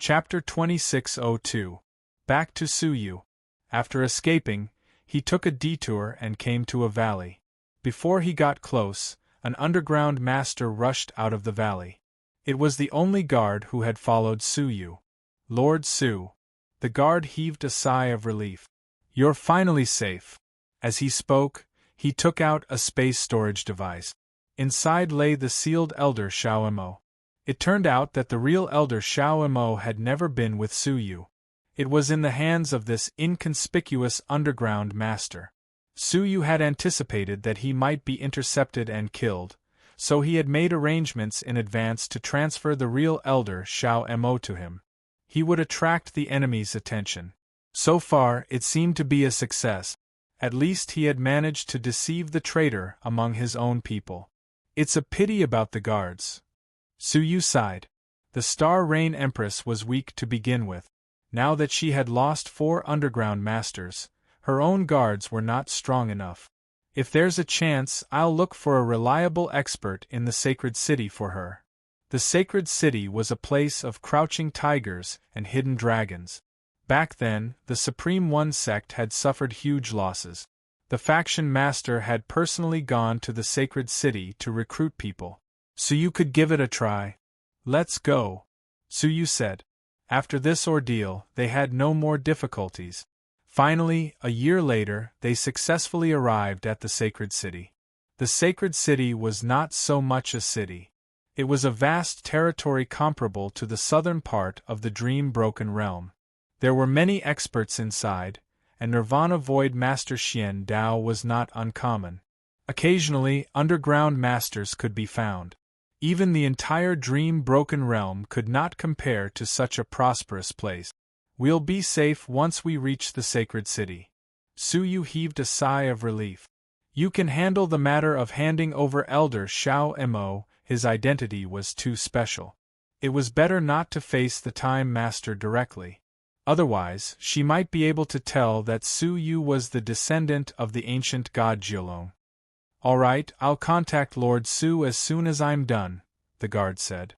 Chapter 2602. Back to Suyu. After escaping, he took a detour and came to a valley. Before he got close, an underground master rushed out of the valley. It was the only guard who had followed Suyu. Lord Su. The guard heaved a sigh of relief. You're finally safe. As he spoke, he took out a space storage device. Inside lay the sealed Elder Xiao Mo. It turned out that the real Elder Xiao Mo had never been with Suyu. It was in the hands of this inconspicuous underground master. Suyu had anticipated that he might be intercepted and killed, so he had made arrangements in advance to transfer the real Elder Xiao Mo to him. He would attract the enemy's attention. So far, it seemed to be a success. At least he had managed to deceive the traitor among his own people. It's a pity about the guards. Suyu sighed. The Star Rain Empress was weak to begin with. Now that she had lost 4 underground masters, her own guards were not strong enough. If there's a chance, I'll look for a reliable expert in the Sacred City for her. The Sacred City was a place of crouching tigers and hidden dragons. Back then, the Supreme One sect had suffered huge losses. The faction master had personally gone to the Sacred City to recruit people. Suyu could give it a try. Let's go, Suyu said. After this ordeal, they had no more difficulties. Finally, a year later, they successfully arrived at the Sacred City. The Sacred City was not so much a city. It was a vast territory comparable to the southern part of the Dream-Broken Realm. There were many experts inside, and Nirvana Void Master Xian Dao was not uncommon. Occasionally, underground masters could be found. Even the entire Dream-Broken Realm could not compare to such a prosperous place. We'll be safe once we reach the Sacred City. Suyu heaved a sigh of relief. You can handle the matter of handing over Elder Xiao Mo. His identity was too special. It was better not to face the Time Master directly. Otherwise, she might be able to tell that Suyu was the descendant of the ancient god Jiulong. All right, I'll contact Lord Su as soon as I'm done, the guard said.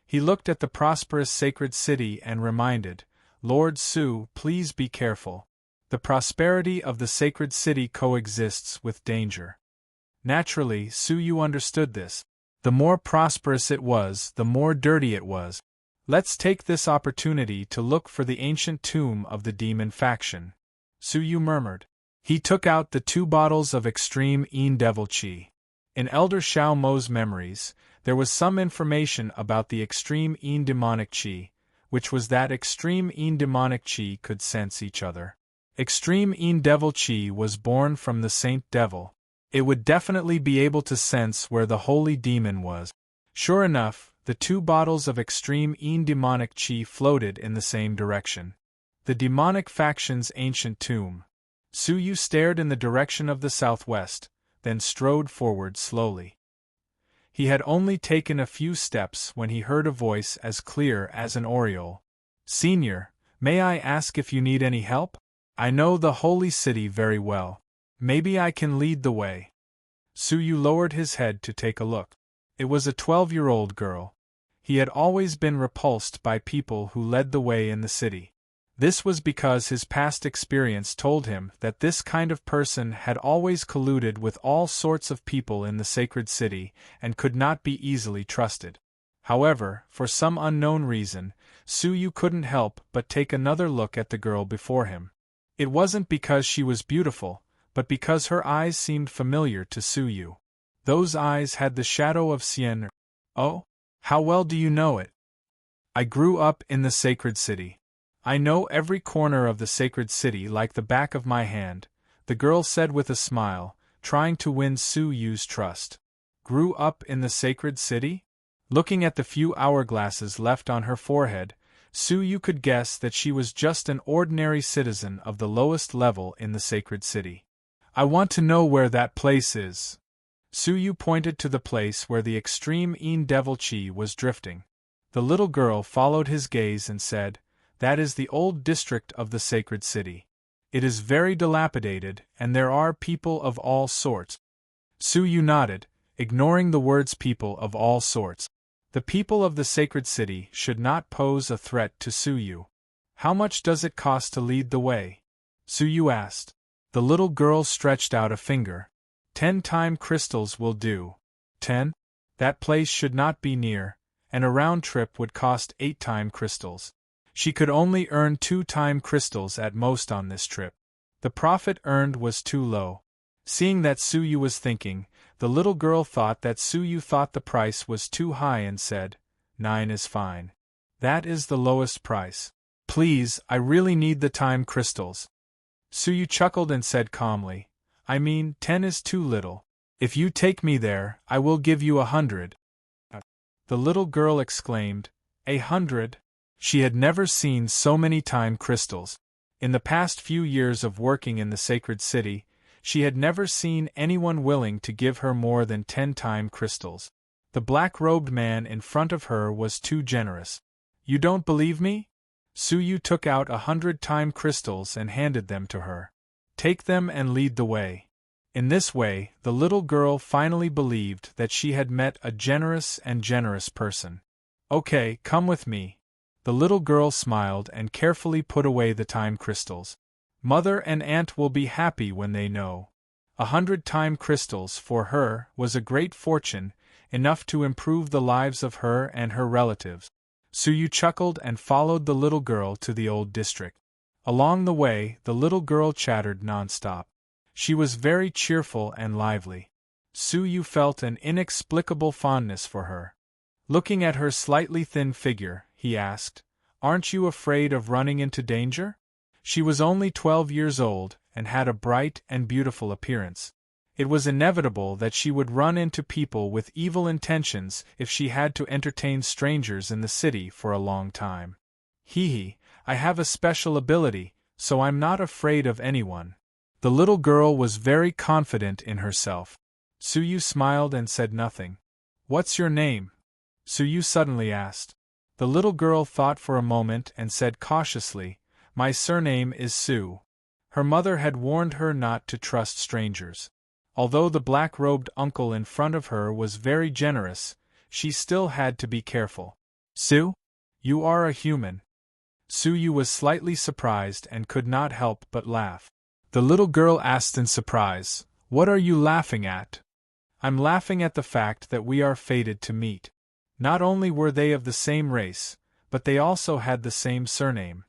He looked at the prosperous Sacred City and reminded, Lord Su, please be careful. The prosperity of the Sacred City coexists with danger. Naturally, Suyu understood this. The more prosperous it was, the more dirty it was. Let's take this opportunity to look for the ancient tomb of the demon faction, Suyu murmured. He took out the 2 bottles of extreme Yin Devil Qi. In Elder Xiao Mo's memories, there was some information about the extreme Yin Demonic Qi, which was that extreme Yin Demonic Qi could sense each other. Extreme Yin Devil Qi was born from the Saint Devil. It would definitely be able to sense where the holy demon was. Sure enough, the 2 bottles of extreme Yin Demonic Qi floated in the same direction. The demonic faction's ancient tomb. Suyu stared in the direction of the southwest, then strode forward slowly. He had only taken a few steps when he heard a voice as clear as an aureole. Senior, may I ask if you need any help? I know the holy city very well. Maybe I can lead the way. Suyu lowered his head to take a look. It was a 12-year-old girl. He had always been repulsed by people who led the way in the city. This was because his past experience told him that this kind of person had always colluded with all sorts of people in the Sacred City and could not be easily trusted. However, for some unknown reason, Suyu couldn't help but take another look at the girl before him. It wasn't because she was beautiful, but because her eyes seemed familiar to Suyu. Those eyes had the shadow of Xian. Oh? How well do you know it? I grew up in the Sacred City. I know every corner of the Sacred City like the back of my hand, the girl said with a smile, trying to win Suyu's trust. Grew up in the Sacred City? Looking at the few hourglasses left on her forehead, Suyu could guess that she was just an ordinary citizen of the lowest level in the Sacred City. I want to know where that place is. Suyu pointed to the place where the extreme Yin Devil Qi was drifting. The little girl followed his gaze and said, That is the old district of the Sacred City. It is very dilapidated, and there are people of all sorts. Suyu nodded, ignoring the words people of all sorts. The people of the sacred city should not pose a threat to Suyu. How much does it cost to lead the way? Suyu asked. The little girl stretched out a finger. 10 time crystals will do. 10? That place should not be near, and a round trip would cost 8 time crystals. She could only earn 2 time crystals at most on this trip. The profit earned was too low. Seeing that Suyu was thinking, the little girl thought that Suyu thought the price was too high and said, 9 is fine. That is the lowest price. Please, I really need the time crystals. Suyu chuckled and said calmly, I mean, 10 is too little. If you take me there, I will give you 100. The little girl exclaimed, 100? She had never seen so many time crystals. In the past few years of working in the sacred city, she had never seen anyone willing to give her more than 10 time crystals. The black-robed man in front of her was too generous. You don't believe me? Suyu took out 100 time crystals and handed them to her. Take them and lead the way. In this way, the little girl finally believed that she had met a generous person. Okay, come with me. The little girl smiled and carefully put away the time crystals. Mother and aunt will be happy when they know. 100 time crystals for her was a great fortune, enough to improve the lives of her and her relatives. Suyu chuckled and followed the little girl to the old district. Along the way, the little girl chattered non-stop. She was very cheerful and lively. Suyu felt an inexplicable fondness for her. Looking at her slightly thin figure, he asked, Aren't you afraid of running into danger? She was only 12 years old and had a bright and beautiful appearance. It was inevitable that she would run into people with evil intentions if she had to entertain strangers in the city for a long time. Hee, I have a special ability, so I'm not afraid of anyone. The little girl was very confident in herself. Suyu smiled and said nothing. What's your name? Suyu suddenly asked. The little girl thought for a moment and said cautiously, My surname is Su. Her mother had warned her not to trust strangers. Although the black-robed uncle in front of her was very generous, she still had to be careful. Su? You are a human. Suyu was slightly surprised and could not help but laugh. The little girl asked in surprise, What are you laughing at? I'm laughing at the fact that we are fated to meet. Not only were they of the same race, but they also had the same surname.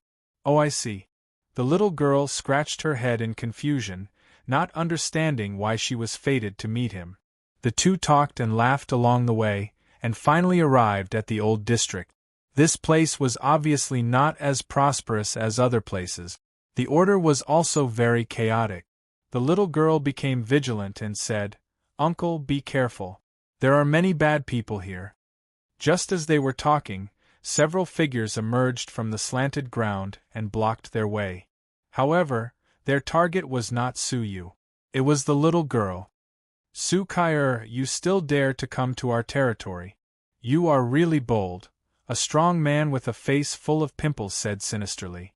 Oh, I see. The little girl scratched her head in confusion, not understanding why she was fated to meet him. The two talked and laughed along the way, and finally arrived at the old district. This place was obviously not as prosperous as other places. The order was also very chaotic. The little girl became vigilant and said, Uncle, be careful. There are many bad people here. Just as they were talking, several figures emerged from the slanted ground and blocked their way. However, their target was not Suyu. It was the little girl. Su Kai, you still dare to come to our territory. You are really bold, a strong man with a face full of pimples said sinisterly.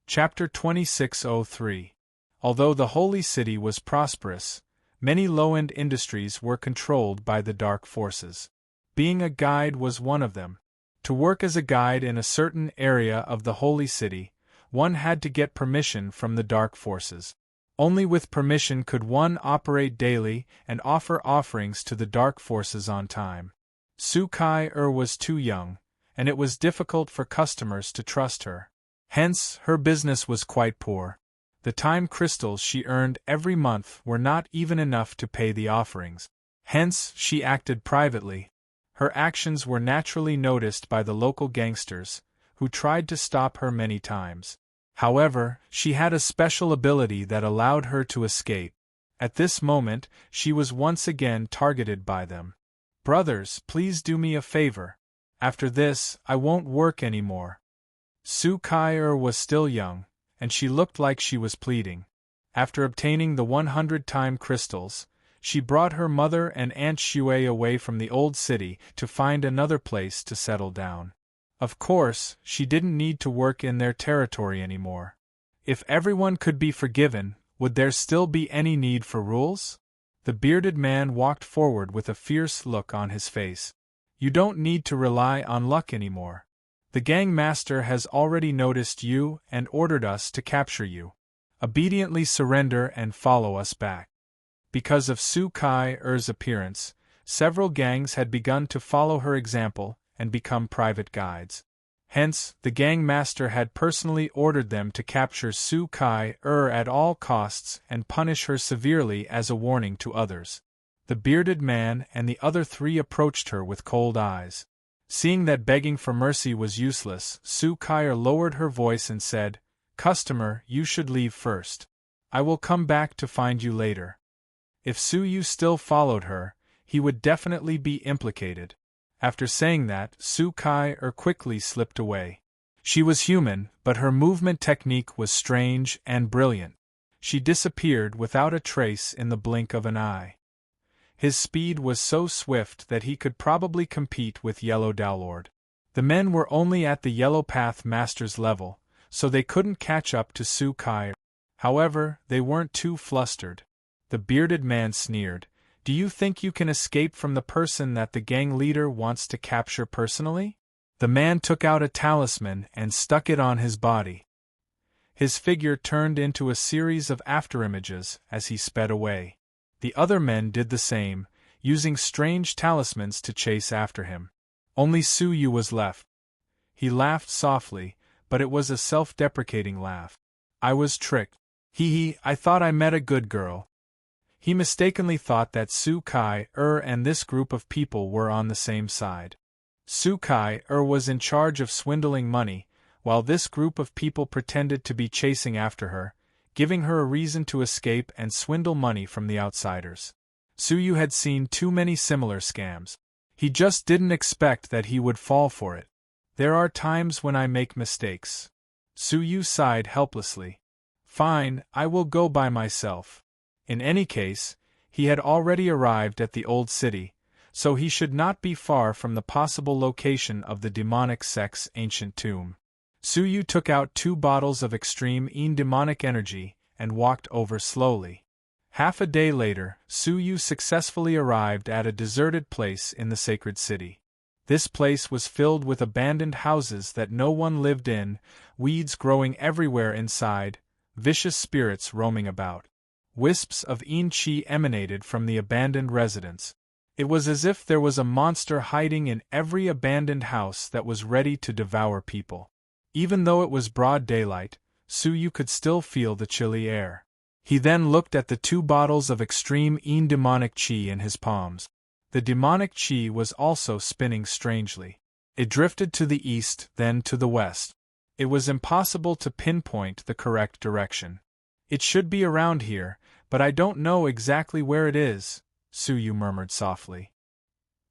Chapter 2603. Although the holy city was prosperous, many low-end industries were controlled by the dark forces. Being a guide was one of them. To work as a guide in a certain area of the holy city, one had to get permission from the dark forces. Only with permission could one operate daily and offer offerings to the dark forces on time. Su Kai was too young, and it was difficult for customers to trust her. Hence, her business was quite poor. The time crystals she earned every month were not even enough to pay the offerings. Hence, she acted privately. Her actions were naturally noticed by the local gangsters, who tried to stop her many times. However, she had a special ability that allowed her to escape. At this moment, she was once again targeted by them. Brothers, please do me a favor. After this, I won't work anymore. Su Kai was still young, and she looked like she was pleading. After obtaining the 100 time crystals, she brought her mother and Aunt Shui away from the old city to find another place to settle down. Of course, she didn't need to work in their territory anymore. If everyone could be forgiven, would there still be any need for rules? The bearded man walked forward with a fierce look on his face. You don't need to rely on luck anymore. The gang master has already noticed you and ordered us to capture you. Obediently surrender and follow us back. Because of Su Kai-er's appearance, several gangs had begun to follow her example and become private guides. Hence, the gang master had personally ordered them to capture Su Kai-er at all costs and punish her severely as a warning to others. The bearded man and the other three approached her with cold eyes. Seeing that begging for mercy was useless, Su Kai-er lowered her voice and said, "Customer, you should leave first. I will come back to find you later." If Su Yu still followed her, he would definitely be implicated. After saying that, Su Kai-er quickly slipped away. She was human, but her movement technique was strange and brilliant. She disappeared without a trace in the blink of an eye. His speed was so swift that he could probably compete with Yellow Dowlord. The men were only at the Yellow Path Master's level, so they couldn't catch up to Su Kai. However, they weren't too flustered. The bearded man sneered, "Do you think you can escape from the person that the gang leader wants to capture personally?" The man took out a talisman and stuck it on his body. His figure turned into a series of afterimages as he sped away. The other men did the same, using strange talismans to chase after him. Only Su Yu was left. He laughed softly, but it was a self-deprecating laugh. "I was tricked. Hee, I thought I met a good girl." He mistakenly thought that Su Kai-er and this group of people were on the same side. Su Kai-er was in charge of swindling money, while this group of people pretended to be chasing after her, giving her a reason to escape and swindle money from the outsiders. Su Yu had seen too many similar scams. He just didn't expect that he would fall for it. "There are times when I make mistakes." Su Yu sighed helplessly. "Fine, I will go by myself." In any case, he had already arrived at the old city, so he should not be far from the possible location of the demonic sect's ancient tomb. Su Yu took out 2 bottles of extreme demonic energy and walked over slowly. Half a day later, Su Yu successfully arrived at a deserted place in the sacred city. This place was filled with abandoned houses that no one lived in, weeds growing everywhere inside, vicious spirits roaming about. Wisps of Qi emanated from the abandoned residence. It was as if there was a monster hiding in every abandoned house that was ready to devour people. Even though it was broad daylight, Su Yu could still feel the chilly air. He then looked at the 2 bottles of extreme demonic qi in his palms. The demonic qi was also spinning strangely. It drifted to the east, then to the west. It was impossible to pinpoint the correct direction. "It should be around here, but I don't know exactly where it is," Su Yu murmured softly.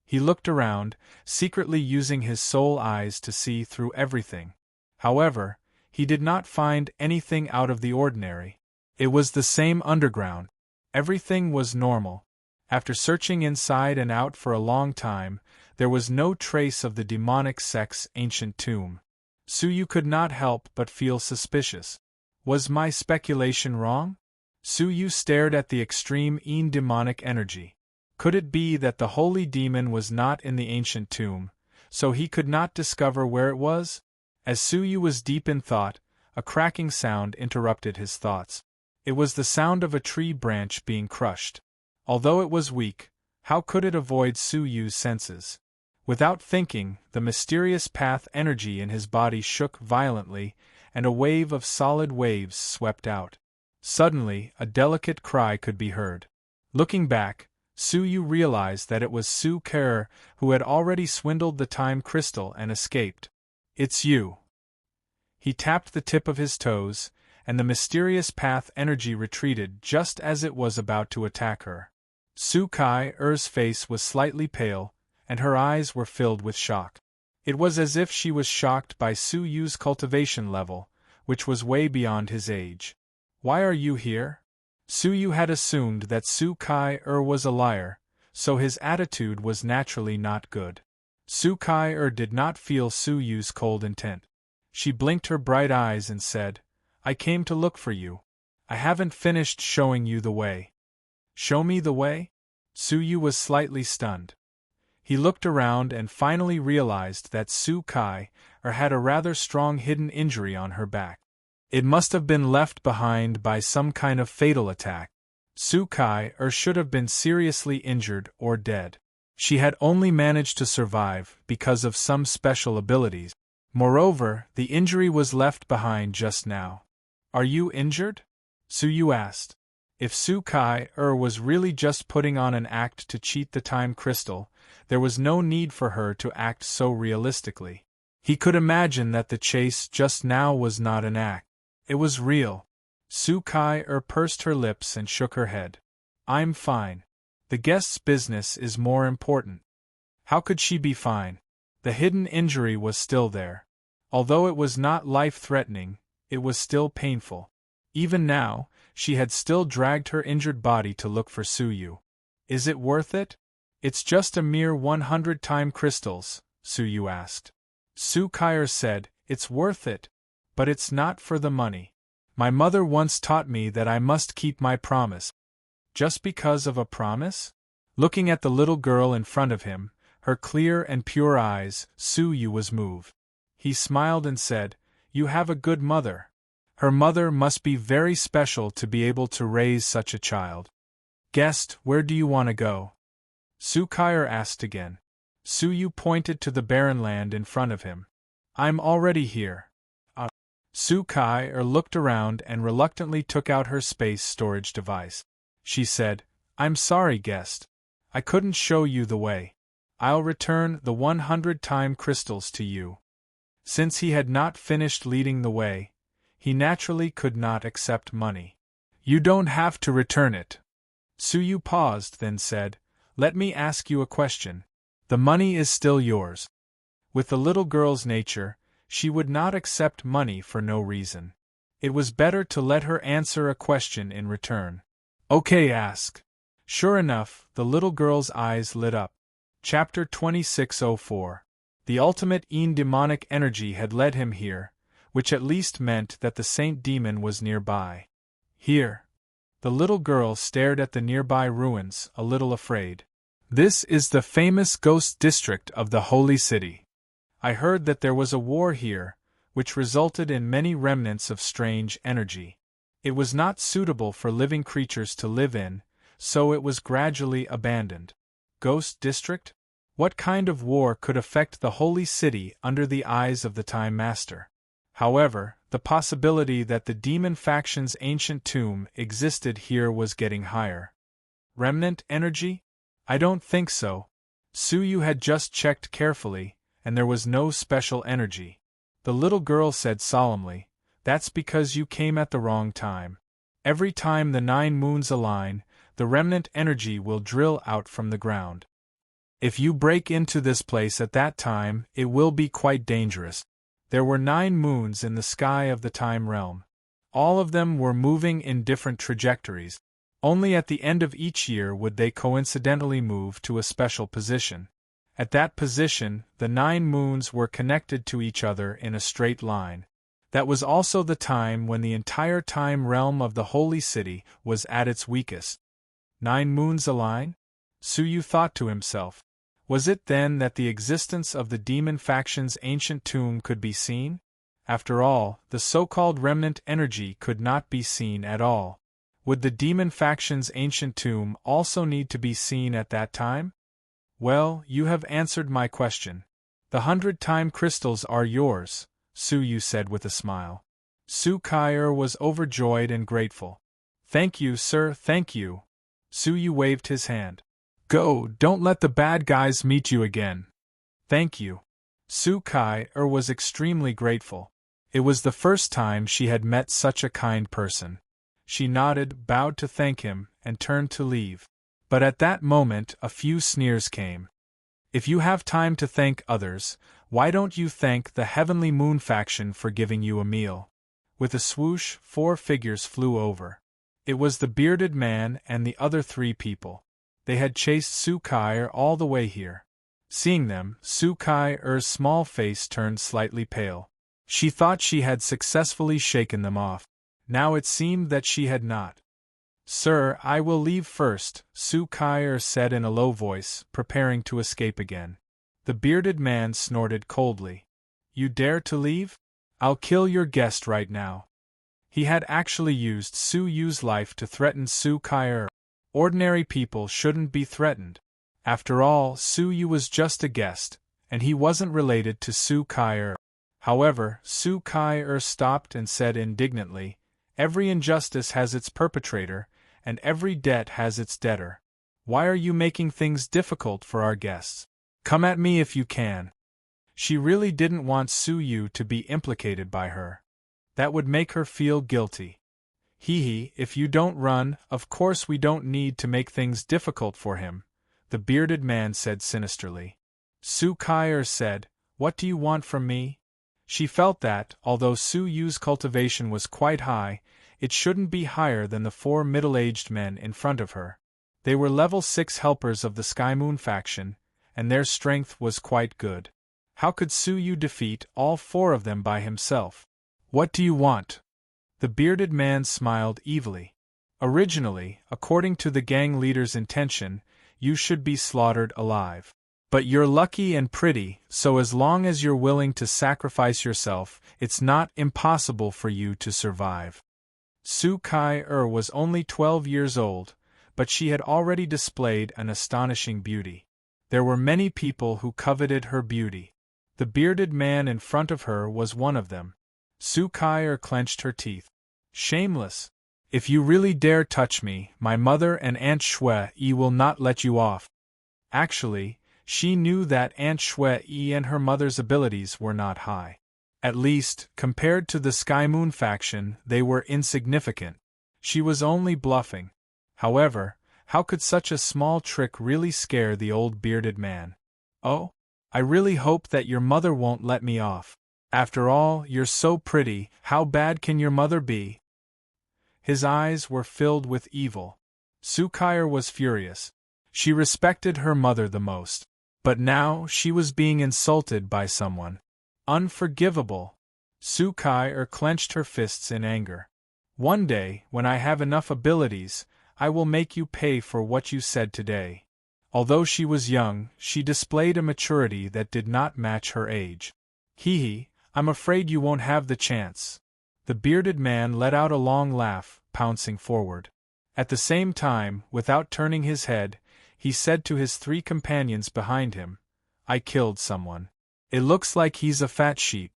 He looked around, secretly using his soul eyes to see through everything. However, he did not find anything out of the ordinary. It was the same underground. Everything was normal. After searching inside and out for a long time, there was no trace of the demonic sect's ancient tomb. Su Yu could not help but feel suspicious. Was my speculation wrong? Su Yu stared at the extreme demonic energy. Could it be that the holy demon was not in the ancient tomb, so he could not discover where it was? As Su Yu was deep in thought, a cracking sound interrupted his thoughts. It was the sound of a tree branch being crushed. Although it was weak, how could it avoid Su Yu's senses? Without thinking, the mysterious path energy in his body shook violently, and a wave of solid waves swept out. Suddenly, a delicate cry could be heard. Looking back, Su Yu realized that it was Su Kai who had already swindled the time crystal and escaped. "It's you." He tapped the tip of his toes, and the mysterious path energy retreated just as it was about to attack her. Su Kai-er's face was slightly pale, and her eyes were filled with shock. It was as if she was shocked by Su Yu's cultivation level, which was way beyond his age. "Why are you here?" Su Yu had assumed that Su Kai-er was a liar, so his attitude was naturally not good. Su Kai-er did not feel Su Yu's cold intent. She blinked her bright eyes and said, "I came to look for you. I haven't finished showing you the way." "Show me the way?" Su Yu was slightly stunned. He looked around and finally realized that Su Kai had a rather strong hidden injury on her back. It must have been left behind by some kind of fatal attack. Su Kai should have been seriously injured or dead. She had only managed to survive because of some special abilities. Moreover, the injury was left behind just now. Are you injured? Suyu asked. If Su Kai was really just putting on an act to cheat the time crystal, there was no need for her to act so realistically. He could imagine that the chase just now was not an act. It was real. Su Kai pursed her lips and shook her head. I'm fine. The guest's business is more important. How could she be fine? The hidden injury was still there. Although it was not life-threatening, it was still painful. Even now, she had still dragged her injured body to look for Suyu. Is it worth it? It's just a mere 100 time crystals, Suyu asked. Su Kai said, it's worth it. But it's not for the money. My mother once taught me that I must keep my promise. Just because of a promise? Looking at the little girl in front of him, her clear and pure eyes, Suyu was moved. He smiled and said, you have a good mother. Her mother must be very special to be able to raise such a child. Guest, where do you want to go? Su Kai asked again. Suyu pointed to the barren land in front of him. I'm already here. Su Kai looked around and reluctantly took out her space storage device. She said, I'm sorry, guest. I couldn't show you the way. I'll return the 100 time crystals to you. Since he had not finished leading the way, he naturally could not accept money. You don't have to return it. Suyu paused, then said, let me ask you a question. The money is still yours. With the little girl's nature, she would not accept money for no reason. It was better to let her answer a question in return. Okay, ask. Sure enough, the little girl's eyes lit up. Chapter 2604. The ultimate demonic energy had led him here, which at least meant that the saint demon was nearby. Here. The little girl stared at the nearby ruins, a little afraid. This is the famous ghost district of the holy city. I heard that there was a war here, which resulted in many remnants of strange energy. It was not suitable for living creatures to live in, so it was gradually abandoned. Ghost district? What kind of war could affect the holy city under the eyes of the Time Master? However, the possibility that the demon faction's ancient tomb existed here was getting higher. Remnant energy? I don't think so. Suyu had just checked carefully, and there was no special energy. The little girl said solemnly, that's because you came at the wrong time. Every time the 9 moons align, the remnant energy will drill out from the ground. If you break into this place at that time, it will be quite dangerous. There were 9 moons in the sky of the time realm. All of them were moving in different trajectories. Only at the end of each year would they coincidentally move to a special position. At that position, the 9 moons were connected to each other in a straight line. That was also the time when the entire time realm of the holy city was at its weakest. 9 moons align? Suyu thought to himself. Was it then that the existence of the demon faction's ancient tomb could be seen? After all, the so-called remnant energy could not be seen at all. Would the demon faction's ancient tomb also need to be seen at that time? Well, you have answered my question. The 100 time crystals are yours, Suyu said with a smile. Su Kai was overjoyed and grateful. Thank you, sir, thank you. Suyu waved his hand. Go, don't let the bad guys meet you again. Thank you. Su Kai was extremely grateful. It was the first time she had met such a kind person. She nodded, bowed to thank him, and turned to leave. But at that moment a few sneers came. If you have time to thank others, why don't you thank the Heavenly Moon faction for giving you a meal? With a swoosh, 4 figures flew over. It was the bearded man and the other 3 people. They had chased Su Kai all the way here. Seeing them, Su Kai's small face turned slightly pale. She thought she had successfully shaken them off. Now it seemed that she had not. Sir, I will leave first, Su Kai said in a low voice, preparing to escape again. The bearded man snorted coldly. You dare to leave? I'll kill your guest right now. He had actually used Su Yu's life to threaten Su Kai. Ordinary people shouldn't be threatened. After all, Su Yu was just a guest, and he wasn't related to Su Kai. However, Su Kai stopped and said indignantly, Every injustice has its perpetrator, and every debt has its debtor. Why are you making things difficult for our guests? Come at me if you can. She really didn't want Su Yu to be implicated by her. That would make her feel guilty. If you don't run, of course we don't need to make things difficult for him, the bearded man said sinisterly. Su Kai said, What do you want from me? She felt that, although Su Yu's cultivation was quite high, it shouldn't be higher than the 4 middle-aged men in front of her. They were level 6 helpers of the Sky Moon faction, and their strength was quite good. How could Su Yu defeat all 4 of them by himself? What do you want? The bearded man smiled evilly. Originally, according to the gang leader's intention, you should be slaughtered alive. But you're lucky and pretty, so as long as you're willing to sacrifice yourself, it's not impossible for you to survive. Su Kai was only 12 years old, but she had already displayed an astonishing beauty. There were many people who coveted her beauty. The bearded man in front of her was one of them. Su Kai clenched her teeth. Shameless! If you really dare touch me, my mother and Aunt Shui will not let you off. Actually, she knew that Aunt Shui and her mother's abilities were not high. At least, compared to the Sky Moon faction, they were insignificant. She was only bluffing. However, how could such a small trick really scare the old bearded man? Oh, I really hope that your mother won't let me off. After all, you're so pretty, how bad can your mother be? His eyes were filled with evil. Su Kai was furious. She respected her mother the most. But now she was being insulted by someone. Unforgivable. Su Kai clenched her fists in anger. One day, when I have enough abilities, I will make you pay for what you said today. Although she was young, she displayed a maturity that did not match her age. I'm afraid you won't have the chance. The bearded man let out a long laugh, pouncing forward. At the same time, without turning his head, he said to his 3 companions behind him, I killed someone. It looks like he's a fat sheep.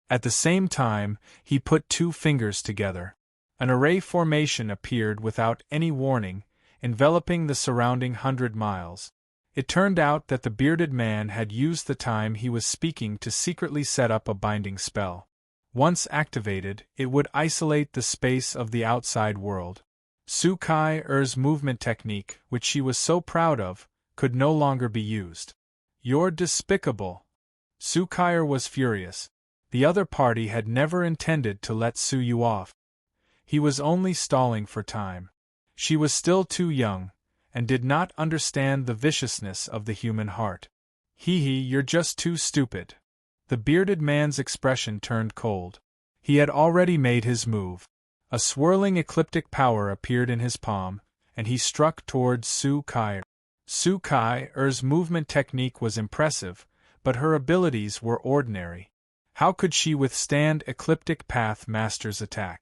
At the same time, he put 2 fingers together. An array formation appeared without any warning, enveloping the surrounding 100 miles. It turned out that the bearded man had used the time he was speaking to secretly set up a binding spell. Once activated, it would isolate the space of the outside world. Su Kai's movement technique, which she was so proud of, could no longer be used. You're despicable. Su Kai was furious. The other party had never intended to let Su Yu off. He was only stalling for time. She was still too young, and did not understand the viciousness of the human heart. You're just too stupid. The bearded man's expression turned cold. He had already made his move. A swirling ecliptic power appeared in his palm, and he struck towards Su Kai. Su Kai's movement technique was impressive, but her abilities were ordinary. How could she withstand Ecliptic Path Master's attack?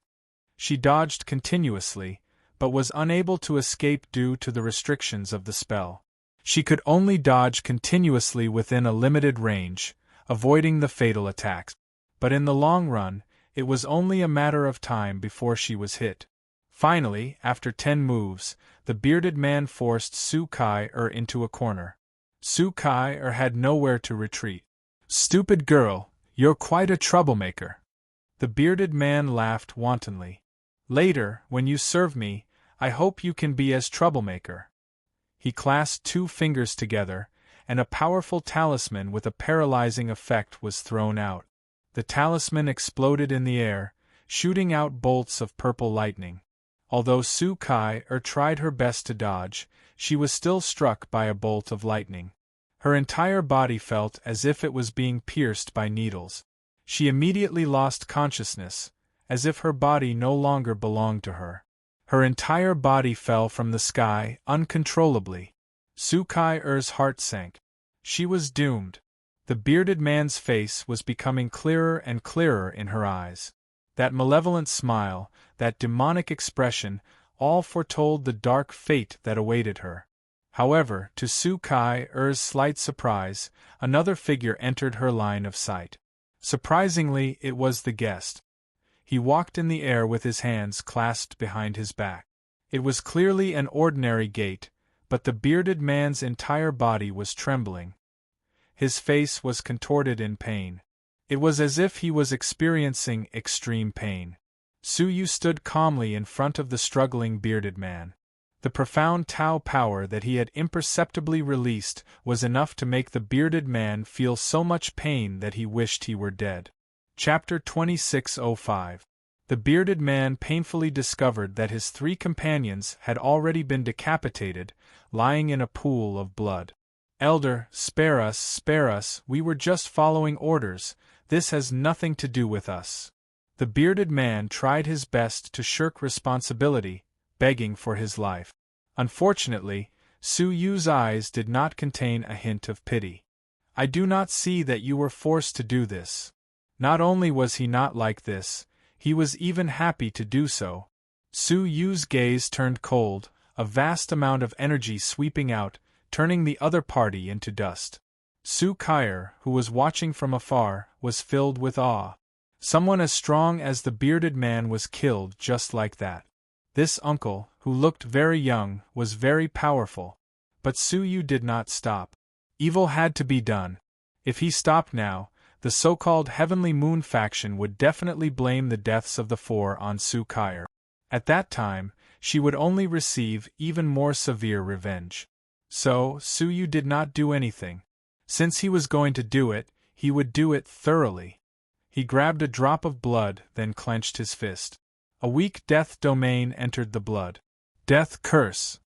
She dodged continuously, but was unable to escape due to the restrictions of the spell. She could only dodge continuously within a limited range, avoiding the fatal attacks. But in the long run, it was only a matter of time before she was hit. Finally, after 10 moves, the bearded man forced Su Kai into a corner. Su Kai had nowhere to retreat. Stupid girl, you're quite a troublemaker. The bearded man laughed wantonly. Later, when you serve me, I hope you can be as troublemaker. He clasped 2 fingers together, and a powerful talisman with a paralyzing effect was thrown out. The talisman exploded in the air, shooting out bolts of purple lightning. Although Su Kai tried her best to dodge, she was still struck by a bolt of lightning. Her entire body felt as if it was being pierced by needles. She immediately lost consciousness, as if her body no longer belonged to her. Her entire body fell from the sky, uncontrollably. Su Kai-er's heart sank. She was doomed. The bearded man's face was becoming clearer and clearer in her eyes. That malevolent smile, that demonic expression, all foretold the dark fate that awaited her. However, to Su Kai-er's slight surprise, another figure entered her line of sight. Surprisingly, it was the guest. He walked in the air with his hands clasped behind his back. It was clearly an ordinary gait, but the bearded man's entire body was trembling. His face was contorted in pain. It was as if he was experiencing extreme pain. Su Yu stood calmly in front of the struggling bearded man. The profound Tao power that he had imperceptibly released was enough to make the bearded man feel so much pain that he wished he were dead. Chapter 2605. The bearded man painfully discovered that his 3 companions had already been decapitated, lying in a pool of blood. Elder, spare us, we were just following orders, this has nothing to do with us. The bearded man tried his best to shirk responsibility, begging for his life. Unfortunately, Su Yu's eyes did not contain a hint of pity. I do not see that you were forced to do this. Not only was he not like this, he was even happy to do so. Su Yu's gaze turned cold, a vast amount of energy sweeping out, turning the other party into dust. Su Kai-er, who was watching from afar, was filled with awe. Someone as strong as the bearded man was killed just like that. This uncle, who looked very young, was very powerful. But Su Yu did not stop. Evil had to be done. If he stopped now, the so-called Heavenly Moon faction would definitely blame the deaths of the 4 on Su Kai-er. At that time, she would only receive even more severe revenge. So, Su Yu did not do anything. Since he was going to do it, he would do it thoroughly. He grabbed a drop of blood, then clenched his fist. A weak death domain entered the blood. Death curse.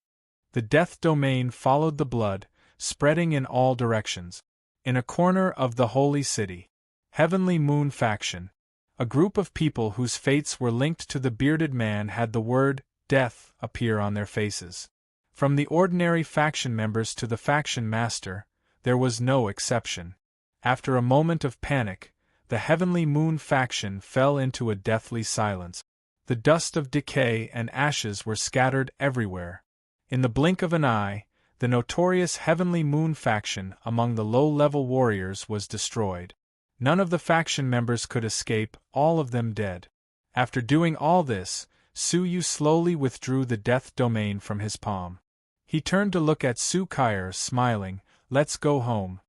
The death domain followed the blood, spreading in all directions. In a corner of the holy city, Heavenly Moon faction, a group of people whose fates were linked to the bearded man had the word death appear on their faces. From the ordinary faction members to the faction master, there was no exception. After a moment of panic, the Heavenly Moon faction fell into a deathly silence. The dust of decay and ashes were scattered everywhere. In the blink of an eye, the notorious Heavenly Moon faction among the low-level warriors was destroyed. None of the faction members could escape, all of them dead. After doing all this, Su Yu slowly withdrew the death domain from his palm. He turned to look at Su Kai-er, smiling, "Let's go home."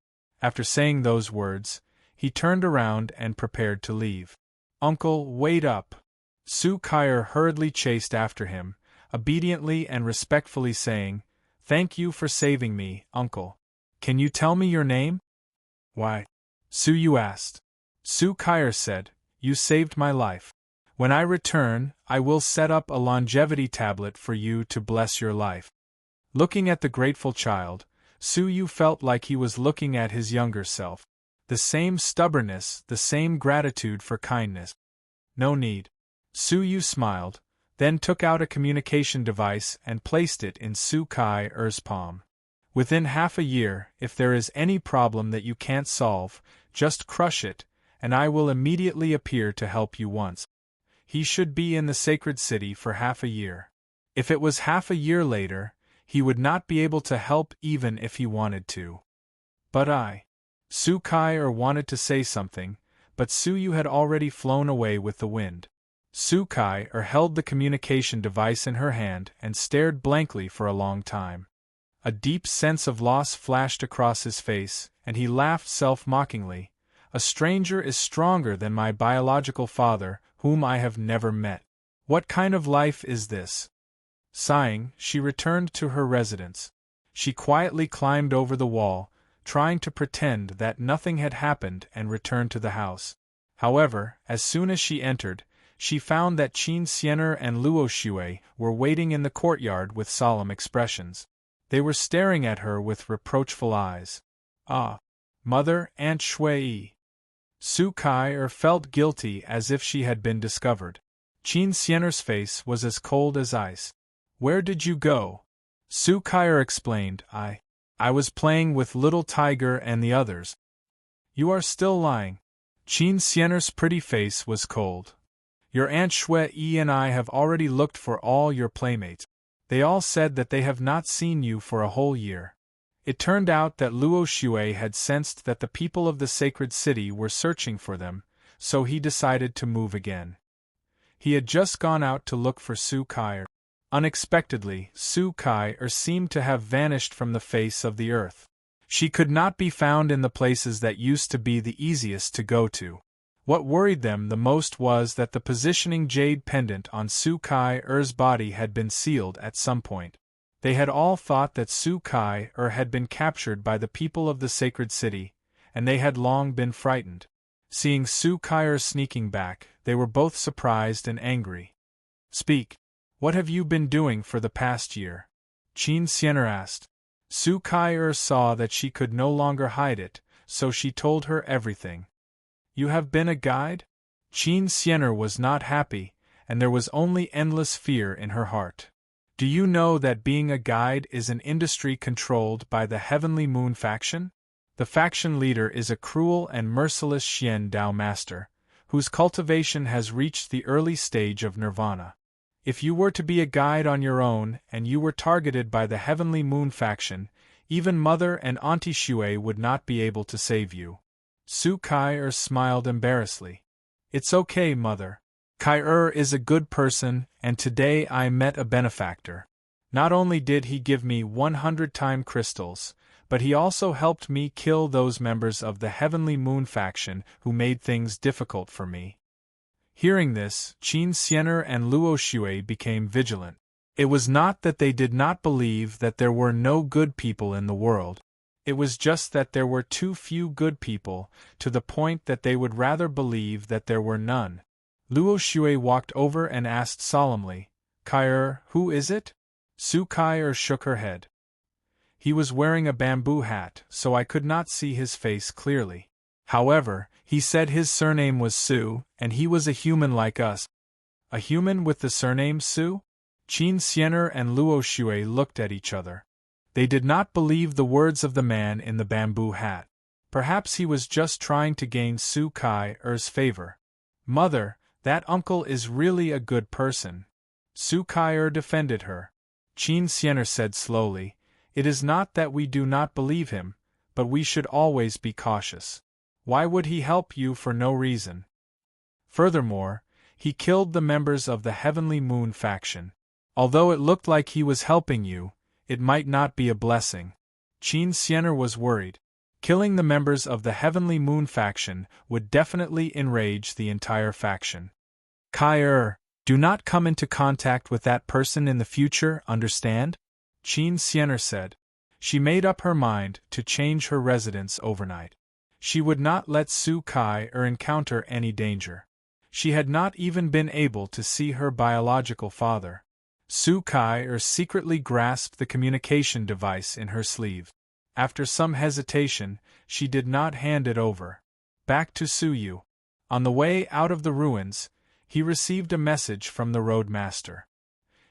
After saying those words, he turned around and prepared to leave. "Uncle, wait up." Su Kai-er hurriedly chased after him, obediently and respectfully saying, "Thank you for saving me, uncle. Can you tell me your name?" "Why?" Su Yu asked. Su Kai-er said, "You saved my life. When I return, I will set up a longevity tablet for you to bless your life." Looking at the grateful child, Su Yu felt like he was looking at his younger self. The same stubbornness, the same gratitude for kindness. "No need." Su Yu smiled, then took out a communication device and placed it in Su Kai-er's palm. "Within half a year, if there is any problem that you can't solve, just crush it, and I will immediately appear to help you once." He should be in the sacred city for half a year. If it was half a year later, he would not be able to help even if he wanted to. "But Su Kai-er wanted to say something, but Su Yu had already flown away with the wind. Su Kai-er held the communication device in her hand and stared blankly for a long time. A deep sense of loss flashed across his face, and he laughed self-mockingly. "A stranger is stronger than my biological father, whom I have never met. What kind of life is this?" Sighing, she returned to her residence. She quietly climbed over the wall, trying to pretend that nothing had happened and returned to the house. However, as soon as she entered, she found that Qin Xian'er and Luo Shui were waiting in the courtyard with solemn expressions. They were staring at her with reproachful eyes. "Ah, Mother, Aunt Shui." Su Kai-er felt guilty as if she had been discovered. Qin Xian'er's face was as cold as ice. Where did you go? Su Kai'er explained, I was playing with little Tiger and the others. You are still lying. Qin Xian'er's pretty face was cold. Your Aunt Shui and I have already looked for all your playmates. They all said that they have not seen you for a whole year. It turned out that Luo Xue had sensed that the people of the sacred city were searching for them, so he decided to move again. He had just gone out to look for Su Kai'er. Unexpectedly, Su Kai'er seemed to have vanished from the face of the earth. She could not be found in the places that used to be the easiest to go to. What worried them the most was that the positioning jade pendant on Su Kai'er's body had been sealed at some point. They had all thought that Su Kai'er had been captured by the people of the sacred city, and they had long been frightened. Seeing Su Kai'er sneaking back, they were both surprised and angry. Speak. What have you been doing for the past year? Qin Xian'er asked. Su Kai'er saw that she could no longer hide it, so she told her everything. You have been a guide? Qin Xian'er was not happy, and there was only endless fear in her heart. Do you know that being a guide is an industry controlled by the Heavenly Moon faction? The faction leader is a cruel and merciless Xian Dao master, whose cultivation has reached the early stage of nirvana. If you were to be a guide on your own and you were targeted by the Heavenly Moon faction, even Mother and Auntie Shui would not be able to save you. Su Kai'er smiled embarrassedly. It's okay, Mother. Kai'er is a good person, and today I met a benefactor. Not only did he give me 100 time crystals, but he also helped me kill those members of the Heavenly Moon faction who made things difficult for me. Hearing this, Qin Xian'er and Luo Xue became vigilant. It was not that they did not believe that there were no good people in the world. It was just that there were too few good people, to the point that they would rather believe that there were none. Luo Xue walked over and asked solemnly, Kai'er, who is it? Su Kai'er shook her head. He was wearing a bamboo hat, so I could not see his face clearly. However, he said his surname was Su, and he was a human like us. A human with the surname Su? Qin Xian'er and Luo Xue looked at each other. They did not believe the words of the man in the bamboo hat. Perhaps he was just trying to gain Su Kai'er's favor. Mother, that uncle is really a good person. Su Kai'er defended her. Qin Xian'er said slowly, It is not that we do not believe him, but we should always be cautious. Why would he help you for no reason? Furthermore, he killed the members of the Heavenly Moon faction. Although it looked like he was helping you, it might not be a blessing. Qin Xian'er was worried. Killing the members of the Heavenly Moon faction would definitely enrage the entire faction. Kai'er, do not come into contact with that person in the future, understand? Qin Xian'er said. She made up her mind to change her residence overnight. She would not let Su Kai'er encounter any danger. She had not even been able to see her biological father. Su Kai'er secretly grasped the communication device in her sleeve. After some hesitation, she did not hand it over. Back to Su Yu. On the way out of the ruins, he received a message from the Roadmaster.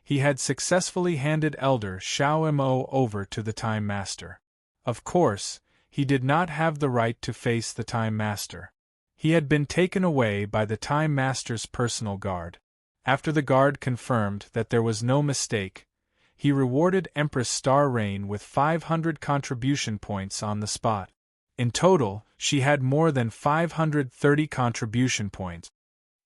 He had successfully handed Elder Xiao Mo over to the Time Master. Of course, he did not have the right to face the Time Master. He had been taken away by the Time Master's personal guard. After the guard confirmed that there was no mistake, he rewarded Empress Star Rain with 500 contribution points on the spot. In total, she had more than 530 contribution points.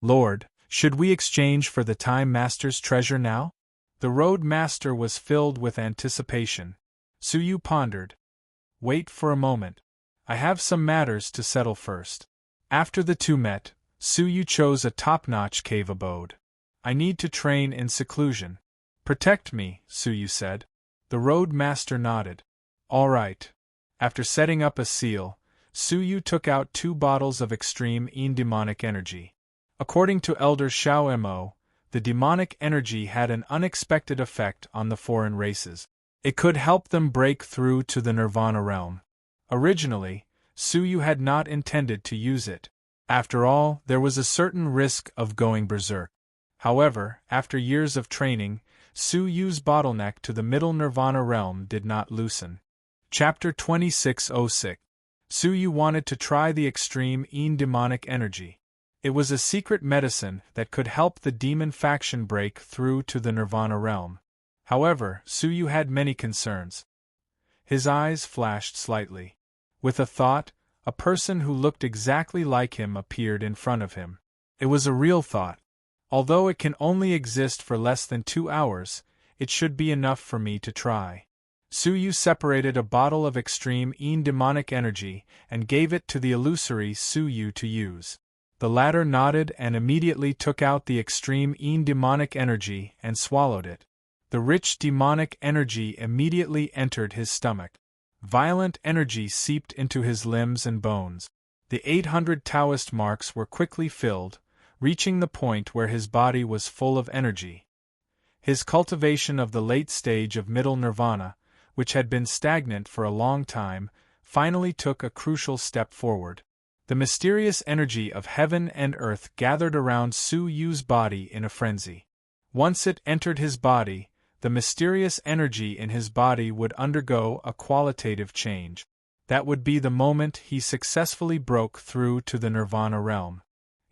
Lord, should we exchange for the Time Master's treasure now? The Road Master was filled with anticipation. Su Yu pondered. Wait for a moment. I have some matters to settle first. After the two met, Su Yu chose a top-notch cave abode. I need to train in seclusion. Protect me, Su Yu said. The Road Master nodded. All right. After setting up a seal, Su Yu took out 2 bottles of extreme demonic energy. According to Elder Xiao Mo, the demonic energy had an unexpected effect on the foreign races. It could help them break through to the Nirvana realm. Originally, Su Yu had not intended to use it. After all, there was a certain risk of going berserk. However, after years of training, Su Yu's bottleneck to the middle nirvana realm did not loosen. Chapter 2606. Su Yu wanted to try the extreme Yin demonic energy. It was a secret medicine that could help the demon faction break through to the nirvana realm. However, Su Yu had many concerns. His eyes flashed slightly. With a thought, a person who looked exactly like him appeared in front of him. It was a real thought. Although it can only exist for less than 2 hours, it should be enough for me to try. Su Yu separated a bottle of extreme Yin demonic energy and gave it to the illusory Su Yu to use. The latter nodded and immediately took out the extreme Yin demonic energy and swallowed it. The rich demonic energy immediately entered his stomach. Violent energy seeped into his limbs and bones. The 800 Taoist marks were quickly filled, reaching the point where his body was full of energy. His cultivation of the late stage of middle nirvana, which had been stagnant for a long time, finally took a crucial step forward. The mysterious energy of heaven and earth gathered around Su Yu's body in a frenzy. Once it entered his body, the mysterious energy in his body would undergo a qualitative change. That would be the moment he successfully broke through to the nirvana realm.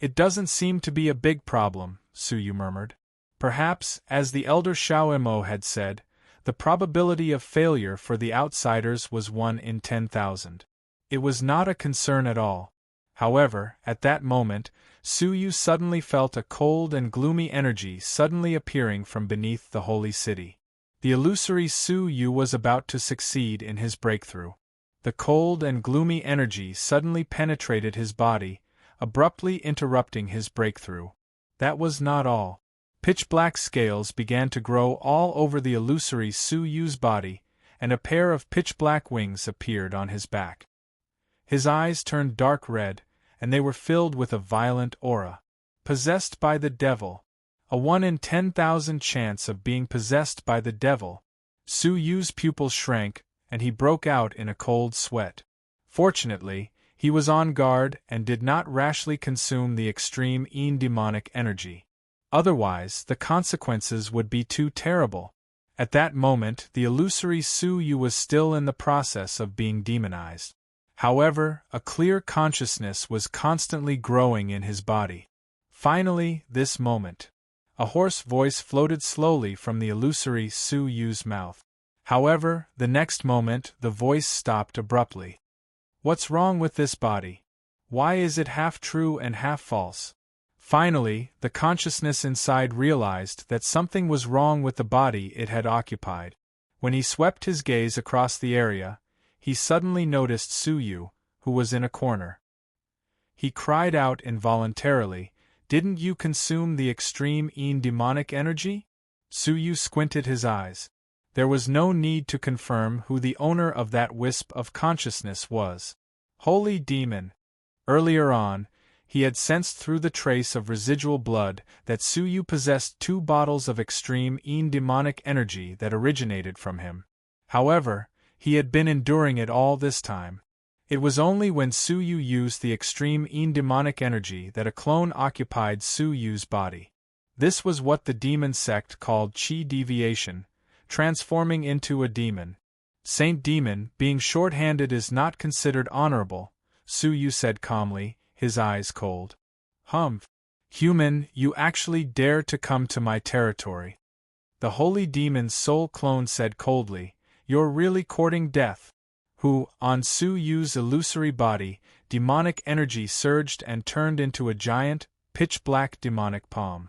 It doesn't seem to be a big problem, Su Yu murmured. Perhaps, as the elder Xiao Mo had said, the probability of failure for the outsiders was 1 in 10,000. It was not a concern at all. However, at that moment, Su Yu suddenly felt a cold and gloomy energy suddenly appearing from beneath the holy city. The illusory Su Yu was about to succeed in his breakthrough. The cold and gloomy energy suddenly penetrated his body, abruptly interrupting his breakthrough. That was not all. Pitch-black scales began to grow all over the illusory Su Yu's body, and a pair of pitch-black wings appeared on his back. His eyes turned dark red, and they were filled with a violent aura. Possessed by the devil. A 1 in 10,000 chance of being possessed by the devil. Su Yu's pupils shrank, and he broke out in a cold sweat. Fortunately, he was on guard and did not rashly consume the extreme Yin demonic energy. Otherwise, the consequences would be too terrible. At that moment, the illusory Su Yu was still in the process of being demonized. However, a clear consciousness was constantly growing in his body. Finally, this moment. A hoarse voice floated slowly from the illusory Su Yu's mouth. However, the next moment, the voice stopped abruptly. What's wrong with this body? Why is it half true and half false? Finally, the consciousness inside realized that something was wrong with the body it had occupied. When he swept his gaze across the area, he suddenly noticed Su Yu, who was in a corner. He cried out involuntarily, "Didn't you consume the extreme Yin demonic energy?" Su Yu squinted his eyes. There was no need to confirm who the owner of that wisp of consciousness was. Holy demon! Earlier on, he had sensed through the trace of residual blood that Su Yu possessed 2 bottles of extreme Yin demonic energy that originated from him. However, he had been enduring it all this time. It was only when Su Yu used the extreme Yin demonic energy that a clone occupied Su Yu's body. This was what the demon sect called Qi deviation, transforming into a demon. Saint Demon, being short-handed is not considered honorable, Su Yu said calmly, his eyes cold. Humph! Human, you actually dare to come to my territory. The holy demon's soul clone said coldly, you're really courting death. Who, on Su Yu's illusory body, demonic energy surged and turned into a giant, pitch-black demonic palm.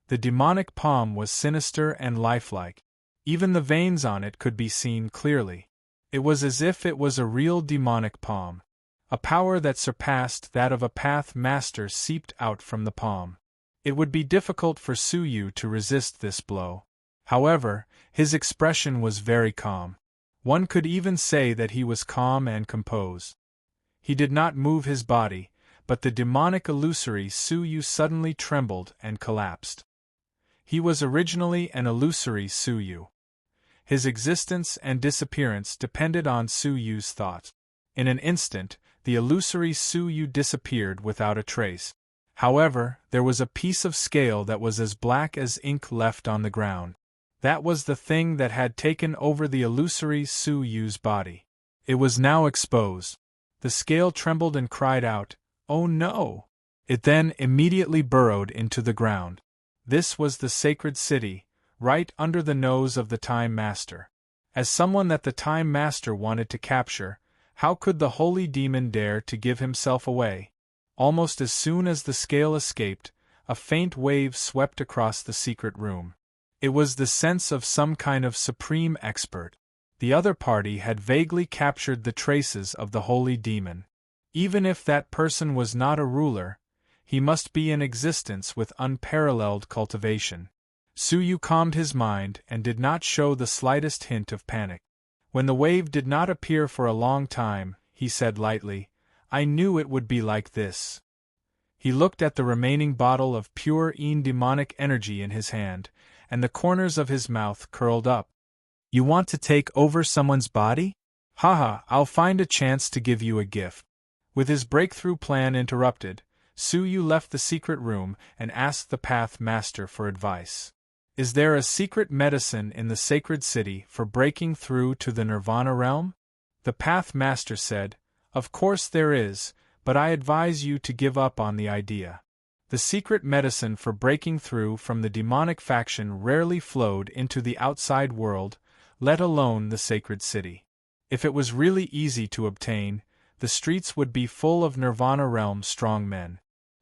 The demonic palm was sinister and lifelike. Even the veins on it could be seen clearly. It was as if it was a real demonic palm. A power that surpassed that of a path master seeped out from the palm. It would be difficult for Su Yu to resist this blow. However, his expression was very calm. One could even say that he was calm and composed. He did not move his body, but the demonic illusory Su Yu suddenly trembled and collapsed. He was originally an illusory Su Yu. His existence and disappearance depended on Su Yu's thought. In an instant, the illusory Su Yu disappeared without a trace. However, there was a piece of scale that was as black as ink left on the ground. That was the thing that had taken over the illusory Su Yu's body. It was now exposed. The scale trembled and cried out, "Oh no!" It then immediately burrowed into the ground. This was the sacred city, right under the nose of the Time Master. As someone that the Time Master wanted to capture, how could the holy demon dare to give himself away? Almost as soon as the scale escaped, a faint wave swept across the secret room. It was the sense of some kind of supreme expert. The other party had vaguely captured the traces of the holy demon. Even if that person was not a ruler, he must be in existence with unparalleled cultivation. Su Yu calmed his mind and did not show the slightest hint of panic. When the wave did not appear for a long time, he said lightly, "I knew it would be like this." He looked at the remaining bottle of pure demonic energy in his hand, and the corners of his mouth curled up. "You want to take over someone's body? Haha, I'll find a chance to give you a gift." With his breakthrough plan interrupted, Su Yu left the secret room and asked the Path Master for advice. "Is there a secret medicine in the sacred city for breaking through to the Nirvana realm?" The Path Master said, "Of course there is, but I advise you to give up on the idea. The secret medicine for breaking through from the demonic faction rarely flowed into the outside world, let alone the sacred city. If it was really easy to obtain, the streets would be full of Nirvana realm strong men."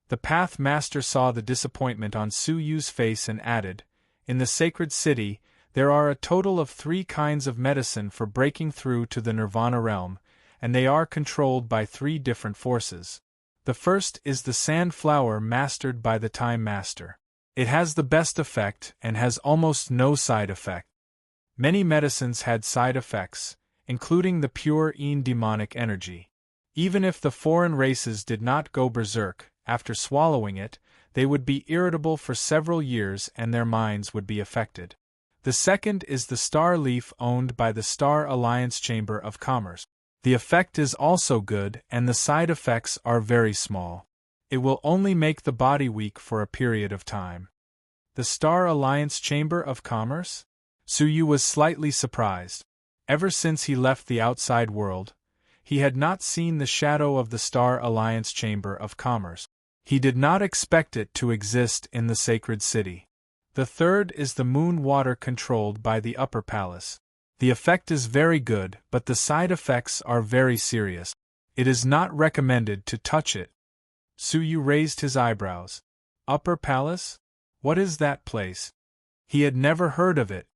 The Path Master saw the disappointment on Su Yu's face and added, "In the sacred city, there are a total of 3 kinds of medicine for breaking through to the Nirvana realm, and they are controlled by 3 different forces. The first is the sand flower mastered by the Time Master. It has the best effect and has almost no side effect. Many medicines had side effects, including the pure demonic energy. Even if the foreign races did not go berserk, after swallowing it, they would be irritable for several years and their minds would be affected. The second is the star leaf owned by the Star Alliance Chamber of Commerce. The effect is also good and the side effects are very small. It will only make the body weak for a period of time." The Star Alliance Chamber of Commerce? Su Yu was slightly surprised. Ever since he left the outside world, he had not seen the shadow of the Star Alliance Chamber of Commerce. He did not expect it to exist in the sacred city. The third is the moon water controlled by the Upper Palace. The effect is very good, but the side effects are very serious. It is not recommended to touch it. Su Yu raised his eyebrows. Upper Palace? What is that place? He had never heard of it.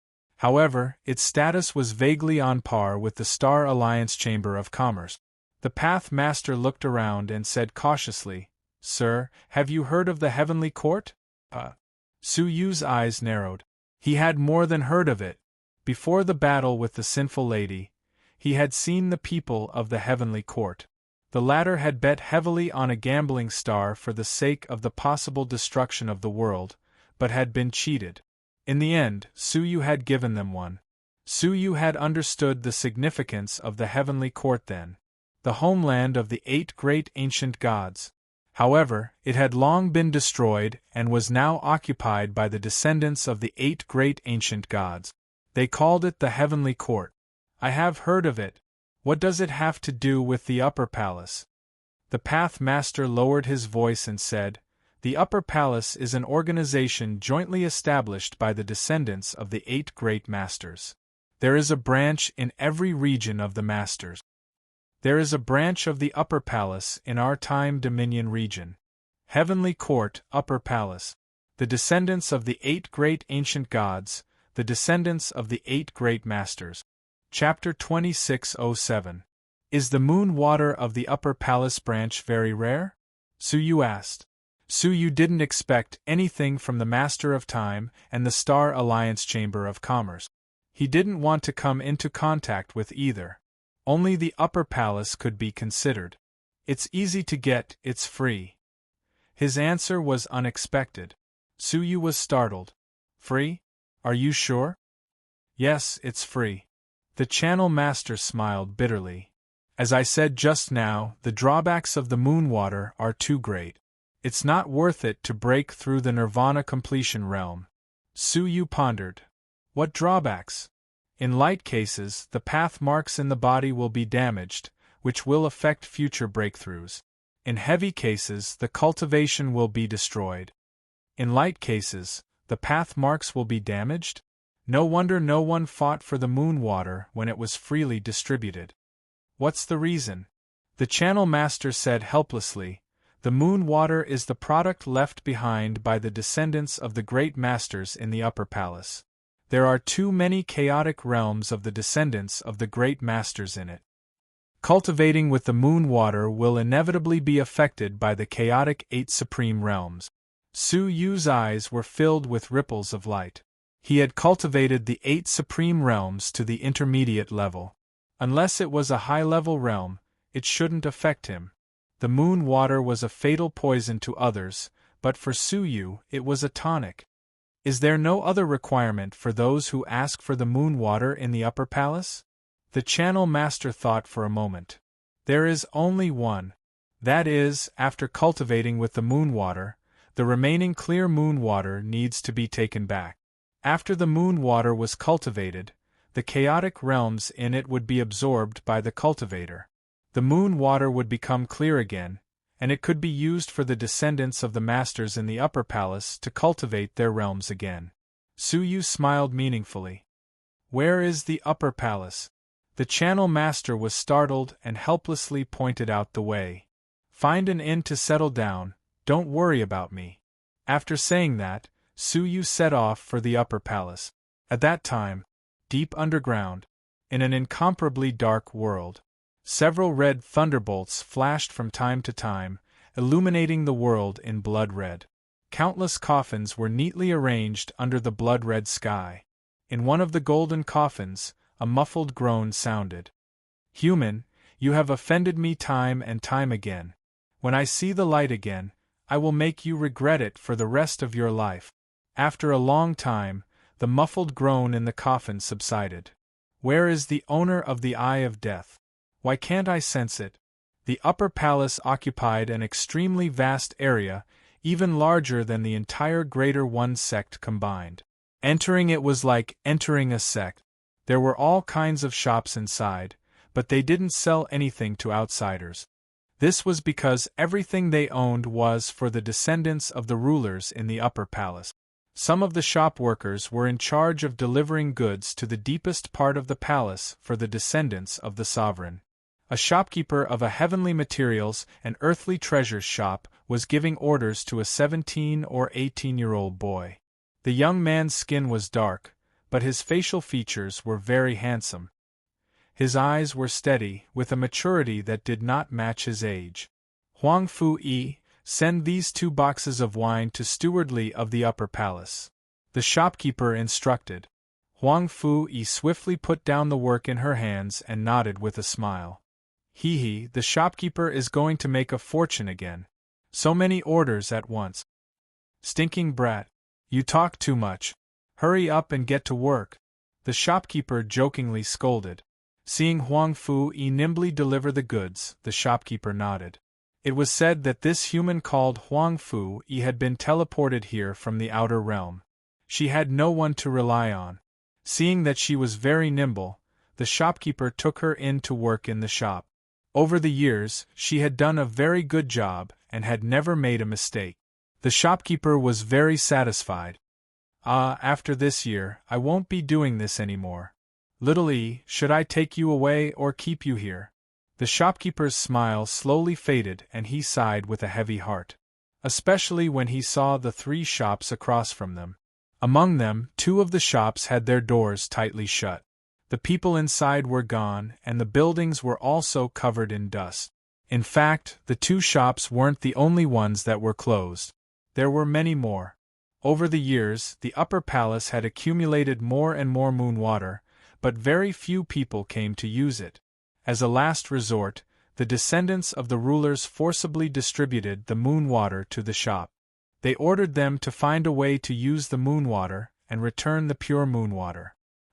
However, its status was vaguely on par with the Star Alliance Chamber of Commerce. The Path Master looked around and said cautiously, "Sir, have you heard of the Heavenly Court?" Su Yu's eyes narrowed. He had more than heard of it. Before the battle with the sinful lady, he had seen the people of the Heavenly Court. The latter had bet heavily on a gambling star for the sake of the possible destruction of the world, but had been cheated. In the end, Su Yu had given them one. Su Yu had understood the significance of the Heavenly Court then, the homeland of the 8 great ancient gods. However, it had long been destroyed and was now occupied by the descendants of the 8 great ancient gods. They called it the Heavenly Court. I have heard of it. What does it have to do with the Upper Palace? The Path Master lowered his voice and said, "The Upper Palace is an organization jointly established by the descendants of the 8 great masters. There is a branch in every region of the masters. There is a branch of the Upper Palace in our Time Dominion region. Heavenly Court, Upper Palace. The descendants of the 8 great ancient gods, the descendants of the 8 great masters." Chapter 2607. Is the moon water of the Upper Palace branch very rare? Su Yu asked. Su Yu didn't expect anything from the Master of Time and the Star Alliance Chamber of Commerce. He didn't want to come into contact with either. Only the Upper Palace could be considered. It's easy to get, it's free. His answer was unexpected. Su Yu was startled. Free? Are you sure? Yes, it's free. The Channel Master smiled bitterly. As I said just now, the drawbacks of the moon water are too great. It's not worth it to break through the nirvana completion realm. Suyu pondered. What drawbacks? In light cases, the path marks in the body will be damaged, which will affect future breakthroughs. In heavy cases, the cultivation will be destroyed. In light cases, the path marks will be damaged? No wonder no one fought for the moon water when it was freely distributed. What's the reason? The channel master said helplessly, the moon water is the product left behind by the descendants of the great masters in the upper palace. There are too many chaotic realms of the descendants of the great masters in it. Cultivating with the moon water will inevitably be affected by the chaotic 8 supreme realms. Su Yu's eyes were filled with ripples of light. He had cultivated the 8 supreme realms to the intermediate level. Unless it was a high-level realm, it shouldn't affect him. The moon water was a fatal poison to others, but for Su Yu it was a tonic. Is there no other requirement for those who ask for the moon water in the upper palace? The channel master thought for a moment. There is only one. That is, after cultivating with the moon water, the remaining clear moon water needs to be taken back. After the moon water was cultivated, the chaotic realms in it would be absorbed by the cultivator. The moon water would become clear again, and it could be used for the descendants of the masters in the upper palace to cultivate their realms again. Su Yu smiled meaningfully. Where is the upper palace? The channel master was startled and helplessly pointed out the way. Find an inn to settle down, don't worry about me. After saying that, Su Yu set off for the upper palace. At that time, deep underground, in an incomparably dark world, several red thunderbolts flashed from time to time, illuminating the world in blood red. Countless coffins were neatly arranged under the blood-red sky. In one of the golden coffins, a muffled groan sounded. Human, you have offended me time and time again. When I see the light again, I will make you regret it for the rest of your life. After a long time, the muffled groan in the coffin subsided. Where is the owner of the Eye of Death? Why can't I sense it? The upper palace occupied an extremely vast area, even larger than the entire Greater One sect combined. Entering it was like entering a sect. There were all kinds of shops inside, but they didn't sell anything to outsiders. This was because everything they owned was for the descendants of the rulers in the upper palace. Some of the shop workers were in charge of delivering goods to the deepest part of the palace for the descendants of the sovereign. A shopkeeper of a heavenly materials and earthly treasures shop was giving orders to a 17 or 18-year-old boy. The young man's skin was dark, but his facial features were very handsome. His eyes were steady, with a maturity that did not match his age. Huang Fu-yi, send these 2 boxes of wine to stewardly of the upper palace. The shopkeeper instructed. Huang Fu-yi swiftly put down the work in her hands and nodded with a smile. He, the shopkeeper is going to make a fortune again. So many orders at once. Stinking brat. You talk too much. Hurry up and get to work. The shopkeeper jokingly scolded. Seeing Huang Fu-yi nimbly deliver the goods, the shopkeeper nodded. It was said that this human called Huang Fu-yi had been teleported here from the outer realm. She had no one to rely on. Seeing that she was very nimble, the shopkeeper took her in to work in the shop. Over the years, she had done a very good job and had never made a mistake. The shopkeeper was very satisfied. After this year, I won't be doing this anymore. Little E, should I take you away or keep you here? The shopkeeper's smile slowly faded and he sighed with a heavy heart. Especially when he saw the 3 shops across from them. Among them, 2 of the shops had their doors tightly shut. The people inside were gone and the buildings were also covered in dust. In fact, the 2 shops weren't the only ones that were closed. There were many more. Over the years, the upper palace had accumulated more and more moon water, but very few people came to use it. As a last resort, the descendants of the rulers forcibly distributed the moon water to the shop. They ordered them to find a way to use the moon water and return the pure moon water.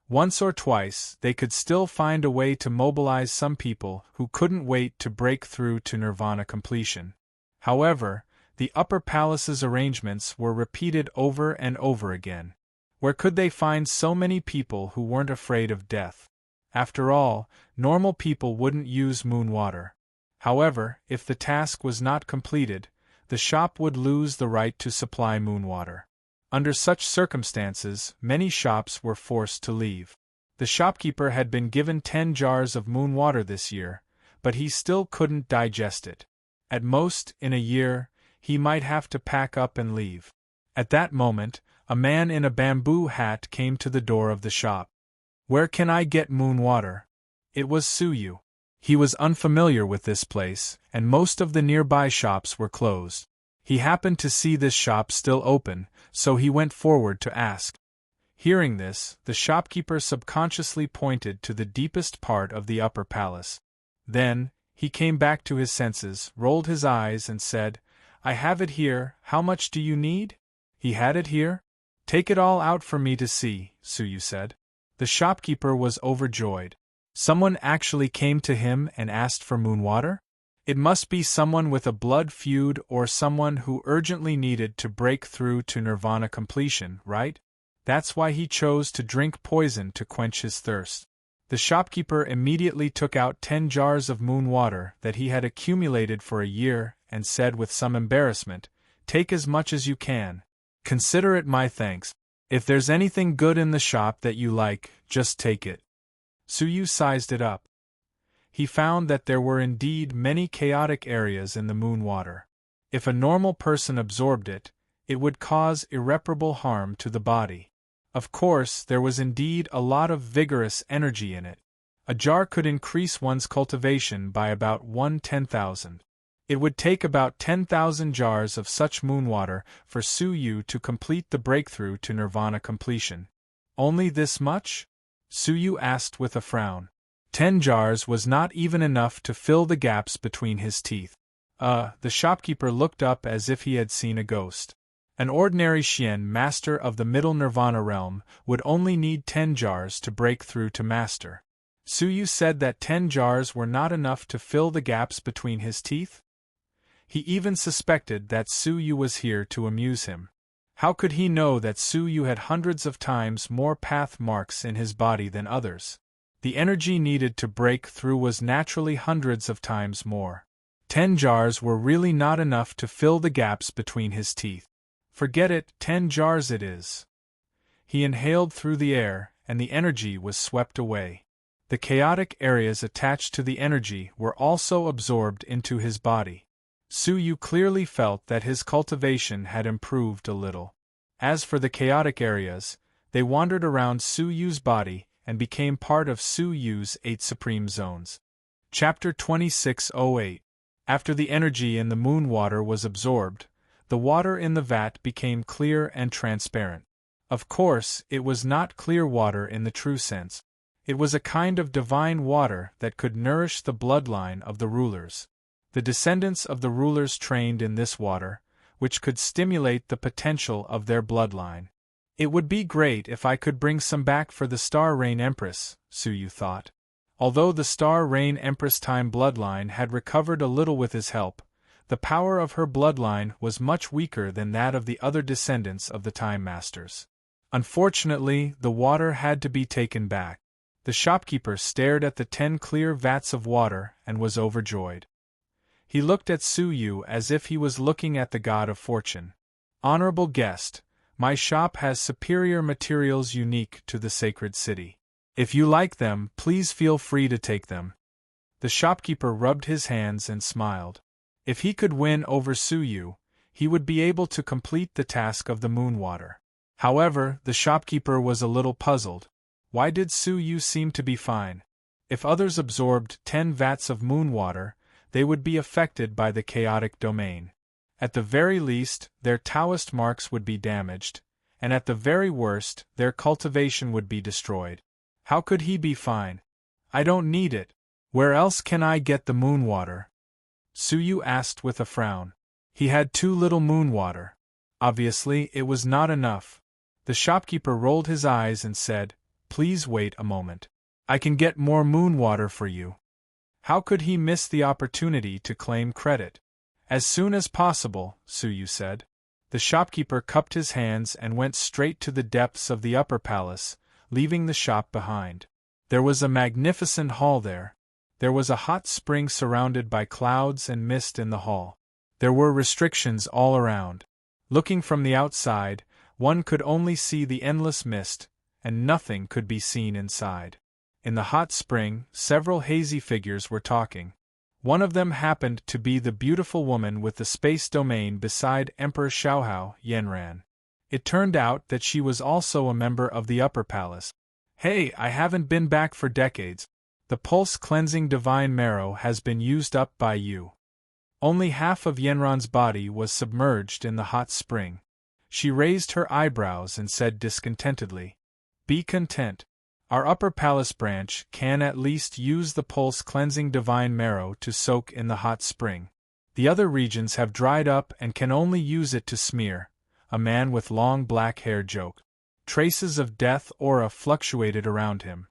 Once or twice, they could still find a way to mobilize some people who couldn't wait to break through to nirvana completion. However, The upper palace's arrangements were repeated over and over again. Where could they find so many people who weren't afraid of death? After all, normal people wouldn't use moon water. However, if the task was not completed, the shop would lose the right to supply moon water. Under such circumstances, many shops were forced to leave. The shopkeeper had been given 10 jars of moon water this year, but he still couldn't digest it. At most, in a year, he might have to pack up and leave. At that moment, a man in a bamboo hat came to the door of the shop. "Where can I get moon water?" It was Suyu. He was unfamiliar with this place, and most of the nearby shops were closed. He happened to see this shop still open, so he went forward to ask. Hearing this, the shopkeeper subconsciously pointed to the deepest part of the upper palace. Then, he came back to his senses, rolled his eyes and said, "I have it here, how much do you need?" He had it here? "Take it all out for me to see," Suyu said. The shopkeeper was overjoyed. Someone actually came to him and asked for moon water? It must be someone with a blood feud or someone who urgently needed to break through to nirvana completion, right? That's why he chose to drink poison to quench his thirst. The shopkeeper immediately took out 10 jars of moon water that he had accumulated for a year and said with some embarrassment, "Take as much as you can. Consider it my thanks. If there's anything good in the shop that you like, just take it." Suyu sized it up. He found that there were indeed many chaotic areas in the moon water. If a normal person absorbed it, it would cause irreparable harm to the body. Of course, there was indeed a lot of vigorous energy in it. A jar could increase one's cultivation by about 1/10,000. It would take about 10,000 jars of such moon water for Suyu to complete the breakthrough to nirvana completion. Only this much? Suyu asked with a frown. 10 jars was not even enough to fill the gaps between his teeth. The shopkeeper looked up as if he had seen a ghost. An ordinary Xian master of the middle nirvana realm would only need 10 jars to break through to master. Suyu said that 10 jars were not enough to fill the gaps between his teeth? He even suspected that Suyu was here to amuse him. How could he know that Suyu had hundreds of times more path marks in his body than others? The energy needed to break through was naturally hundreds of times more. 10 jars were really not enough to fill the gaps between his teeth. Forget it, 10 jars it is. He inhaled through the air, and the energy was swept away. The chaotic areas attached to the energy were also absorbed into his body. Suyu clearly felt that his cultivation had improved a little. As for the chaotic areas, they wandered around Suyu's body and became part of Suyu's 8 supreme zones. Chapter 2608. After the energy in the moon water was absorbed, the water in the vat became clear and transparent. Of course, it was not clear water in the true sense. It was a kind of divine water that could nourish the bloodline of the rulers. The descendants of the rulers trained in this water, which could stimulate the potential of their bloodline. It would be great if I could bring some back for the Star Rain Empress, Suyu thought. Although the Star Rain Empress Time bloodline had recovered a little with his help, the power of her bloodline was much weaker than that of the other descendants of the Time Masters. Unfortunately, the water had to be taken back. The shopkeeper stared at the 10 clear vats of water and was overjoyed. He looked at Suyu as if he was looking at the god of fortune. "Honorable guest, my shop has superior materials unique to the sacred city. If you like them, please feel free to take them." The shopkeeper rubbed his hands and smiled. If he could win over Suyu, he would be able to complete the task of the moon water. However, the shopkeeper was a little puzzled. Why did Suyu seem to be fine? If others absorbed 10 vats of moon water, they would be affected by the chaotic domain. At the very least, their Taoist marks would be damaged, and at the very worst, their cultivation would be destroyed. How could he be fine? "I don't need it. Where else can I get the moon water?" Suyu asked with a frown. He had too little moon water. Obviously, it was not enough. The shopkeeper rolled his eyes and said, "Please wait a moment. I can get more moon water for you." How could he miss the opportunity to claim credit? As soon as possible, Suyu said. The shopkeeper cupped his hands and went straight to the depths of the upper palace, leaving the shop behind. There was a magnificent hall there. There was a hot spring surrounded by clouds and mist in the hall. There were restrictions all around. Looking from the outside, one could only see the endless mist, and nothing could be seen inside. In the hot spring, several hazy figures were talking. One of them happened to be the beautiful woman with the space domain beside Emperor Xiaohao, Yanran. It turned out that she was also a member of the upper palace. Hey, I haven't been back for decades. The pulse-cleansing divine marrow has been used up by you. Only half of Yanran's body was submerged in the hot spring. She raised her eyebrows and said discontentedly, "Be content. Our upper palace branch can at least use the pulse-cleansing divine marrow to soak in the hot spring. The other regions have dried up and can only use it to smear," a man with long black hair joked. Traces of death aura fluctuated around him.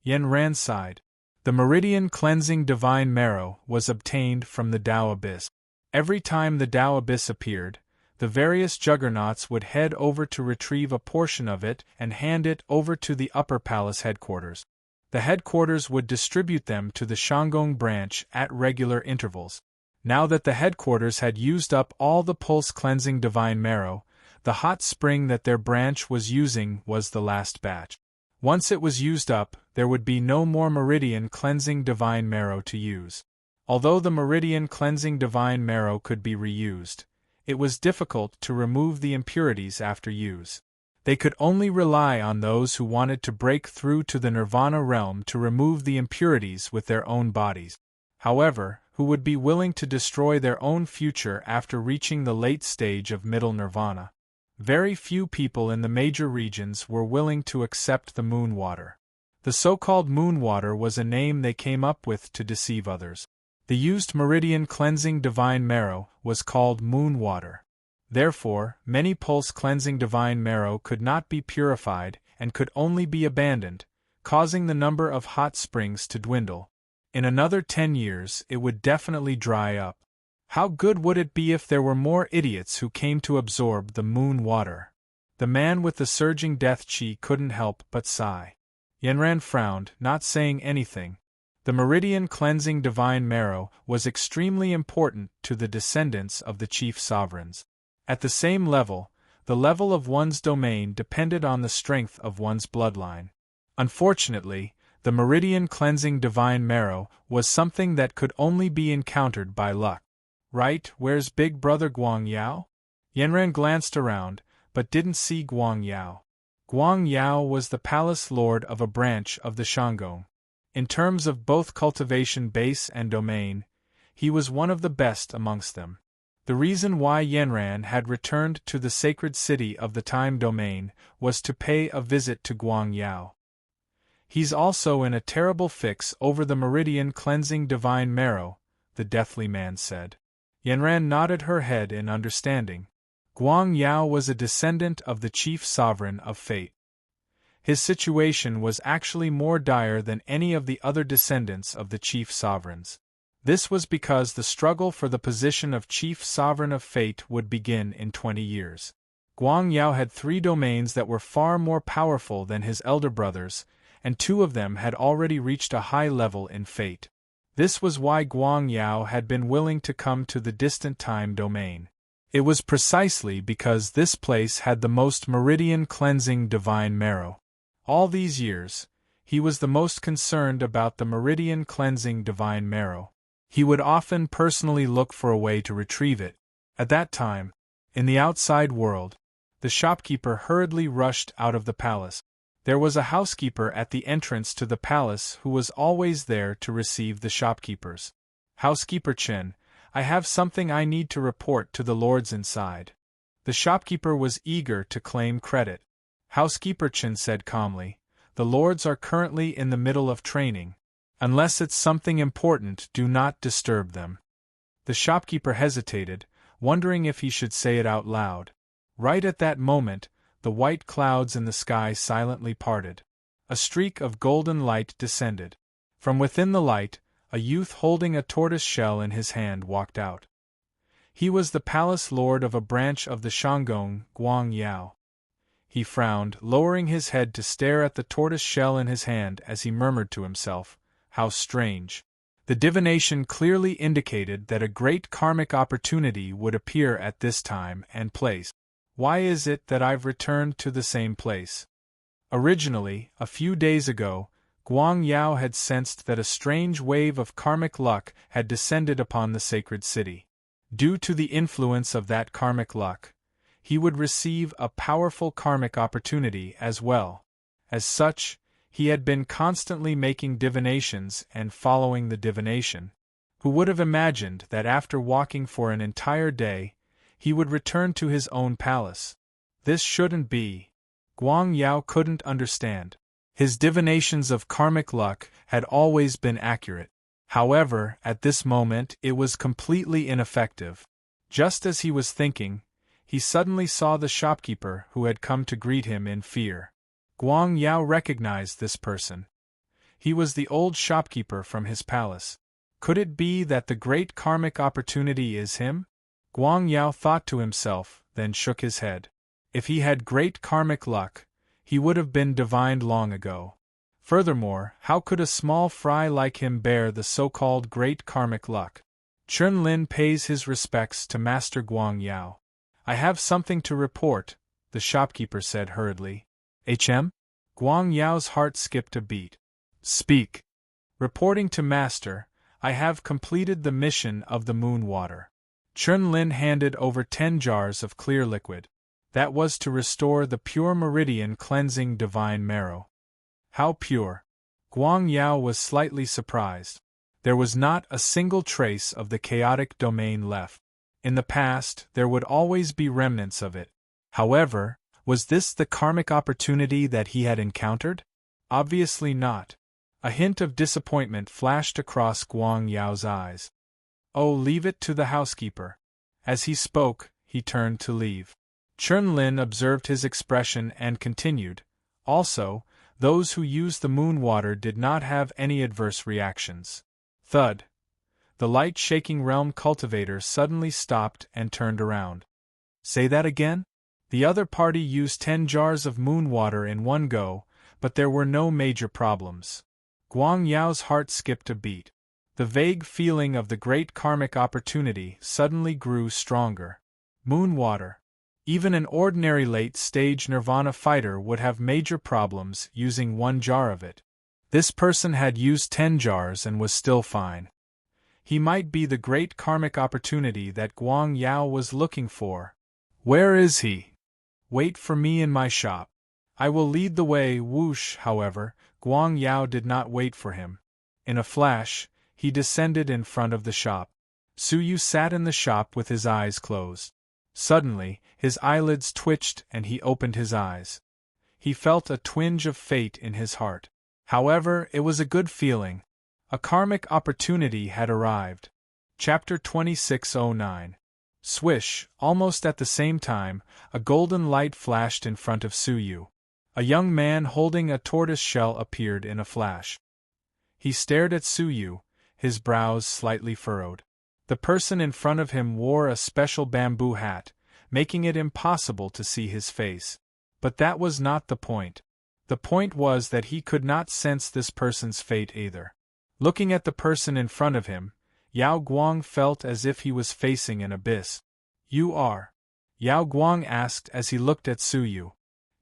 Yanran sighed. The meridian-cleansing divine marrow was obtained from the Tao Abyss. Every time the Tao Abyss appeared, the various juggernauts would head over to retrieve a portion of it and hand it over to the upper palace headquarters. The headquarters would distribute them to the Shanggong branch at regular intervals. Now that the headquarters had used up all the pulse-cleansing divine marrow, the hot spring that their branch was using was the last batch. Once it was used up, there would be no more meridian-cleansing divine marrow to use. Although the meridian-cleansing divine marrow could be reused, it was difficult to remove the impurities after use. They could only rely on those who wanted to break through to the nirvana realm to remove the impurities with their own bodies. However, who would be willing to destroy their own future after reaching the late stage of middle nirvana? Very few people in the major regions were willing to accept the moon water. The so-called moon water was a name they came up with to deceive others. The used meridian-cleansing divine marrow was called moon water. Therefore, many pulse-cleansing divine marrow could not be purified and could only be abandoned, causing the number of hot springs to dwindle. In another 10 years it would definitely dry up. How good would it be if there were more idiots who came to absorb the moon water? The man with the surging death chi couldn't help but sigh. Yanran frowned, not saying anything. The meridian-cleansing divine marrow was extremely important to the descendants of the chief sovereigns. At the same level, the level of one's domain depended on the strength of one's bloodline. Unfortunately, the meridian-cleansing divine marrow was something that could only be encountered by luck. Right, where's Big Brother Guang Yao? Yanran glanced around, but didn't see Guang Yao. Guang Yao was the palace lord of a branch of the Shanggong. In terms of both cultivation base and domain, he was one of the best amongst them. The reason why Yanran had returned to the sacred city of the time domain was to pay a visit to Guang Yao. He's also in a terrible fix over the meridian-cleansing divine marrow, the deathly man said. Yanran nodded her head in understanding. Guang Yao was a descendant of the chief sovereign of fate. His situation was actually more dire than any of the other descendants of the chief sovereigns. This was because the struggle for the position of chief sovereign of fate would begin in 20 years. Guang Yao had 3 domains that were far more powerful than his elder brothers, and 2 of them had already reached a high level in fate. This was why Guang Yao had been willing to come to the distant time domain. It was precisely because this place had the most meridian-cleansing divine marrow. All these years, he was the most concerned about the meridian-cleansing divine marrow. He would often personally look for a way to retrieve it. At that time, in the outside world, the shopkeeper hurriedly rushed out of the palace. There was a housekeeper at the entrance to the palace who was always there to receive the shopkeepers. "Housekeeper Chen, I have something I need to report to the lords inside." The shopkeeper was eager to claim credit. Housekeeper Chen said calmly, "The lords are currently in the middle of training. Unless it's something important, do not disturb them." The shopkeeper hesitated, wondering if he should say it out loud. Right at that moment, the white clouds in the sky silently parted. A streak of golden light descended. From within the light, a youth holding a tortoise shell in his hand walked out. He was the palace lord of a branch of the Shanggong, Guang Yao. He frowned, lowering his head to stare at the tortoise shell in his hand as he murmured to himself, "How strange." The divination clearly indicated that a great karmic opportunity would appear at this time and place. Why is it that I've returned to the same place? Originally, a few days ago, Guang Yao had sensed that a strange wave of karmic luck had descended upon the sacred city. Due to the influence of that karmic luck, he would receive a powerful karmic opportunity as well. As such, he had been constantly making divinations and following the divination. Who would have imagined that after walking for an entire day, he would return to his own palace? This shouldn't be. Guang Yao couldn't understand. His divinations of karmic luck had always been accurate. However, at this moment it was completely ineffective. Just as he was thinking, he suddenly saw the shopkeeper who had come to greet him in fear. Guang Yao recognized this person. He was the old shopkeeper from his palace. Could it be that the great karmic opportunity is him? Guang Yao thought to himself, then shook his head. If he had great karmic luck, he would have been divined long ago. Furthermore, how could a small fry like him bear the so-called great karmic luck? Chun Lin pays his respects to Master Guang Yao. "I have something to report," the shopkeeper said hurriedly. "HM?" Guang Yao's heart skipped a beat. "Speak." "Reporting to Master, I have completed the mission of the moon water." Chun Lin handed over 10 jars of clear liquid. That was to restore the pure meridian cleansing divine marrow. How pure? Guang Yao was slightly surprised. There was not a single trace of the chaotic domain left. In the past, there would always be remnants of it. However, was this the karmic opportunity that he had encountered? Obviously not. A hint of disappointment flashed across Guang Yao's eyes. "Oh, leave it to the housekeeper." As he spoke, he turned to leave. Chun Lin observed his expression and continued, "Also, those who used the moon water did not have any adverse reactions." Thud. The light-shaking realm cultivator suddenly stopped and turned around. "Say that again?" The other party used 10 jars of moon water in one go, but there were no major problems. Guang Yao's heart skipped a beat. The vague feeling of the great karmic opportunity suddenly grew stronger. Moon water. Even an ordinary late-stage nirvana fighter would have major problems using 1 jar of it. This person had used 10 jars and was still fine. He might be the great karmic opportunity that Guang Yao was looking for. Where is he? Wait for me in my shop. I will lead the way. Whoosh. However, Guang Yao did not wait for him. In a flash, he descended in front of the shop. Su Yu sat in the shop with his eyes closed. Suddenly, his eyelids twitched and he opened his eyes. He felt a twinge of fate in his heart. However, it was a good feeling. A karmic opportunity had arrived. Chapter 2609. Swish, almost at the same time, a golden light flashed in front of Su Yu. A young man holding a tortoise shell appeared in a flash. He stared at Su Yu, his brows slightly furrowed. The person in front of him wore a special bamboo hat, making it impossible to see his face. But that was not the point. The point was that he could not sense this person's fate either. Looking at the person in front of him, Yao Guang felt as if he was facing an abyss. "You are?" Yao Guang asked as he looked at Su Yu.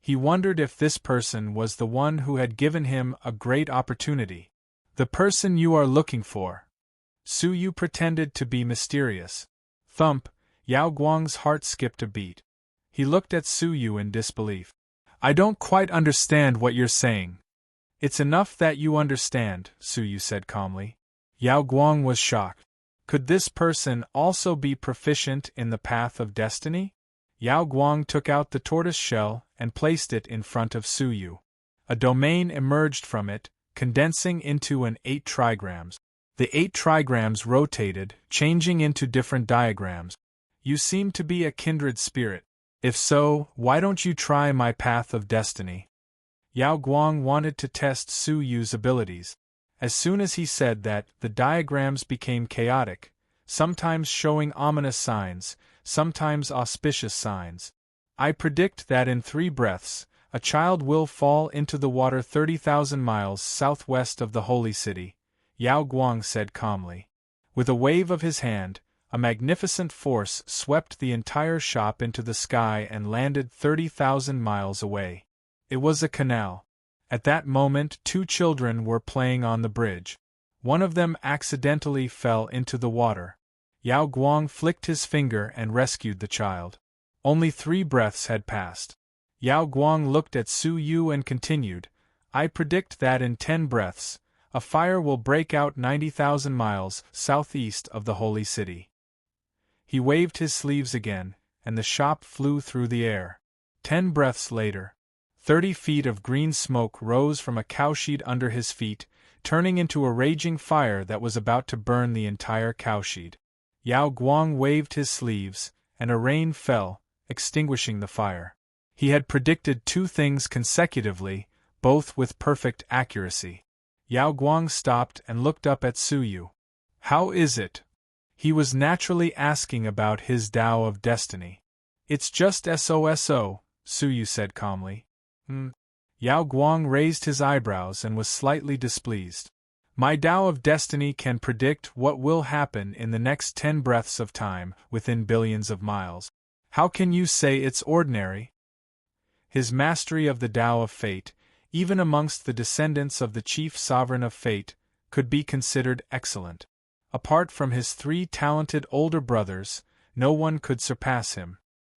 He wondered if this person was the one who had given him a great opportunity. "The person you are looking for." Su Yu pretended to be mysterious. Thump, Yao Guang's heart skipped a beat. He looked at Su Yu in disbelief. "I don't quite understand what you're saying." "It's enough that you understand," Su Yu said calmly. Yao Guang was shocked. Could this person also be proficient in the path of destiny? Yao Guang took out the tortoise shell and placed it in front of Su Yu. A domain emerged from it, condensing into an 8 trigrams. The 8 trigrams rotated, changing into different diagrams. "You seem to be a kindred spirit. If so, why don't you try my path of destiny?" Yao Guang wanted to test Su Yu's abilities. As soon as he said that, the diagrams became chaotic. sometimes showing ominous signs, sometimes auspicious signs. I predict that in 3 breaths, a child will fall into the water 30,000 miles southwest of the holy city, Yao Guang said calmly. With a wave of his hand, a magnificent force swept the entire shop into the sky and landed 30,000 miles away. It was a canal. At that moment 2 children were playing on the bridge. One of them accidentally fell into the water. Yao Guang flicked his finger and rescued the child. Only 3 breaths had passed. Yao Guang looked at Su Yu and continued, I predict that in 10 breaths, a fire will break out 90,000 miles southeast of the holy city. He waved his sleeves again, and the shop flew through the air. 10 breaths later, 30 feet of green smoke rose from a cowshed under his feet, turning into a raging fire that was about to burn the entire cowshed. Yao Guang waved his sleeves, and a rain fell, extinguishing the fire. He had predicted 2 things consecutively, both with perfect accuracy. Yao Guang stopped and looked up at Su Yu. How is it? He was naturally asking about his Tao of Destiny. It's just so, Su Yu said calmly. Yao Guang raised his eyebrows and was slightly displeased. My Tao of Destiny can predict what will happen in the next 10 breaths of time within billions of miles. How can you say it's ordinary? His mastery of the Tao of Fate, even amongst the descendants of the chief sovereign of fate, could be considered excellent. Apart from his 3 talented older brothers, no one could surpass him.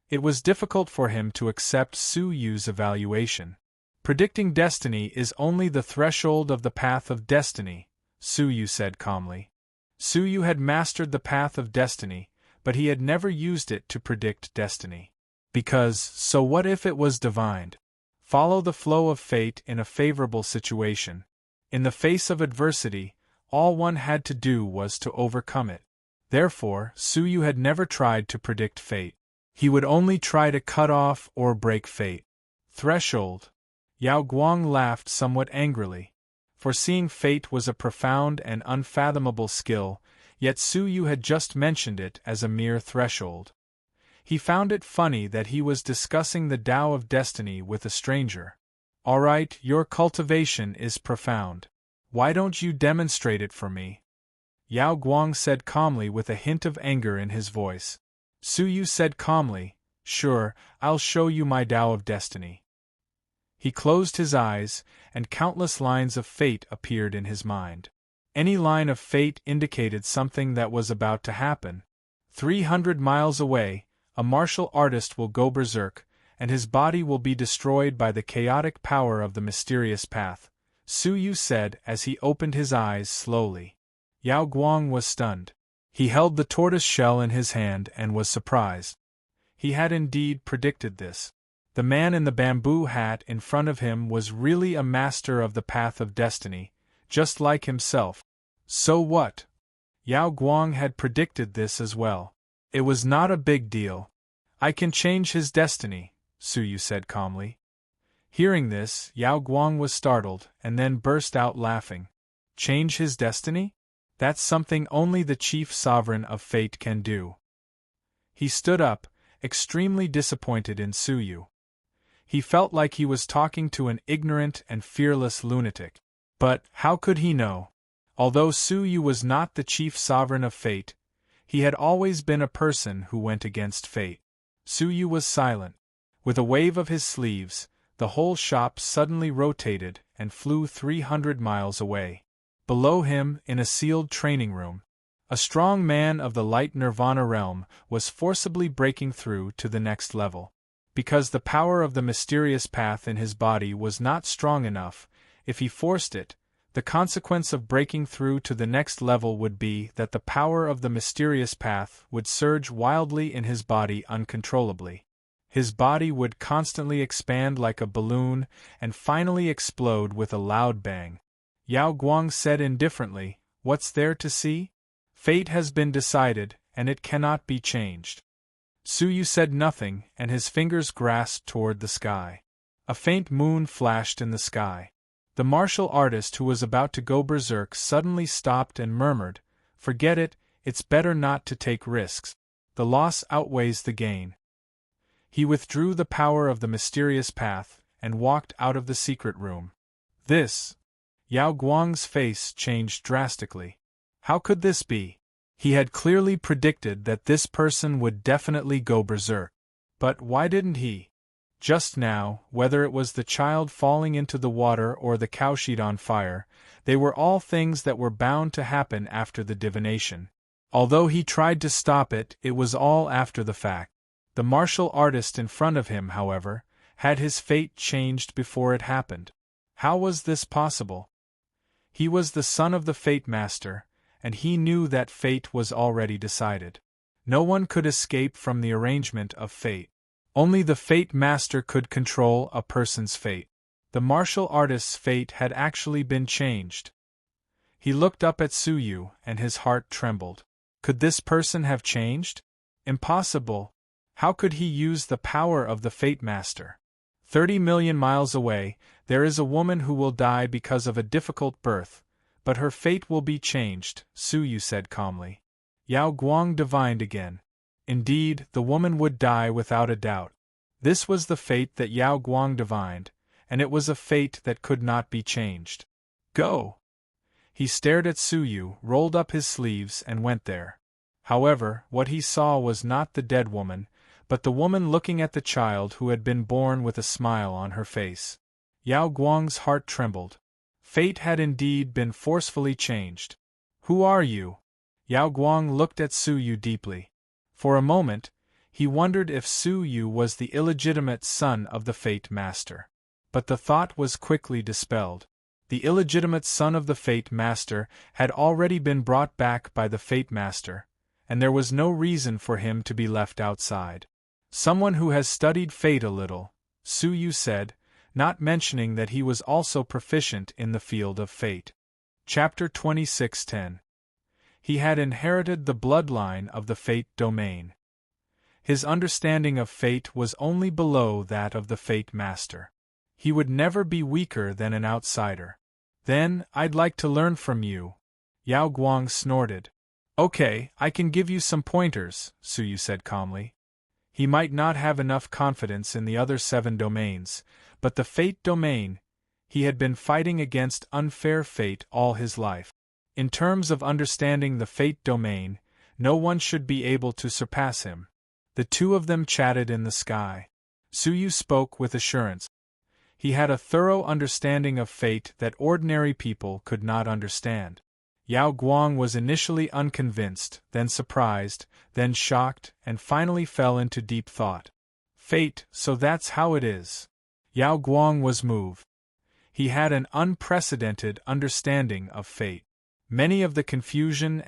It was difficult for him to accept Su Yu's evaluation. Predicting destiny is only the threshold of the path of destiny, Su Yu said calmly. Su Yu had mastered the path of destiny, but he had never used it to predict destiny. Because, so what if it was divined? Follow the flow of fate in a favorable situation. In the face of adversity, all one had to do was to overcome it. Therefore, Su Yu had never tried to predict fate. He would only try to cut off or break fate. Threshold. Yao Guang laughed somewhat angrily. Foreseeing fate was a profound and unfathomable skill, yet Su Yu had just mentioned it as a mere threshold. He found it funny that he was discussing the Tao of Destiny with a stranger. All right, your cultivation is profound. Why don't you demonstrate it for me? Yao Guang said calmly with a hint of anger in his voice. Su Yu said calmly, Sure, I'll show you my Tao of Destiny. He closed his eyes, and countless lines of fate appeared in his mind. Any line of fate indicated something that was about to happen. 300 miles away, a martial artist will go berserk, and his body will be destroyed by the chaotic power of the mysterious path, Su Yu said as he opened his eyes slowly. Yao Guang was stunned. He held the tortoise shell in his hand and was surprised. He had indeed predicted this. The man in the bamboo hat in front of him was really a master of the path of destiny, just like himself. So what? Yao Guang had predicted this as well. It was not a big deal. I can change his destiny, Su Yu said calmly. Hearing this, Yao Guang was startled and then burst out laughing. Change his destiny? That's something only the chief sovereign of fate can do. He stood up, extremely disappointed in Su Yu. He felt like he was talking to an ignorant and fearless lunatic. But how could he know? Although Su Yu was not the chief sovereign of fate, he had always been a person who went against fate. Su Yu was silent. With a wave of his sleeves, the whole shop suddenly rotated and flew 300 miles away. Below him, in a sealed training room, a strong man of the light nirvana realm was forcibly breaking through to the next level. Because the power of the mysterious path in his body was not strong enough, if he forced it, the consequence of breaking through to the next level would be that the power of the mysterious path would surge wildly in his body uncontrollably. His body would constantly expand like a balloon and finally explode with a loud bang. Yao Guang said indifferently, "What's there to see? Fate has been decided, and it cannot be changed." Su Yu said nothing, and his fingers grasped toward the sky. A faint moon flashed in the sky. The martial artist who was about to go berserk suddenly stopped and murmured, "Forget it, it's better not to take risks. The loss outweighs the gain. He withdrew the power of the mysterious path, and walked out of the secret room. Yao Guang's face changed drastically. How could this be? He had clearly predicted that this person would definitely go berserk. But why didn't he? Just now, whether it was the child falling into the water or the cowshed on fire, they were all things that were bound to happen after the divination. Although he tried to stop it, it was all after the fact. The martial artist in front of him, however, had his fate changed before it happened. How was this possible? He was the son of the Fate Master, and he knew that fate was already decided. No one could escape from the arrangement of fate. Only the Fate Master could control a person's fate. The martial artist's fate had actually been changed. He looked up at Su Yu, and his heart trembled. Could this person have changed? Impossible. How could he use the power of the Fate Master? 30 million miles away, there is a woman who will die because of a difficult birth, but her fate will be changed, Su Yu said calmly. Yao Guang divined again. Indeed, the woman would die without a doubt. This was the fate that Yao Guang divined, and it was a fate that could not be changed. Go! He stared at Su Yu, rolled up his sleeves, and went there. However, what he saw was not the dead woman, but the woman looking at the child who had been born with a smile on her face. Yao Guang's heart trembled. Fate had indeed been forcefully changed. Who are you? Yao Guang looked at Su Yu deeply. For a moment, he wondered if Su Yu was the illegitimate son of the Fate Master. But the thought was quickly dispelled. The illegitimate son of the Fate Master had already been brought back by the Fate Master, and there was no reason for him to be left outside. Someone who has studied fate a little, Su Yu said, not mentioning that he was also proficient in the field of fate. Chapter 26:10. He had inherited the bloodline of the fate domain. His understanding of fate was only below that of the Fate Master. He would never be weaker than an outsider. Then, I'd like to learn from you. Yao Guang snorted. Okay, I can give you some pointers, Su Yu said calmly. He might not have enough confidence in the other 7 domains, but the fate domain, he had been fighting against unfair fate all his life. In terms of understanding the fate domain, no one should be able to surpass him. The two of them chatted in the sky. Su Yu spoke with assurance. He had a thorough understanding of fate that ordinary people could not understand. Yao Guang was initially unconvinced, then surprised, then shocked, and finally fell into deep thought. Fate, so that's how it is. Yao Guang was moved. He had an unprecedented understanding of fate. Many of the confusion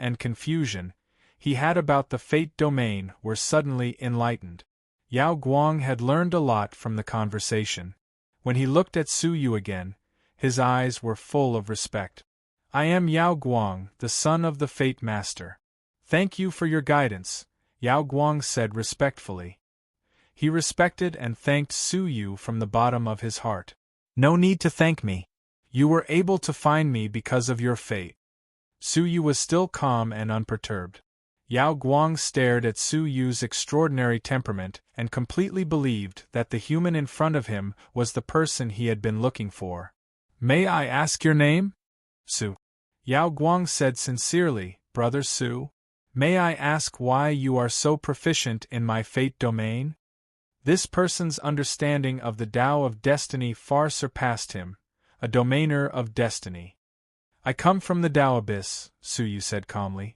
he had about the fate domain were suddenly enlightened. Yao Guang had learned a lot from the conversation. When he looked at Su Yu again, his eyes were full of respect. I am Yao Guang, the son of the Fate Master. Thank you for your guidance, Yao Guang said respectfully. He respected and thanked Su Yu from the bottom of his heart. No need to thank me. You were able to find me because of your fate. Su Yu was still calm and unperturbed. Yao Guang stared at Su Yu's extraordinary temperament and completely believed that the human in front of him was the person he had been looking for. May I ask your name? Su. Yao Guang said sincerely, Brother Su. May I ask why you are so proficient in my fate domain? This person's understanding of the Tao of destiny far surpassed him, a domainer of destiny. I come from the Tao abyss, Su Yu said calmly.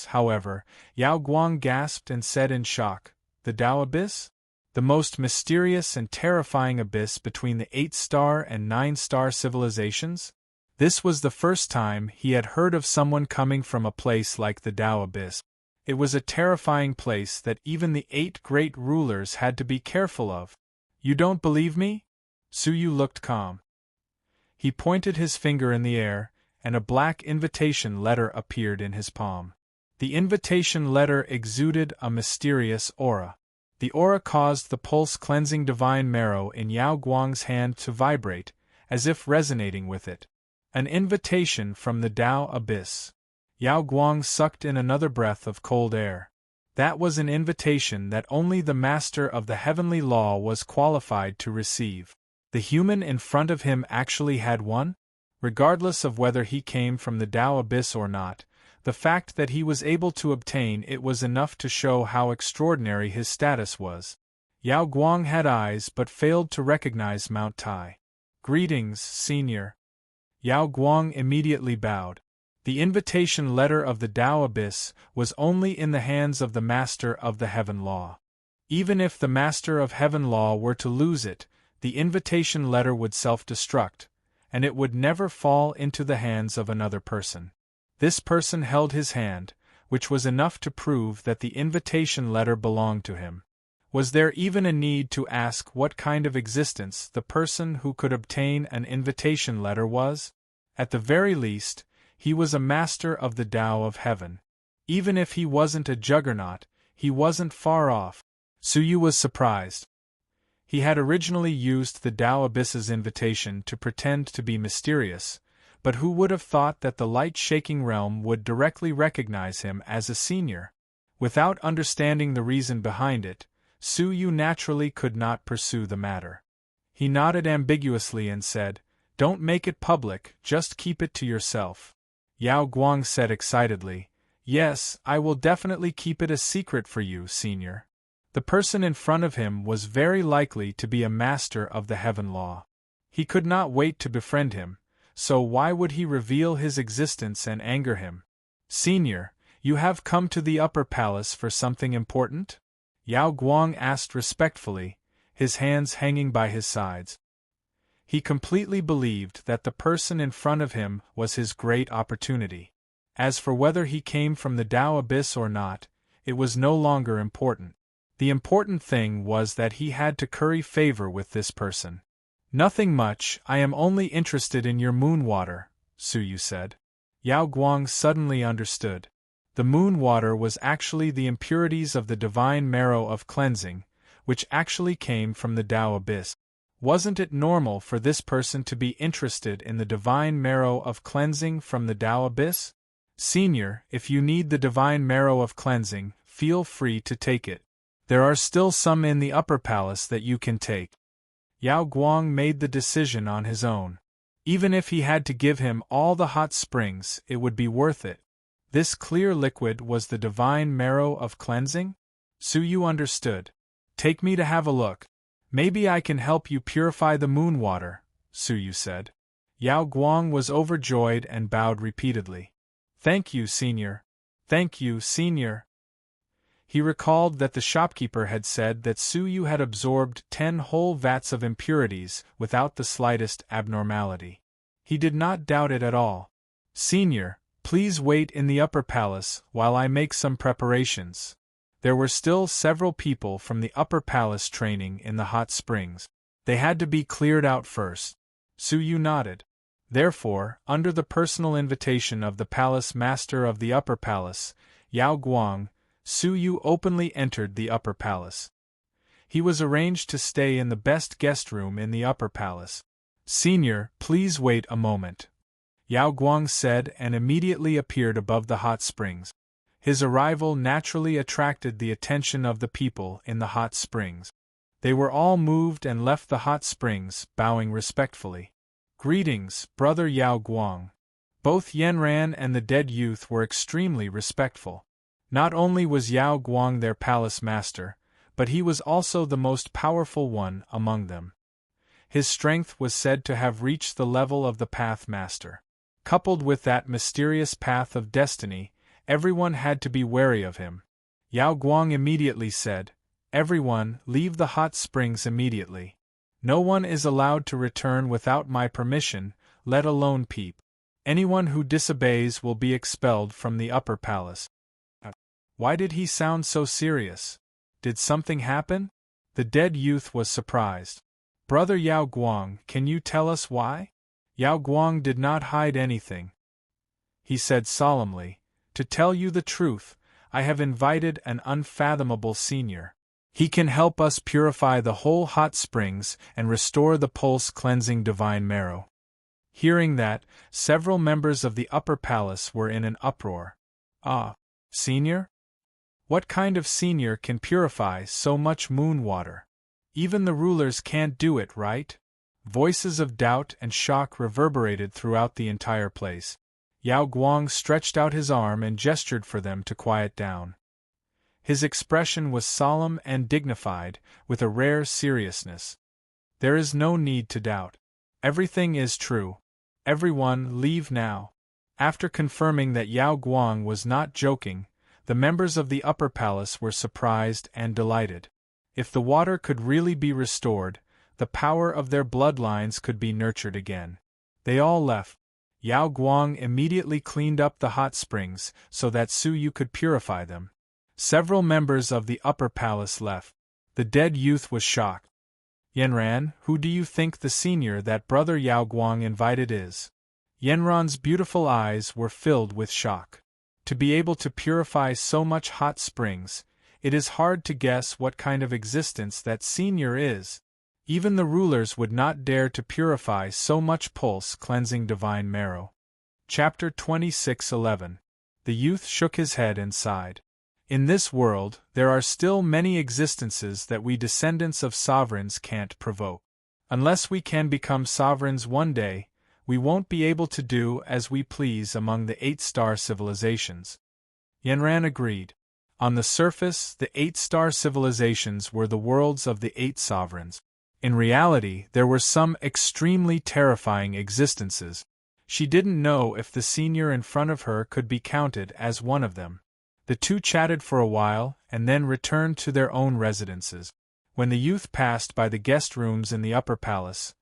However, Yao Guang gasped and said in shock, the Tao abyss? The most mysterious and terrifying abyss between the 8-star and 9-star civilizations? This was the first time he had heard of someone coming from a place like the Tao abyss. It was a terrifying place that even the 8 great rulers had to be careful of. You don't believe me? Su Yu looked calm. He pointed his finger in the air, and a black invitation letter appeared in his palm. The invitation letter exuded a mysterious aura. The aura caused the pulse-cleansing divine marrow in Yao Guang's hand to vibrate, as if resonating with it. An invitation from the Tao abyss. Yao Guang sucked in another breath of cold air. That was an invitation that only the master of the heavenly law was qualified to receive. The human in front of him actually had one? Regardless of whether he came from the Tao abyss or not, the fact that he was able to obtain it was enough to show how extraordinary his status was. Yao Guang had eyes but failed to recognize Mount Tai. "Greetings, Senior." Yao Guang immediately bowed. The invitation letter of the Tao Abyss was only in the hands of the Master of the Heaven Law. Even if the Master of Heaven Law were to lose it, the invitation letter would self-destruct, and it would never fall into the hands of another person. This person held his hand, which was enough to prove that the invitation letter belonged to him. Was there even a need to ask what kind of existence the person who could obtain an invitation letter was? At the very least, he was a master of the Tao of Heaven. Even if he wasn't a juggernaut, he wasn't far off. Suyu was surprised. He had originally used the Tao Abyss's invitation to pretend to be mysterious, but who would have thought that the light-shaking realm would directly recognize him as a senior? Without understanding the reason behind it, Suyu naturally could not pursue the matter. He nodded ambiguously and said, "Don't make it public, just keep it to yourself." Yao Guang said excitedly, "Yes, I will definitely keep it a secret for you, Senior." The person in front of him was very likely to be a master of the Heaven Law. He could not wait to befriend him, so why would he reveal his existence and anger him? "Senior, you have come to the Upper Palace for something important?" Yao Guang asked respectfully, his hands hanging by his sides. He completely believed that the person in front of him was his great opportunity. As for whether he came from the Tao Abyss or not, it was no longer important. The important thing was that he had to curry favor with this person. "Nothing much, I am only interested in your moon water," Suyu said. Yao Guang suddenly understood. The moon water was actually the impurities of the divine marrow of cleansing, which actually came from the Tao Abyss. Wasn't it normal for this person to be interested in the divine marrow of cleansing from the Tao Abyss? "Senior, if you need the divine marrow of cleansing, feel free to take it. There are still some in the Upper Palace that you can take." Yao Guang made the decision on his own. Even if he had to give him all the hot springs, it would be worth it. This clear liquid was the divine marrow of cleansing? Suyu understood. "Take me to have a look. Maybe I can help you purify the moon water," Suyu said. Yao Guang was overjoyed and bowed repeatedly. "Thank you, Senior. Thank you, Senior." He recalled that the shopkeeper had said that Suyu had absorbed 10 whole vats of impurities without the slightest abnormality. He did not doubt it at all. "Senior, please wait in the Upper Palace while I make some preparations." There were still several people from the Upper Palace training in the hot springs. They had to be cleared out first. Suyu nodded. Therefore, under the personal invitation of the Palace Master of the Upper Palace, Yao Guang, Suyu openly entered the Upper Palace. He was arranged to stay in the best guest room in the Upper Palace. "Senior, please wait a moment," Yao Guang said and immediately appeared above the hot springs. His arrival naturally attracted the attention of the people in the hot springs. They were all moved and left the hot springs, bowing respectfully. "Greetings, Brother Yao Guang." Both Yanran and the dead youth were extremely respectful. Not only was Yao Guang their palace master, but he was also the most powerful one among them. His strength was said to have reached the level of the Path Master. Coupled with that mysterious path of destiny, everyone had to be wary of him. Yao Guang immediately said, "Everyone, leave the hot springs immediately. No one is allowed to return without my permission, let alone peep. Anyone who disobeys will be expelled from the Upper Palace." Why did he sound so serious? Did something happen? The dead youth was surprised. "Brother Yao Guang, can you tell us why?" Yao Guang did not hide anything. He said solemnly, "To tell you the truth, I have invited an unfathomable senior. He can help us purify the whole hot springs and restore the pulse-cleansing divine marrow." Hearing that, several members of the upper palace were in an uproar. Ah, senior? What kind of senior can purify so much moon water? Even the rulers can't do it, right? Voices of doubt and shock reverberated throughout the entire place. Yao Guang stretched out his arm and gestured for them to quiet down. His expression was solemn and dignified, with a rare seriousness. There is no need to doubt. Everything is true. Everyone, leave now. After confirming that Yao Guang was not joking, the members of the upper palace were surprised and delighted. If the water could really be restored, the power of their bloodlines could be nurtured again. They all left. Yao Guang immediately cleaned up the hot springs so that Su Yu could purify them. Several members of the upper palace left. The dead youth was shocked. Yanran, who do you think the senior that brother Yao Guang invited is? Yanran's beautiful eyes were filled with shock. To be able to purify so much hot springs, it is hard to guess what kind of existence that senior is. Even the rulers would not dare to purify so much pulse-cleansing divine marrow. Chapter 26:11. The youth shook his head and sighed. In this world, there are still many existences that we descendants of sovereigns can't provoke. Unless we can become sovereigns one day, we won't be able to do as we please among the 8-star civilizations. Yanran agreed. On the surface, the 8-star civilizations were the worlds of the 8 sovereigns. In reality, there were some extremely terrifying existences. She didn't know if the senior in front of her could be counted as one of them. The two chatted for a while and then returned to their own residences. When the youth passed by the guest rooms in the upper palace,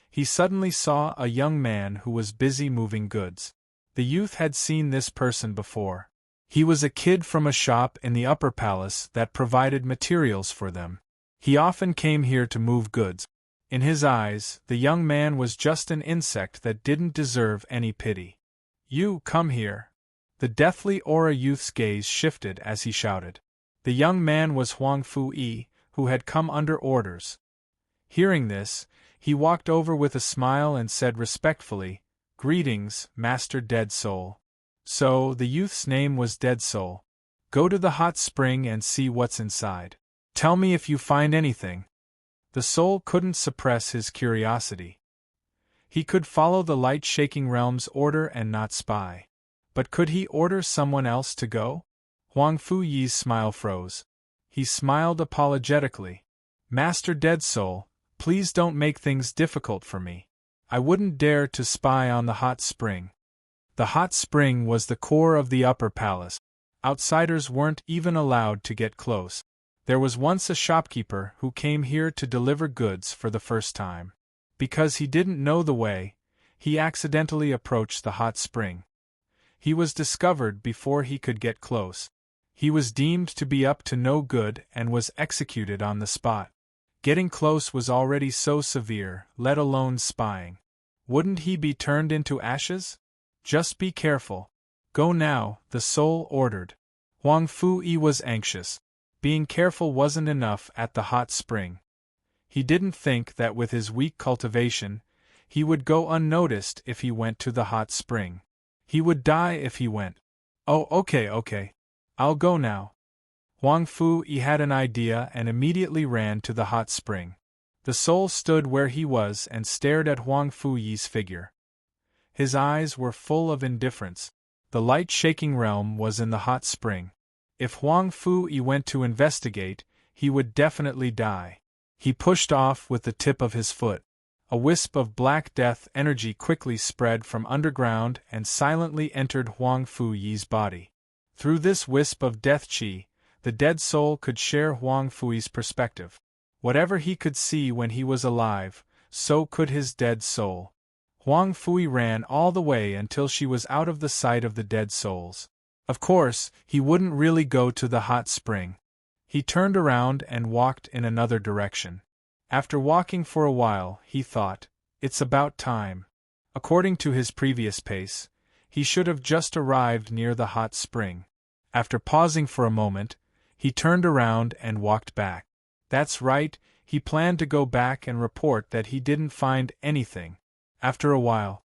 he suddenly saw a young man who was busy moving goods. The youth had seen this person before. He was a kid from a shop in the upper palace that provided materials for them. He often came here to move goods. In his eyes, the young man was just an insect that didn't deserve any pity. You, come here. The deathly aura youth's gaze shifted as he shouted. The young man was Huang Fu-yi, who had come under orders. Hearing this, he walked over with a smile and said respectfully, "Greetings, Master Dead Soul." So, the youth's name was Dead Soul. Go to the hot spring and see what's inside. Tell me if you find anything. The soul couldn't suppress his curiosity. He could follow the light-shaking realm's order and not spy. But could he order someone else to go? Huang Fu-yi's smile froze. He smiled apologetically. Master Dead Soul, please don't make things difficult for me. I wouldn't dare to spy on the hot spring. The hot spring was the core of the upper palace. Outsiders weren't even allowed to get close. There was once a shopkeeper who came here to deliver goods for the first time. Because he didn't know the way, he accidentally approached the hot spring. He was discovered before he could get close. He was deemed to be up to no good and was executed on the spot. Getting close was already so severe, let alone spying. Wouldn't he be turned into ashes? Just be careful. Go now, the soul ordered. Huang Fu-yi was anxious. Being careful wasn't enough at the hot spring. He didn't think that with his weak cultivation, he would go unnoticed if he went to the hot spring. He would die if he went. Oh, okay. I'll go now. Huang Fu-yi had an idea and immediately ran to the hot spring. The soul stood where he was and stared at Huang Fu-yi's figure. His eyes were full of indifference. The light-shaking realm was in the hot spring. If Huang Fu-yi went to investigate, he would definitely die. He pushed off with the tip of his foot. A wisp of black death energy quickly spread from underground and silently entered Huang Fu-yi's body. Through this wisp of death chi, the dead soul could share Huang Fu-yi's perspective. Whatever he could see when he was alive, so could his dead soul. Huang Fu-yi ran all the way until she was out of the sight of the dead souls. Of course, he wouldn't really go to the hot spring. He turned around and walked in another direction. After walking for a while, he thought, it's about time. According to his previous pace, he should have just arrived near the hot spring. After pausing for a moment, he turned around and walked back. That's right, he planned to go back and report that he didn't find anything. After a while,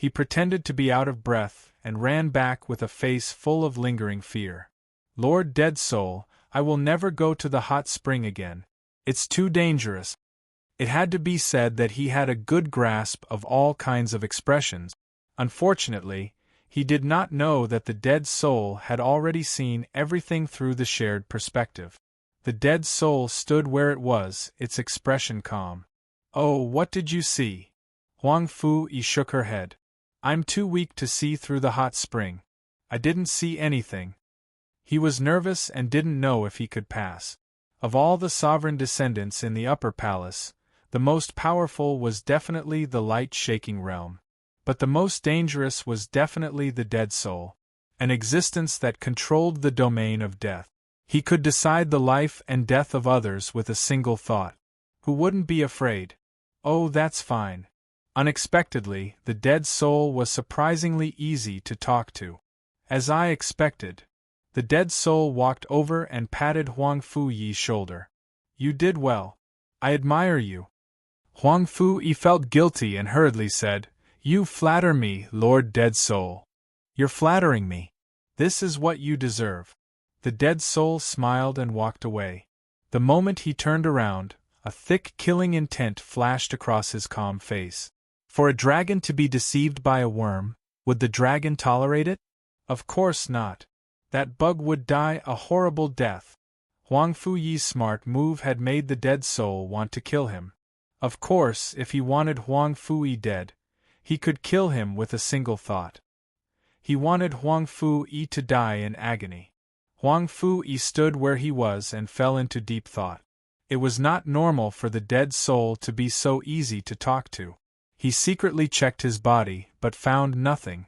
He pretended to be out of breath and ran back with a face full of lingering fear. Lord Dead Soul, I will never go to the hot spring again. It's too dangerous. It had to be said that he had a good grasp of all kinds of expressions. Unfortunately, he did not know that the dead soul had already seen everything through the shared perspective. The dead soul stood where it was, its expression calm. Oh, what did you see? Huang Fu-yi shook her head. I'm too weak to see through the hot spring. I didn't see anything. He was nervous and didn't know if he could pass. Of all the sovereign descendants in the upper palace, the most powerful was definitely the light-shaking realm. But the most dangerous was definitely the dead soul, an existence that controlled the domain of death. He could decide the life and death of others with a single thought. Who wouldn't be afraid? Oh, that's fine. Unexpectedly, the dead soul was surprisingly easy to talk to. As I expected. The dead soul walked over and patted Huang Fu-yi's shoulder. You did well. I admire you. Huang Fu-yi felt guilty and hurriedly said, You flatter me, Lord Dead Soul. You're flattering me. This is what you deserve. The dead soul smiled and walked away. The moment he turned around, a thick killing intent flashed across his calm face. For a dragon to be deceived by a worm, would the dragon tolerate it? Of course not. That bug would die a horrible death. Huang Fu-yi's smart move had made the dead soul want to kill him. Of course, if he wanted Huang Fu-yi dead, he could kill him with a single thought. He wanted Huang Fu-yi to die in agony. Huang Fu-yi stood where he was and fell into deep thought. It was not normal for the dead soul to be so easy to talk to. He secretly checked his body, but found nothing.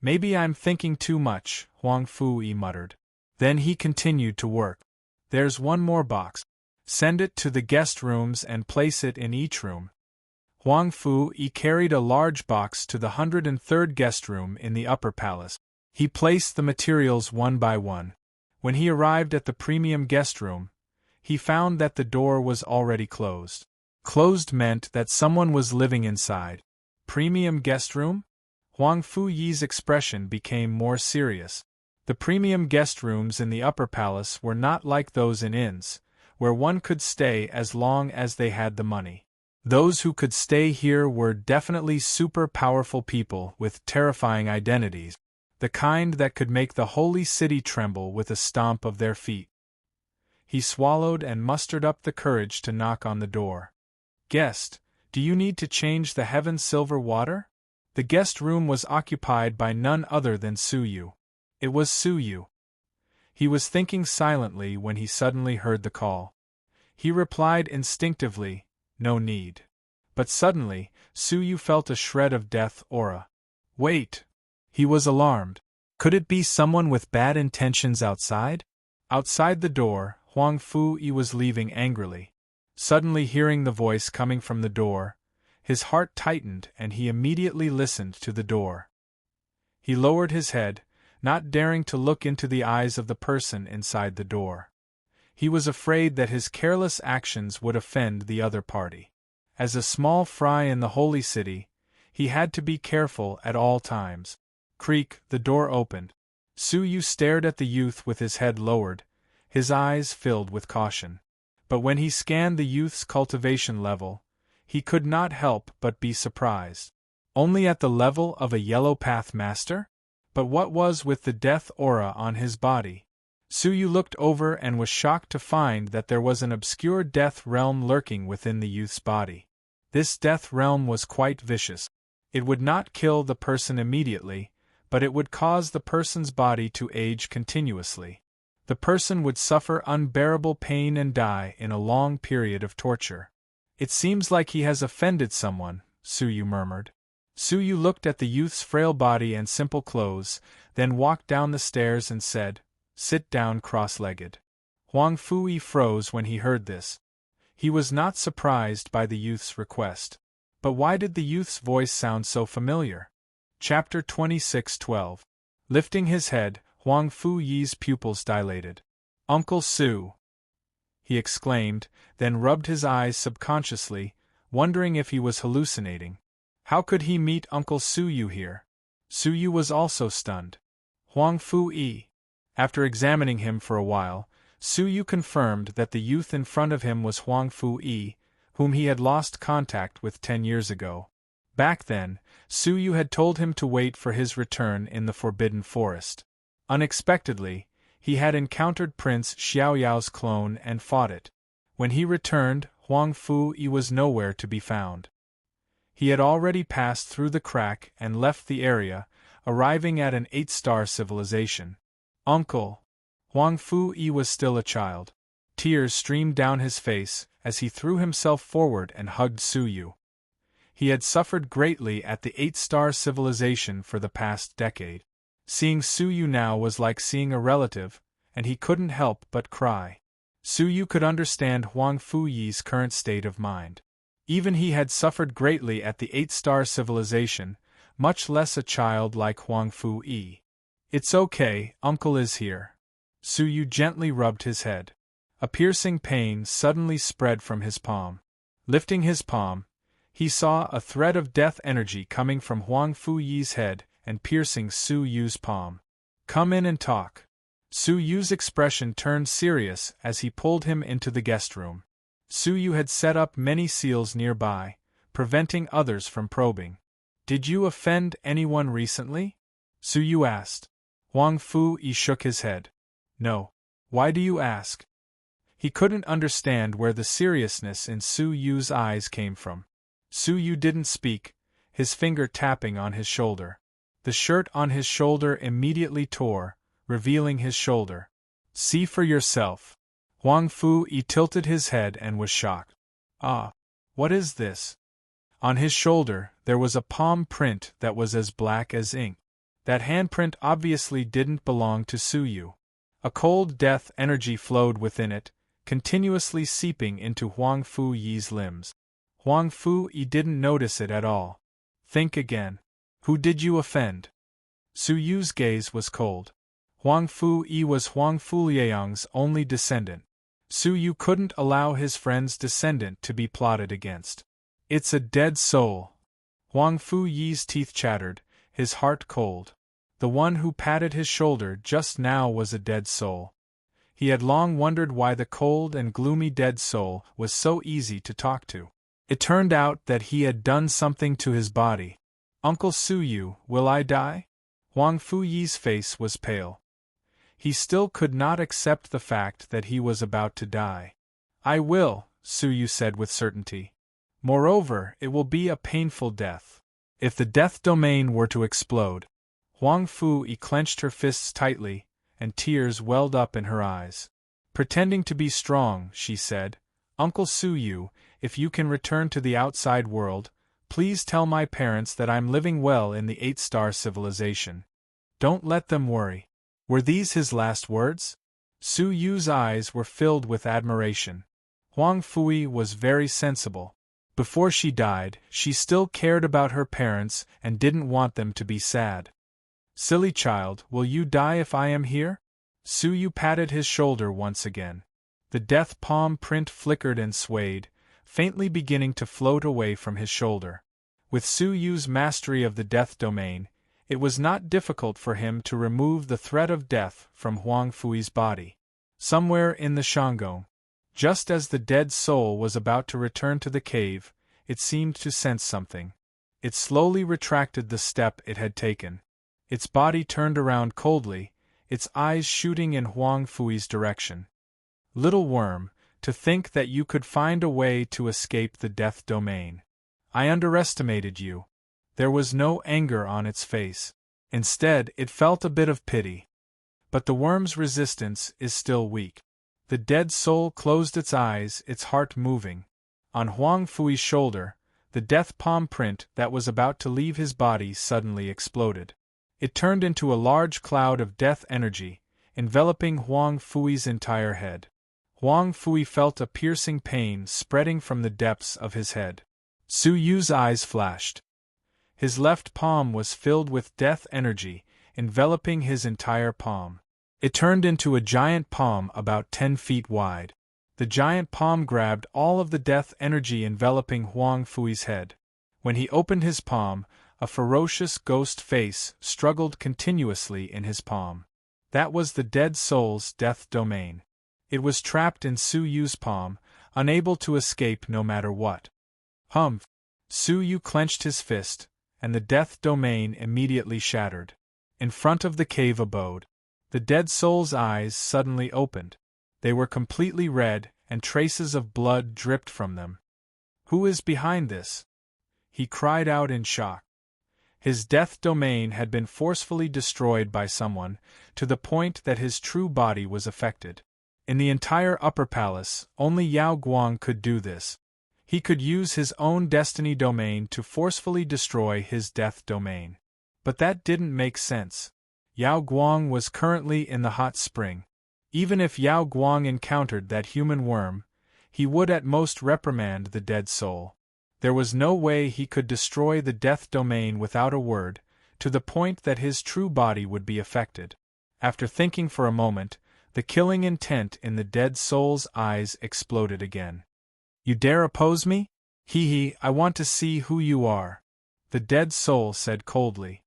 Maybe I'm thinking too much, Huang Fu-yi muttered. Then he continued to work. There's one more box. Send it to the guest rooms and place it in each room. Huang Fu-yi carried a large box to the 103rd guest room in the upper palace. He placed the materials one by one. When he arrived at the premium guest room, he found that the door was already closed. Closed meant that someone was living inside. Premium guest room? Huang Fu-yi's expression became more serious. The premium guest rooms in the upper palace were not like those in inns, where one could stay as long as they had the money. Those who could stay here were definitely super powerful people with terrifying identities, the kind that could make the holy city tremble with a stomp of their feet. He swallowed and mustered up the courage to knock on the door. Guest, do you need to change the heaven silver water? The guest room was occupied by none other than Suyu. It was Suyu. He was thinking silently when he suddenly heard the call. He replied instinctively, No need. But suddenly, Suyu felt a shred of death aura. Wait! He was alarmed. Could it be someone with bad intentions outside? Outside the door, Huang Fu-yi was leaving angrily. Suddenly hearing the voice coming from the door, his heart tightened and he immediately listened to the door. He lowered his head, not daring to look into the eyes of the person inside the door. He was afraid that his careless actions would offend the other party. As a small fry in the holy city, he had to be careful at all times. Creak, the door opened. Suyu stared at the youth with his head lowered, his eyes filled with caution. But when he scanned the youth's cultivation level, he could not help but be surprised. Only at the level of a Yellow Path Master? But what was with the death aura on his body? Suyu looked over and was shocked to find that there was an obscure death realm lurking within the youth's body. This death realm was quite vicious. It would not kill the person immediately, but it would cause the person's body to age continuously. The person would suffer unbearable pain and die in a long period of torture. It seems like he has offended someone, Suyu murmured. Suyu looked at the youth's frail body and simple clothes, then walked down the stairs and said, Sit down cross-legged. Huang Fu-yi froze when he heard this. He was not surprised by the youth's request. But why did the youth's voice sound so familiar? Chapter 26:12. Lifting his head, Huang Fu-yi's pupils dilated. Uncle Su! He exclaimed, then rubbed his eyes subconsciously, wondering if he was hallucinating. How could he meet Uncle Suyu here? Suyu was also stunned. Huang Fu-yi. After examining him for a while, Suyu confirmed that the youth in front of him was Huang Fu-yi, whom he had lost contact with 10 years ago. Back then, Suyu had told him to wait for his return in the Forbidden Forest. Unexpectedly, he had encountered Prince Xiaoyao's clone and fought it. When he returned, Huang Fu-yi was nowhere to be found. He had already passed through the crack and left the area, arriving at an 8-star civilization. Uncle! Huang Fu-yi was still a child. Tears streamed down his face as he threw himself forward and hugged Suyu. He had suffered greatly at the 8-star civilization for the past decade. Seeing Suyu now was like seeing a relative, and he couldn't help but cry. Suyu could understand Huang Fu-yi's current state of mind. Even he had suffered greatly at the 8-star civilization, much less a child like Huang Fu-yi. It's okay, Uncle is here. Suyu gently rubbed his head. A piercing pain suddenly spread from his palm. Lifting his palm, he saw a thread of death energy coming from Huang Fu-yi's head and piercing Suyu's palm. Come in and talk. Suyu's expression turned serious as he pulled him into the guest room. Suyu had set up many seals nearby, preventing others from probing. Did you offend anyone recently? Suyu asked. Huang Fu-yi shook his head. No. Why do you ask? He couldn't understand where the seriousness in Suyu's eyes came from. Suyu didn't speak, his finger tapping on his shoulder. The shirt on his shoulder immediately tore, revealing his shoulder. See for yourself. Huang Fu-yi tilted his head and was shocked. Ah, what is this? On his shoulder, there was a palm print that was as black as ink. That handprint obviously didn't belong to Suyu. A cold death energy flowed within it, continuously seeping into Huang Fu-yi's limbs. Huang Fu-yi didn't notice it at all. Think again. Who did you offend? Suyu's gaze was cold. Huang Fu-yi was Huang Fuliang's only descendant. Suyu couldn't allow his friend's descendant to be plotted against. It's a dead soul. Huang Fu-yi's teeth chattered, his heart cold. The one who patted his shoulder just now was a dead soul. He had long wondered why the cold and gloomy dead soul was so easy to talk to. It turned out that he had done something to his body. Uncle Suyu, will I die? Huang Fu-yi's face was pale. He still could not accept the fact that he was about to die. I will, Suyu said with certainty. Moreover, it will be a painful death. If the death domain were to explode. Huang Fu-yi clenched her fists tightly, and tears welled up in her eyes. Pretending to be strong, she said, Uncle Suyu, if you can return to the outside world, please tell my parents that I'm living well in the 8-star civilization. Don't let them worry. Were these his last words? Suyu's eyes were filled with admiration. Huang Fu-yi was very sensible. Before she died, she still cared about her parents and didn't want them to be sad. Silly child, will you die if I am here? Suyu patted his shoulder once again. The death palm print flickered and swayed, faintly beginning to float away from his shoulder. With Suyu's mastery of the death domain, it was not difficult for him to remove the threat of death from Huang Fu-yi's body. Somewhere in the Shanggong, just as the dead soul was about to return to the cave, it seemed to sense something. It slowly retracted the step it had taken. Its body turned around coldly, its eyes shooting in Huang Fu-yi's direction. Little worm, to think that you could find a way to escape the death domain. I underestimated you. There was no anger on its face. Instead, it felt a bit of pity. But the worm's resistance is still weak. The dead soul closed its eyes, its heart moving. On Huang Fu-yi's shoulder, the death palm print that was about to leave his body suddenly exploded. It turned into a large cloud of death energy, enveloping Huang Fu-yi's entire head. Huang Fu-yi felt a piercing pain spreading from the depths of his head. Suyu's eyes flashed. His left palm was filled with death energy, enveloping his entire palm. It turned into a giant palm about 10 feet wide. The giant palm grabbed all of the death energy enveloping Huang Fu-yi's head. When he opened his palm, a ferocious ghost face struggled continuously in his palm. That was the dead soul's death domain. It was trapped in Su Yu's palm, unable to escape no matter what. Humph! Su Yu clenched his fist, and the death domain immediately shattered. In front of the cave abode, the dead soul's eyes suddenly opened. They were completely red, and traces of blood dripped from them. Who is behind this? He cried out in shock. His death domain had been forcefully destroyed by someone, to the point that his true body was affected. In the entire upper palace, only Yao Guang could do this. He could use his own destiny domain to forcefully destroy his death domain. But that didn't make sense. Yao Guang was currently in the hot spring. Even if Yao Guang encountered that human worm, he would at most reprimand the dead soul. There was no way he could destroy the death domain without a word, to the point that his true body would be affected. After thinking for a moment, the killing intent in the dead soul's eyes exploded again. You dare oppose me? Hee, I want to see who you are, the dead soul said coldly.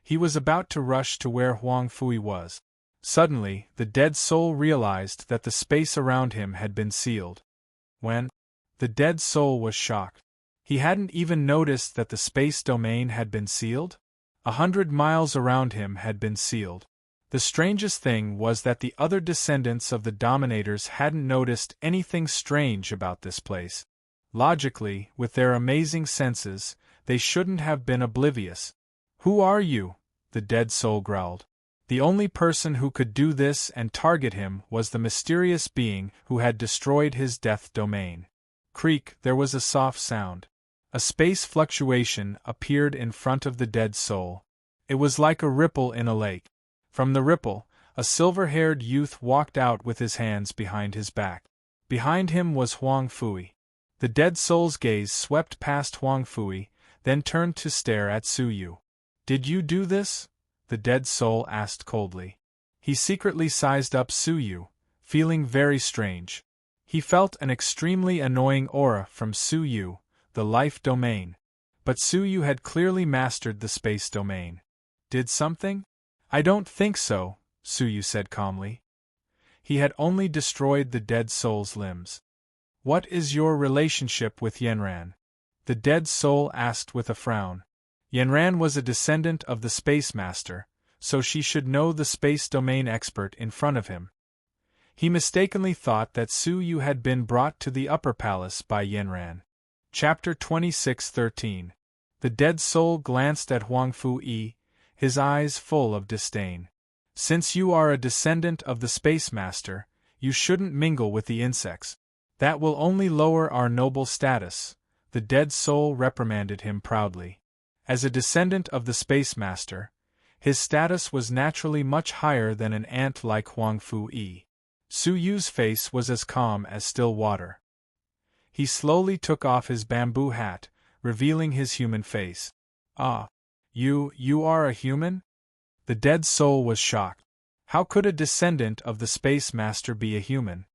He was about to rush to where Huang Fui was. Suddenly, the dead soul realized that the space around him had been sealed. When? The dead soul was shocked. He hadn't even noticed that the space domain had been sealed? 100 miles around him had been sealed. The strangest thing was that the other descendants of the Dominators hadn't noticed anything strange about this place. Logically, with their amazing senses, they shouldn't have been oblivious. Who are you? The dead soul growled. The only person who could do this and target him was the mysterious being who had destroyed his death domain. Creak, there was a soft sound. A space fluctuation appeared in front of the dead soul. It was like a ripple in a lake. From the ripple, a silver-haired youth walked out with his hands behind his back. Behind him was Huang Fui. The dead soul's gaze swept past Huang Fui, then turned to stare at Su Yu. Did you do this? The dead soul asked coldly. He secretly sized up Su Yu, feeling very strange. He felt an extremely annoying aura from Su Yu, the life domain. But Su Yu had clearly mastered the space domain. Did something? I don't think so, Su Yu said calmly. He had only destroyed the dead soul's limbs. What is your relationship with Yanran? The dead soul asked with a frown. Yanran was a descendant of the Space Master, so she should know the space domain expert in front of him. He mistakenly thought that Su Yu had been brought to the upper palace by Yanran. Chapter 26:13. The dead soul glanced at Huang Fui, his eyes full of disdain. Since you are a descendant of the Space Master, you shouldn't mingle with the insects. That will only lower our noble status, the dead soul reprimanded him proudly. As a descendant of the Space Master, his status was naturally much higher than an ant like Huang Fui. Su Yu's face was as calm as still water. He slowly took off his bamboo hat, revealing his human face. Ah, you are a human? The dead soul was shocked. How could a descendant of the Space Master be a human?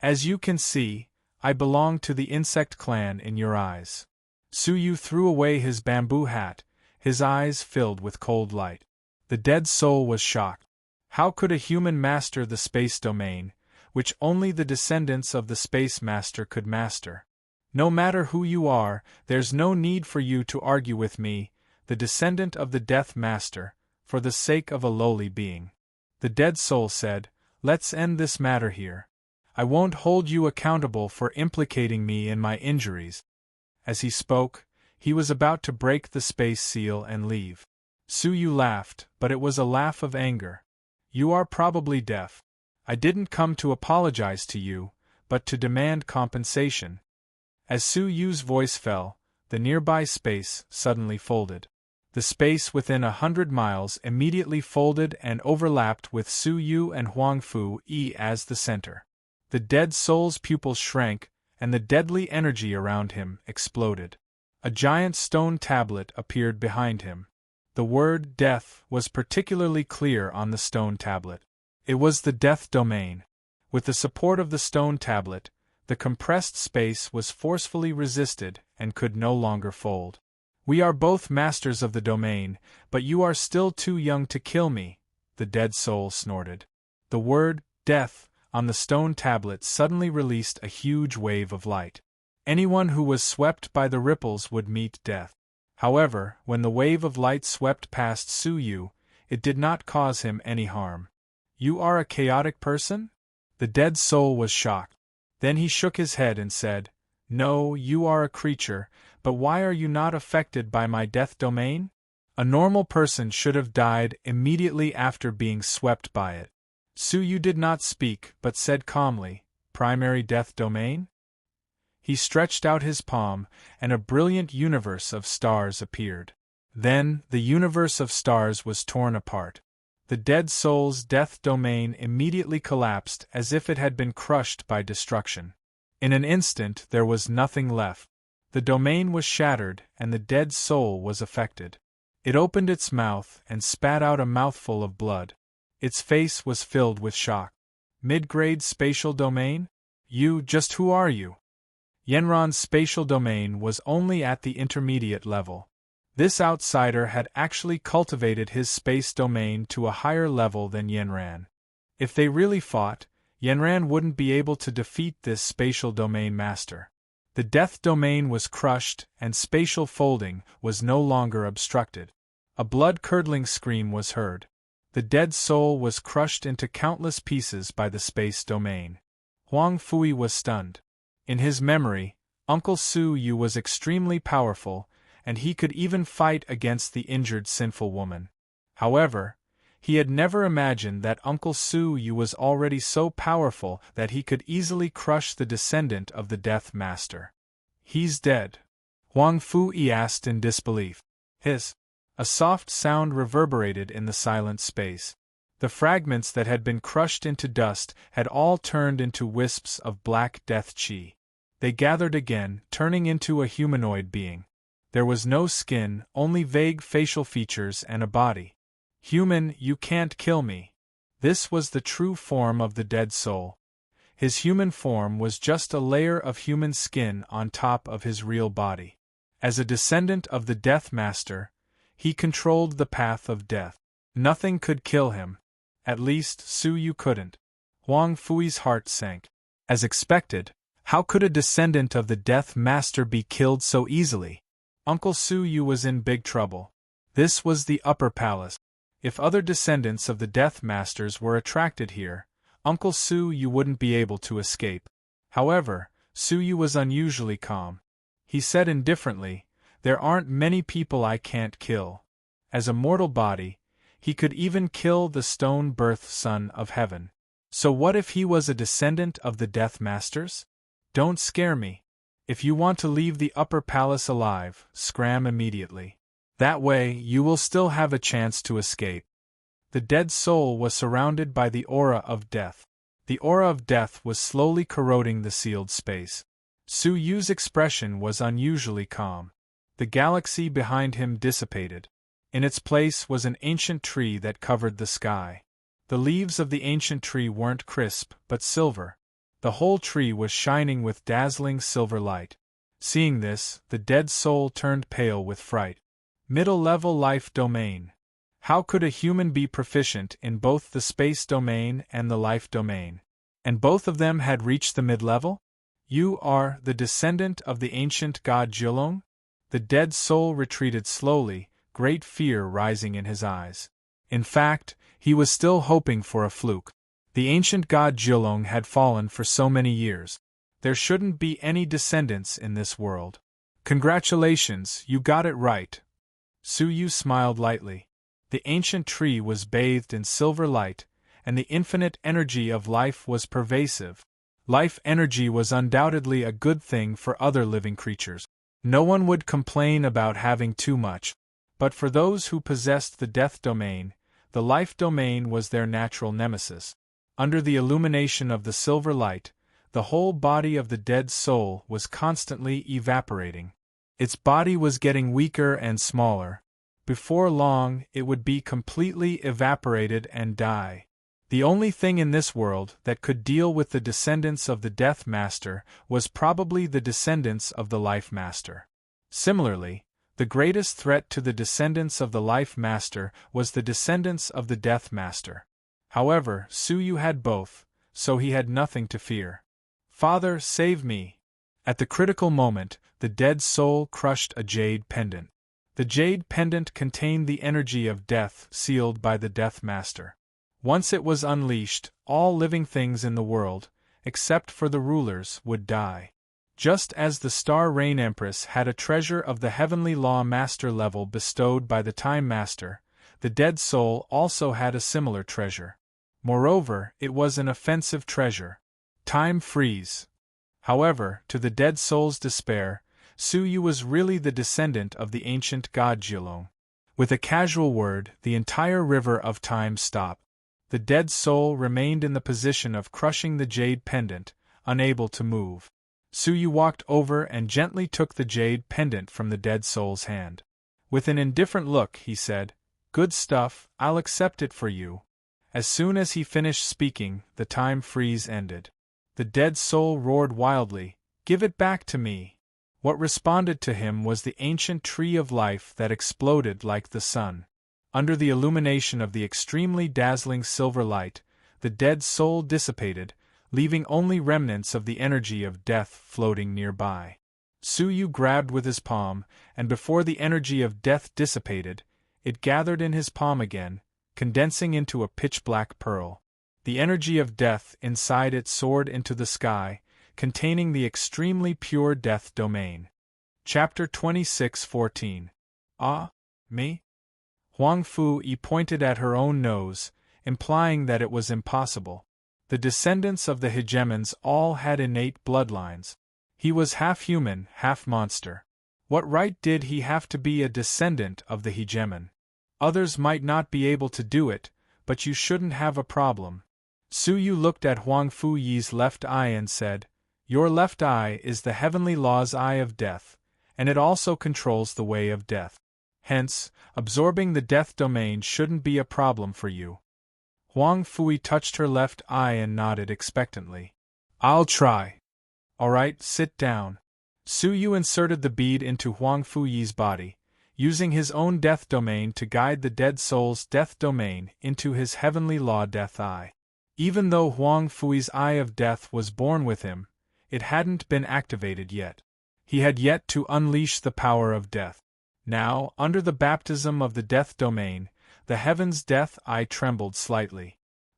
As you can see, I belong to the insect clan in your eyes. Su Yu threw away his bamboo hat, his eyes filled with cold light. The dead soul was shocked. How could a human master the space domain, which only the descendants of the Space Master could master? No matter who you are, there's no need for you to argue with me, the descendant of the Death Master, for the sake of a lowly being. The dead soul said, let's end this matter here. I won't hold you accountable for implicating me in my injuries. As he spoke, he was about to break the space seal and leave. Su Yu laughed, but it was a laugh of anger. You are probably deaf. I didn't come to apologize to you, but to demand compensation. As Su Yu's voice fell, the nearby space suddenly folded. The space within 100 miles immediately folded and overlapped with Su Yu and Huang Fui as the center. The dead soul's pupils shrank, and the deadly energy around him exploded. A giant stone tablet appeared behind him. The word death was particularly clear on the stone tablet. It was the death domain. With the support of the stone tablet, the compressed space was forcefully resisted and could no longer fold. We are both masters of the domain, but you are still too young to kill me, the dead soul snorted. The word, death, on the stone tablet suddenly released a huge wave of light. Anyone who was swept by the ripples would meet death. However, when the wave of light swept past Su Yu, it did not cause him any harm. You are a chaotic person? The dead soul was shocked. Then he shook his head and said, No, you are a creature, but why are you not affected by my death domain? A normal person should have died immediately after being swept by it. Su Yu did not speak but said calmly, Primary death domain? He stretched out his palm, and a brilliant universe of stars appeared. Then, the universe of stars was torn apart. The dead soul's death domain immediately collapsed as if it had been crushed by destruction. In an instant there was nothing left. The domain was shattered and the dead soul was affected. It opened its mouth and spat out a mouthful of blood. Its face was filled with shock. Mid-grade spatial domain? Just who are you? Yenron's spatial domain was only at the intermediate level. This outsider had actually cultivated his space domain to a higher level than Yenran. If they really fought, Yenran wouldn't be able to defeat this spatial domain master. The death domain was crushed and spatial folding was no longer obstructed. A blood-curdling scream was heard. The dead soul was crushed into countless pieces by the space domain. Huang Fui was stunned. In his memory, Uncle Su Yu was extremely powerful, and he could even fight against the injured sinful woman. However, he had never imagined that Uncle Su Yu was already so powerful that he could easily crush the descendant of the Death Master. He's dead? Huang Fui asked in disbelief. A soft sound reverberated in the silent space. The fragments that had been crushed into dust had all turned into wisps of black death chi. They gathered again, turning into a humanoid being. There was no skin, only vague facial features and a body. Human, you can't kill me. This was the true form of the dead soul. His human form was just a layer of human skin on top of his real body. As a descendant of the Death Master, he controlled the path of death. Nothing could kill him. At least, Su Yu couldn't. Huang Fui's heart sank. As expected, how could a descendant of the Death Master be killed so easily? Uncle Su Yu was in big trouble. This was the upper palace. If other descendants of the Death Masters were attracted here, Uncle Su Yu wouldn't be able to escape. However, Su Yu was unusually calm. He said indifferently, There aren't many people I can't kill. As a mortal body, he could even kill the stone-birth son of heaven. So what if he was a descendant of the Death Masters? Don't scare me. If you want to leave the upper palace alive, scram immediately. That way, you will still have a chance to escape. The dead soul was surrounded by the aura of death. The aura of death was slowly corroding the sealed space. Su Yu's expression was unusually calm. The galaxy behind him dissipated. In its place was an ancient tree that covered the sky. The leaves of the ancient tree weren't crisp, but silver. The whole tree was shining with dazzling silver light. Seeing this, the dead soul turned pale with fright. Middle-level life domain. How could a human be proficient in both the space domain and the life domain? And both of them had reached the mid-level? You are the descendant of the ancient god Jilong? The dead soul retreated slowly, great fear rising in his eyes. In fact, he was still hoping for a fluke. The ancient god Jilong had fallen for so many years. There shouldn't be any descendants in this world. Congratulations, you got it right. Su Yu smiled lightly. The ancient tree was bathed in silver light, and the infinite energy of life was pervasive. Life energy was undoubtedly a good thing for other living creatures. No one would complain about having too much. But for those who possessed the death domain, the life domain was their natural nemesis. Under the illumination of the silver light, the whole body of the dead soul was constantly evaporating. Its body was getting weaker and smaller. Before long, it would be completely evaporated and die. The only thing in this world that could deal with the descendants of the Death Master was probably the descendants of the Life Master. Similarly, The greatest threat to the descendants of the Life Master was the descendants of the Death Master. However, Suyu had both, so he had nothing to fear. "Father, save me!" At the critical moment, the dead soul crushed a jade pendant. The jade pendant contained the energy of death sealed by the Death Master. Once it was unleashed, all living things in the world, except for the rulers, would die. Just as the Star Rain Empress had a treasure of the Heavenly Law Master level bestowed by the Time Master, the dead soul also had a similar treasure. Moreover, it was an offensive treasure. Time freeze. However, to the dead soul's despair, Suyu was really the descendant of the ancient god Jilong. With a casual word, the entire river of time stopped. The dead soul remained in the position of crushing the jade pendant, unable to move. Suyu walked over and gently took the jade pendant from the dead soul's hand. With an indifferent look, he said, "Good stuff, I'll accept it for you." As soon as he finished speaking, the time freeze ended. The dead soul roared wildly, "Give it back to me!" What responded to him was the ancient tree of life that exploded like the sun. Under the illumination of the extremely dazzling silver light, the dead soul dissipated, leaving only remnants of the energy of death floating nearby. Suyu grabbed with his palm, and before the energy of death dissipated, it gathered in his palm again, condensing into a pitch-black pearl. The energy of death inside it soared into the sky, containing the extremely pure death domain. Chapter 26:14. Ah, me? Huang Fu-yi pointed at her own nose, implying that it was impossible. The descendants of the hegemons all had innate bloodlines. He was half human, half monster. What right did he have to be a descendant of the hegemon? Others might not be able to do it, but you shouldn't have a problem. Suyu looked at Huang Fu-yi's left eye and said, "Your left eye is the Heavenly Law's eye of death, and it also controls the way of death. Hence, absorbing the death domain shouldn't be a problem for you." Huang Fu-yi touched her left eye and nodded expectantly. "I'll try." "All right, sit down." Suyu inserted the bead into Huang Fu-yi's body, using his own death domain to guide the dead soul's death domain into his Heavenly Law death eye. Even though Huang Fu-yi's eye of death was born with him, it hadn't been activated yet. He had yet to unleash the power of death. Now, under the baptism of the death domain, the heaven's death eye trembled slightly.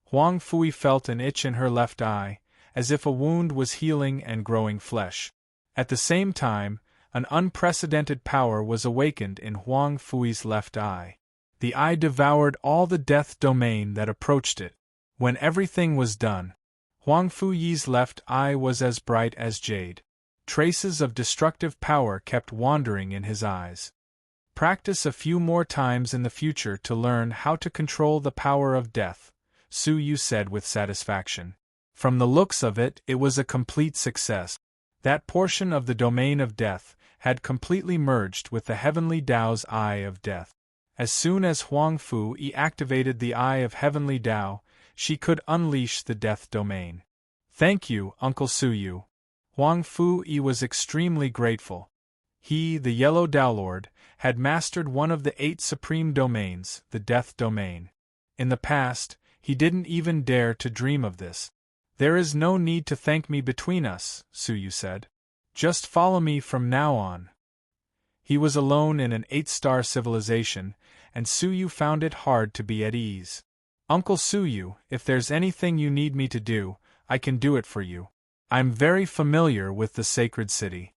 Huang Fu-yi felt an itch in her left eye, as if a wound was healing and growing flesh. At the same time, an unprecedented power was awakened in Huang Fu-yi's left eye. The eye devoured all the death domain that approached it. When everything was done, Huang Fu-yi's left eye was as bright as jade. Traces of destructive power kept wandering in his eyes. "Practice a few more times in the future to learn how to control the power of death," Suyu said with satisfaction. From the looks of it, it was a complete success. That portion of the domain of death had completely merged with the Heavenly Tao's eye of death. As soon as Huang Fu-yi activated the eye of Heavenly Tao, she could unleash the death domain. "Thank you, Uncle Suyu." Huang Fu-yi was extremely grateful. He, the Yellow Tao Lord, had mastered one of the 8 supreme domains, the death domain. In the past, he didn't even dare to dream of this. "There is no need to thank me between us," Suyu said. "Just follow me from now on." He was alone in an 8-star civilization, and Suyu found it hard to be at ease. "Uncle Suyu, if there's anything you need me to do, I can do it for you. I'm very familiar with the sacred city."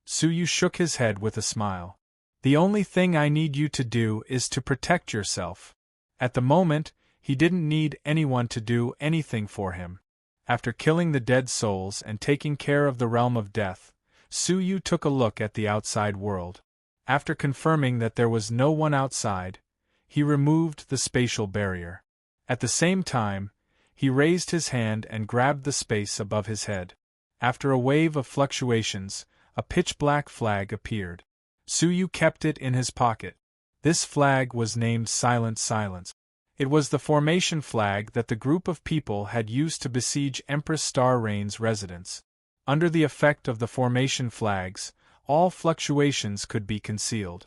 Suyu shook his head with a smile. "The only thing I need you to do is to protect yourself." At the moment, he didn't need anyone to do anything for him. After killing the dead souls and taking care of the realm of death, Suyu took a look at the outside world. After confirming that there was no one outside, he removed the spatial barrier. At the same time, he raised his hand and grabbed the space above his head. After a wave of fluctuations, a pitch-black flag appeared. Suyu kept it in his pocket. This flag was named Silent Silence. It was the formation flag that the group of people had used to besiege Empress Star Rain's residence. Under the effect of the formation flags, all fluctuations could be concealed.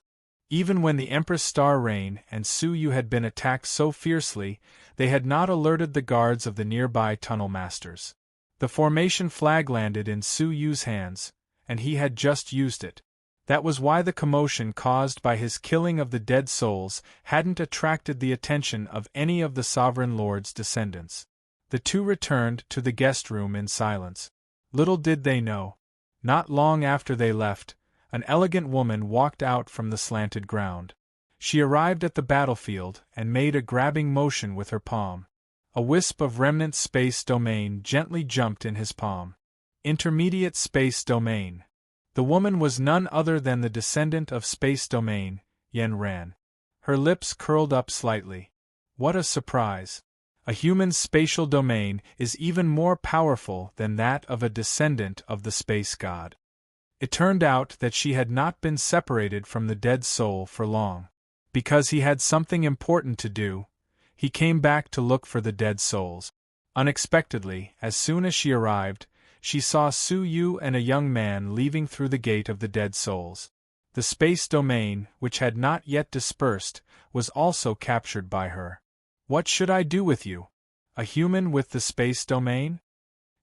Even when the Empress Star Rain and Su Yu had been attacked so fiercely, they had not alerted the guards of the nearby tunnel masters. The formation flag landed in Su Yu's hands, and he had just used it. That was why the commotion caused by his killing of the dead souls hadn't attracted the attention of any of the Sovereign Lord's descendants. The two returned to the guest room in silence. Little did they know. Not long after they left, an elegant woman walked out from the slanted ground. She arrived at the battlefield and made a grabbing motion with her palm. A wisp of remnant space domain gently jumped in his palm. Intermediate space domain. The woman was none other than the descendant of space domain, Yen Ran. Her lips curled up slightly. What a surprise! A human spatial domain is even more powerful than that of a descendant of the space god. It turned out that she had not been separated from the dead soul for long. Because he had something important to do, he came back to look for the dead souls. Unexpectedly, as soon as she arrived, she saw Su Yu and a young man leaving through the gate of the dead souls. The space domain, which had not yet dispersed, was also captured by her. What should I do with you? A human with the space domain?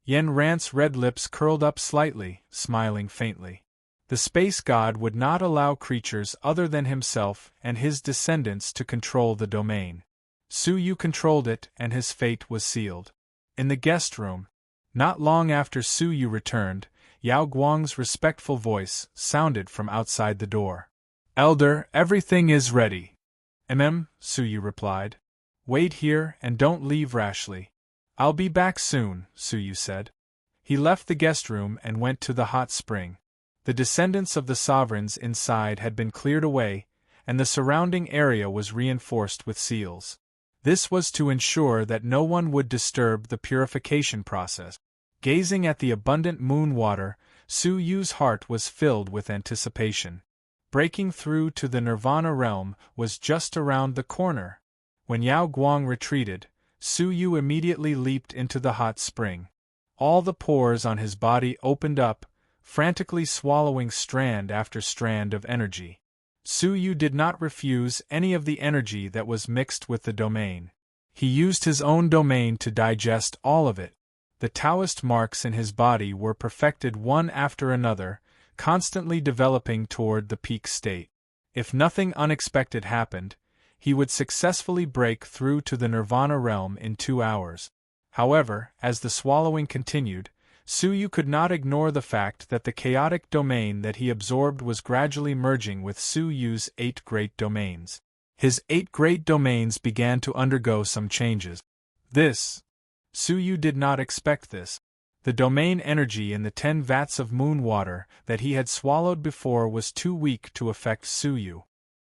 Yen Ran's red lips curled up slightly, smiling faintly. The space god would not allow creatures other than himself and his descendants to control the domain. Su Yu controlled it and his fate was sealed. In the guest room, not long after Su Yu returned, Yao Guang's respectful voice sounded from outside the door. "Elder, everything is ready." Su Yu replied. "Wait here and don't leave rashly." "I'll be back soon," Su Yu said. He left the guest room and went to the hot spring. The descendants of the sovereigns inside had been cleared away, and the surrounding area was reinforced with seals. This was to ensure that no one would disturb the purification process. Gazing at the abundant moon water, Su Yu's heart was filled with anticipation. Breaking through to the Nirvana realm was just around the corner. When Yao Guang retreated, Su Yu immediately leaped into the hot spring. All the pores on his body opened up, frantically swallowing strand after strand of energy. Su Yu did not refuse any of the energy that was mixed with the domain. He used his own domain to digest all of it. The Taoist marks in his body were perfected one after another, constantly developing toward the peak state. If nothing unexpected happened, he would successfully break through to the Nirvana realm in 2 hours. However, as the swallowing continued, Su Yu could not ignore the fact that the chaotic domain that he absorbed was gradually merging with Su Yu's 8 great domains. His 8 great domains began to undergo some changes. Su Yu did not expect this. The domain energy in the 10 vats of moon water that he had swallowed before was too weak to affect Su Yu.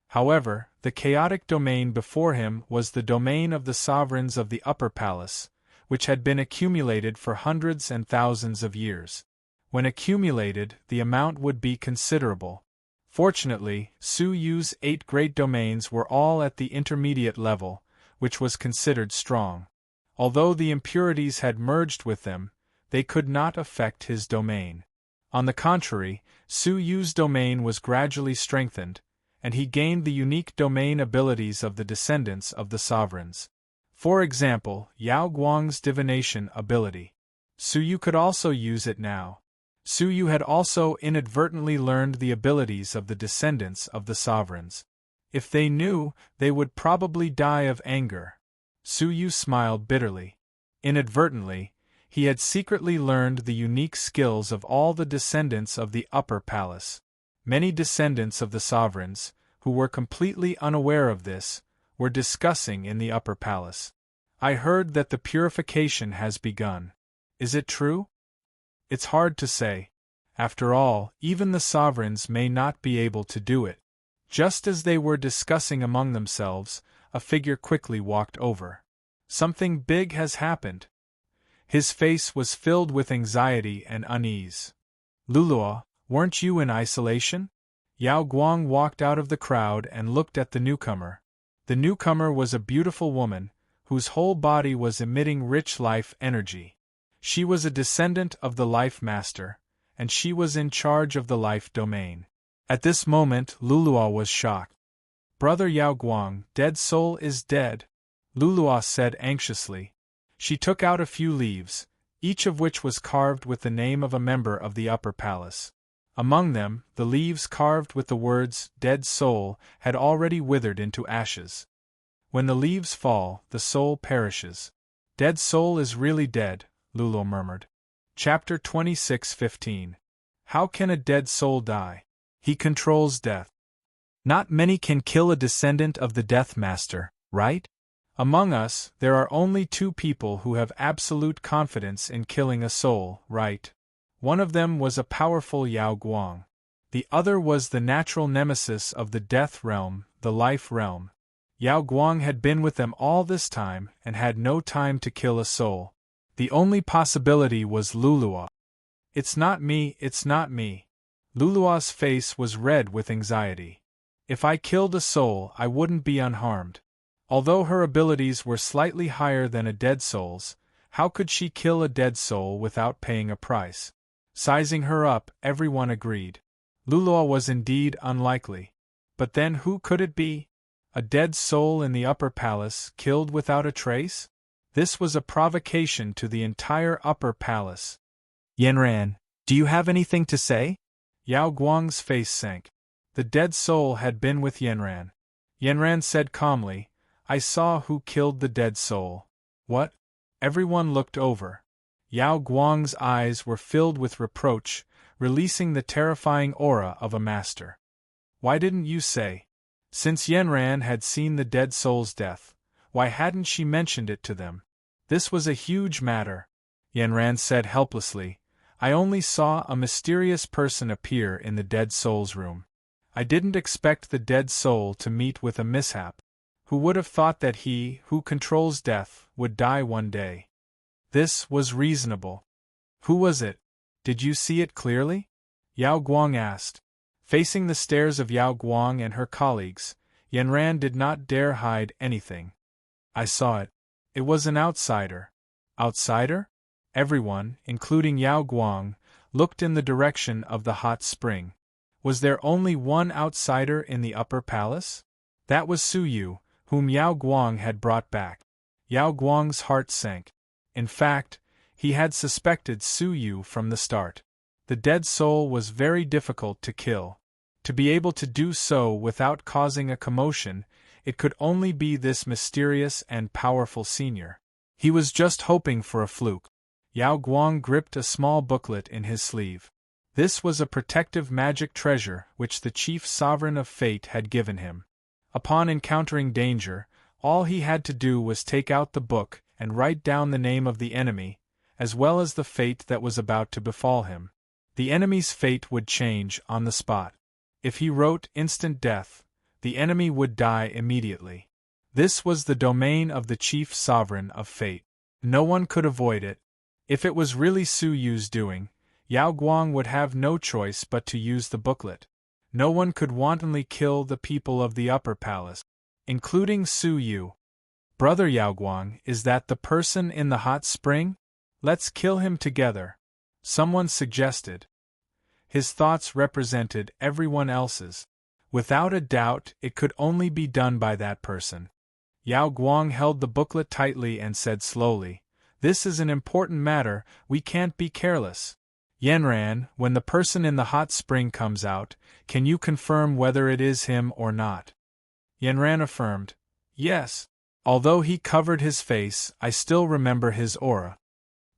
However, the chaotic domain before him was the domain of the sovereigns of the Upper Palace, which had been accumulated for hundreds and thousands of years. When accumulated, the amount would be considerable. Fortunately, Su Yu's 8 great domains were all at the intermediate level, which was considered strong. Although the impurities had merged with them, they could not affect his domain. On the contrary, Su Yu's domain was gradually strengthened, and he gained the unique domain abilities of the descendants of the sovereigns. For example, Yao Guang's divination ability. Su Yu could also use it now. Su Yu had also inadvertently learned the abilities of the descendants of the sovereigns. If they knew, they would probably die of anger. Su Yu smiled bitterly. Inadvertently, he had secretly learned the unique skills of all the descendants of the Upper Palace. Many descendants of the sovereigns, who were completely unaware of this, were discussing in the Upper Palace. "I heard that the purification has begun. Is it true?" "It's hard to say. After all, even the sovereigns may not be able to do it." Just as they were discussing among themselves, a figure quickly walked over. "Something big has happened." His face was filled with anxiety and unease. "Lulua, weren't you in isolation?" Yao Guang walked out of the crowd and looked at the newcomer. The newcomer was a beautiful woman, whose whole body was emitting rich life energy. She was a descendant of the Life Master, and she was in charge of the life domain. At this moment Lulua was shocked. Brother Yao Guang, dead soul is dead, Lulua said anxiously. She took out a few leaves, each of which was carved with the name of a member of the upper palace. Among them, the leaves carved with the words, dead soul, had already withered into ashes. When the leaves fall, the soul perishes. Dead soul is really dead, Lulua murmured. Chapter 26:15. How can a dead soul die? He controls death. Not many can kill a descendant of the Death Master, right? Among us, there are only 2 people who have absolute confidence in killing a soul, right? One of them was a powerful Yao Guang. The other was the natural nemesis of the death realm, the life realm. Yao Guang had been with them all this time and had no time to kill a soul. The only possibility was Lulua. It's not me, it's not me. Lulua's face was red with anxiety. If I killed a soul, I wouldn't be unharmed. Although her abilities were slightly higher than a dead soul's, how could she kill a dead soul without paying a price? Sizing her up, everyone agreed. Lulua was indeed unlikely. But then who could it be? A dead soul in the upper palace, killed without a trace? This was a provocation to the entire upper palace. Yanran, do you have anything to say? Yao Guang's face sank. The dead soul had been with Yanran. Yanran said calmly, I saw who killed the dead soul. What? Everyone looked over. Yao Guang's eyes were filled with reproach, releasing the terrifying aura of a master. Why didn't you say? Since Yanran had seen the dead soul's death, why hadn't she mentioned it to them? This was a huge matter. Yanran said helplessly, I only saw a mysterious person appear in the dead soul's room. I didn't expect the dead soul to meet with a mishap. Who would have thought that he, who controls death, would die one day? This was reasonable. Who was it? Did you see it clearly? Yao Guang asked. Facing the stares of Yao Guang and her colleagues, Yanran did not dare hide anything. I saw it. It was an outsider. Outsider? Everyone, including Yao Guang, looked in the direction of the hot spring. Was there only one outsider in the upper palace? That was Su Yu, whom Yao Guang had brought back. Yao Guang's heart sank. In fact, he had suspected Su Yu from the start. The dead soul was very difficult to kill. To be able to do so without causing a commotion, it could only be this mysterious and powerful senior. He was just hoping for a fluke. Yao Guang gripped a small booklet in his sleeve. This was a protective magic treasure which the chief sovereign of fate had given him. Upon encountering danger, all he had to do was take out the book and write down the name of the enemy, as well as the fate that was about to befall him. The enemy's fate would change on the spot. If he wrote instant death, the enemy would die immediately. This was the domain of the chief sovereign of fate. No one could avoid it. If it was really Su Yu's doing, Yao Guang would have no choice but to use the booklet. No one could wantonly kill the people of the upper palace, including Su Yu. Brother Yao Guang, is that the person in the hot spring? Let's kill him together, someone suggested. His thoughts represented everyone else's. Without a doubt, it could only be done by that person. Yao Guang held the booklet tightly and said slowly, This is an important matter, we can't be careless. Yanran, when the person in the hot spring comes out, can you confirm whether it is him or not? Yanran affirmed, Yes. Although he covered his face, I still remember his aura.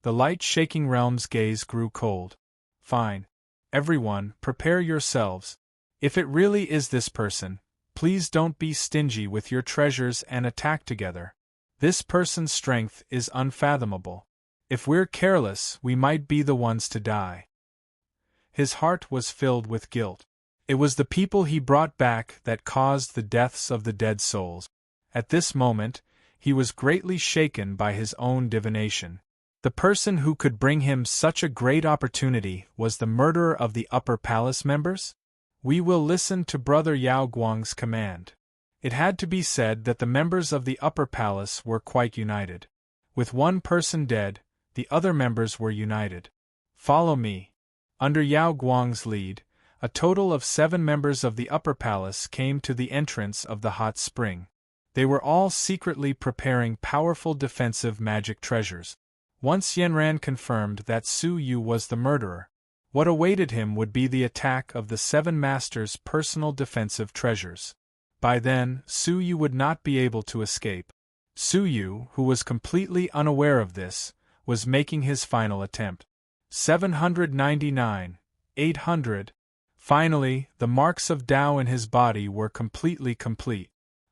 The light-shaking realm's gaze grew cold. Fine. Everyone, prepare yourselves. If it really is this person, please don't be stingy with your treasures and attack together. This person's strength is unfathomable. If we're careless, we might be the ones to die. His heart was filled with guilt. It was the people he brought back that caused the deaths of the dead souls. At this moment, he was greatly shaken by his own divination. The person who could bring him such a great opportunity was the murderer of the upper palace members? We will listen to Brother Yao Guang's command. It had to be said that the members of the upper palace were quite united. With one person dead, the other members were united. Follow me. Under Yao Guang's lead, a total of 7 members of the upper palace came to the entrance of the hot spring. They were all secretly preparing powerful defensive magic treasures. Once Yanran confirmed that Su Yu was the murderer, what awaited him would be the attack of the 7 masters' personal defensive treasures. By then, Su Yu would not be able to escape. Su Yu, who was completely unaware of this, was making his final attempt. 799, 800. Finally, the marks of Tao in his body were completely complete.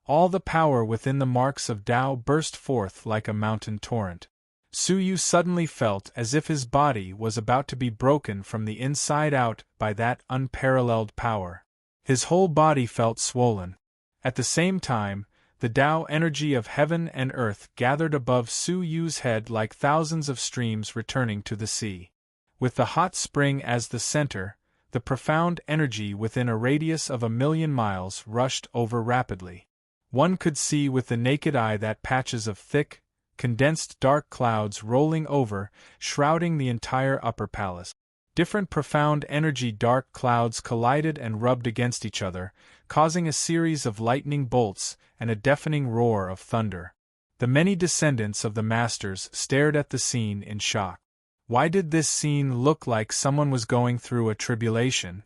All the power within the marks of Tao burst forth like a mountain torrent. Su Yu suddenly felt as if his body was about to be broken from the inside out by that unparalleled power. His whole body felt swollen. At the same time, the Tao energy of heaven and earth gathered above Su Yu's head like thousands of streams returning to the sea. With the hot spring as the center, the profound energy within a radius of 1,000,000 miles rushed over rapidly. One could see with the naked eye that patches of thick, condensed dark clouds rolling over, shrouding the entire upper palace. Different profound energy dark clouds collided and rubbed against each other, causing a series of lightning bolts and a deafening roar of thunder. The many descendants of the masters stared at the scene in shock. Why did this scene look like someone was going through a tribulation?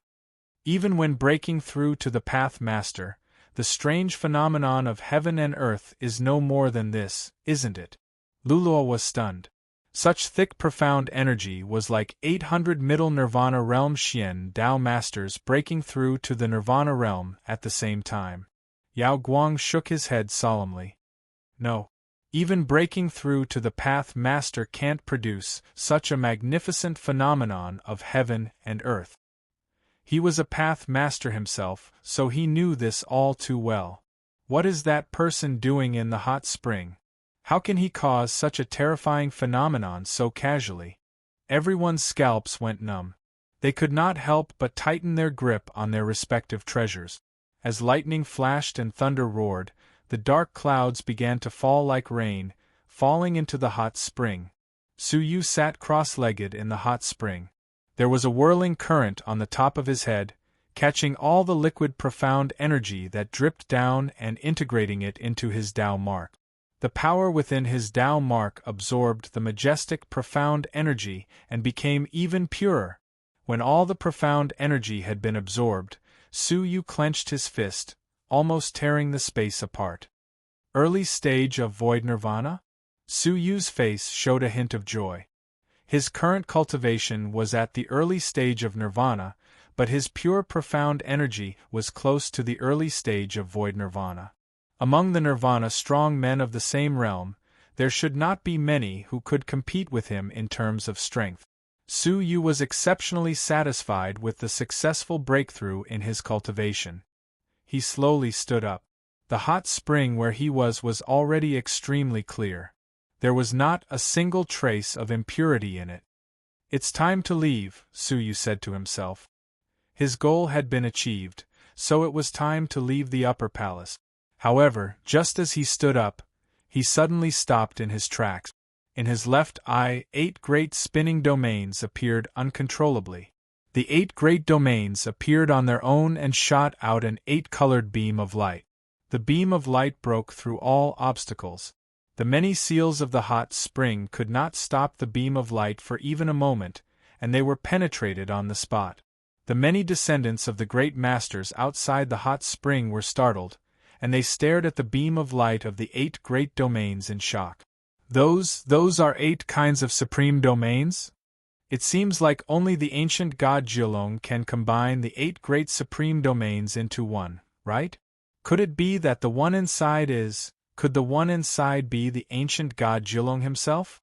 Even when breaking through to the Path Master, the strange phenomenon of heaven and earth is no more than this, isn't it? Luluo was stunned. Such thick profound energy was like 800 middle Nirvana realm Xian Dao masters breaking through to the Nirvana realm at the same time. Yao Guang shook his head solemnly. No. Even breaking through to the Path Master can't produce such a magnificent phenomenon of heaven and earth. He was a Path Master himself, so he knew this all too well. What is that person doing in the hot spring? How can he cause such a terrifying phenomenon so casually? Everyone's scalps went numb. They could not help but tighten their grip on their respective treasures. As lightning flashed and thunder roared, the dark clouds began to fall like rain, falling into the hot spring. Su Yu sat cross-legged in the hot spring. There was a whirling current on the top of his head, catching all the liquid profound energy that dripped down and integrating it into his Tao mark. The power within his Tao mark absorbed the majestic profound energy and became even purer. When all the profound energy had been absorbed, Su Yu clenched his fist, almost tearing the space apart. Early stage of void nirvana? Su Yu's face showed a hint of joy. His current cultivation was at the early stage of nirvana, but his pure profound energy was close to the early stage of void nirvana. Among the nirvana strong men of the same realm, there should not be many who could compete with him in terms of strength. Su Yu was exceptionally satisfied with the successful breakthrough in his cultivation. He slowly stood up. The hot spring where he was already extremely clear. There was not a single trace of impurity in it. It's time to leave, Su Yu said to himself. His goal had been achieved, so it was time to leave the upper palace. However, just as he stood up, he suddenly stopped in his tracks. In his left eye, 8 great spinning domains appeared uncontrollably. The 8 great domains appeared on their own and shot out an 8-colored beam of light. The beam of light broke through all obstacles. The many seals of the hot spring could not stop the beam of light for even a moment, and they were penetrated on the spot. The many descendants of the great masters outside the hot spring were startled, and they stared at the beam of light of the 8 great domains in shock. Those are 8 kinds of supreme domains? It seems like only the ancient god Jiulong can combine the 8 great supreme domains into one, right? Could it be that the one inside could the one inside be the ancient god Jiulong himself?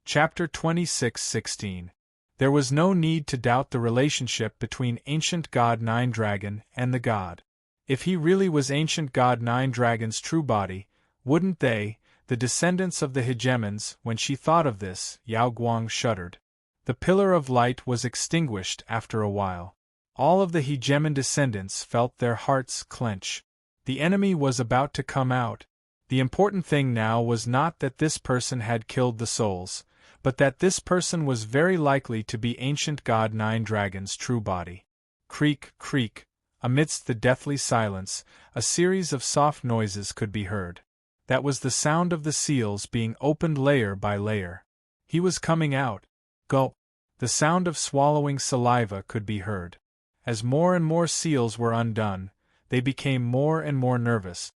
Chapter 26:16. There was no need to doubt the relationship between ancient god Nine Dragon and the god. If he really was ancient god Nine Dragon's true body, wouldn't they, the descendants of the hegemons? When she thought of this, Yao Guang shuddered. The pillar of light was extinguished after a while. All of the hegemon descendants felt their hearts clench. The enemy was about to come out. The important thing now was not that this person had killed the souls, but that this person was very likely to be ancient god Nine Dragon's true body. Creak, creak. Amidst the deathly silence, a series of soft noises could be heard. That was the sound of the seals being opened layer by layer. He was coming out. Gulp. The sound of swallowing saliva could be heard. As more and more seals were undone, they became more and more nervous.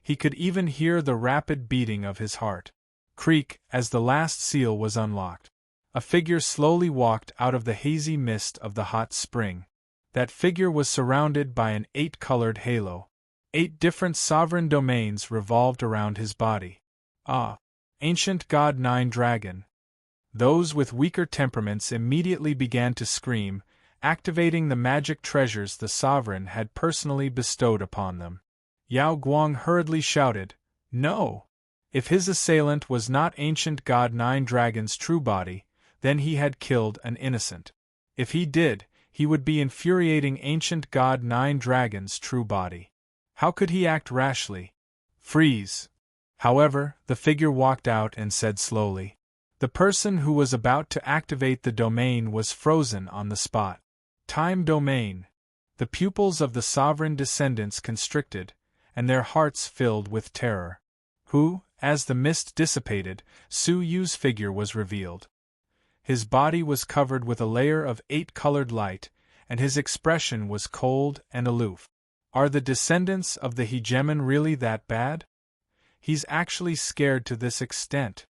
He could even hear the rapid beating of his heart. Creak, as the last seal was unlocked. A figure slowly walked out of the hazy mist of the hot spring. That figure was surrounded by an 8-colored halo. 8 different sovereign domains revolved around his body. Ah! Ancient God 9 Dragon. Those with weaker temperaments immediately began to scream, activating the magic treasures the sovereign had personally bestowed upon them. Yao Guang hurriedly shouted, "No!" If his assailant was not Ancient God 9 Dragon's true body, then he had killed an innocent. If he did, he would be infuriating Ancient God 9 Dragon's true body. How could he act rashly? Freeze! However, the figure walked out and said slowly. The person who was about to activate the domain was frozen on the spot. Time domain. The pupils of the sovereign descendants constricted, and their hearts filled with terror. As the mist dissipated, Su Yu's figure was revealed. His body was covered with a layer of 8-colored light, and his expression was cold and aloof. Are the descendants of the hegemon really that bad? He's actually scared to this extent.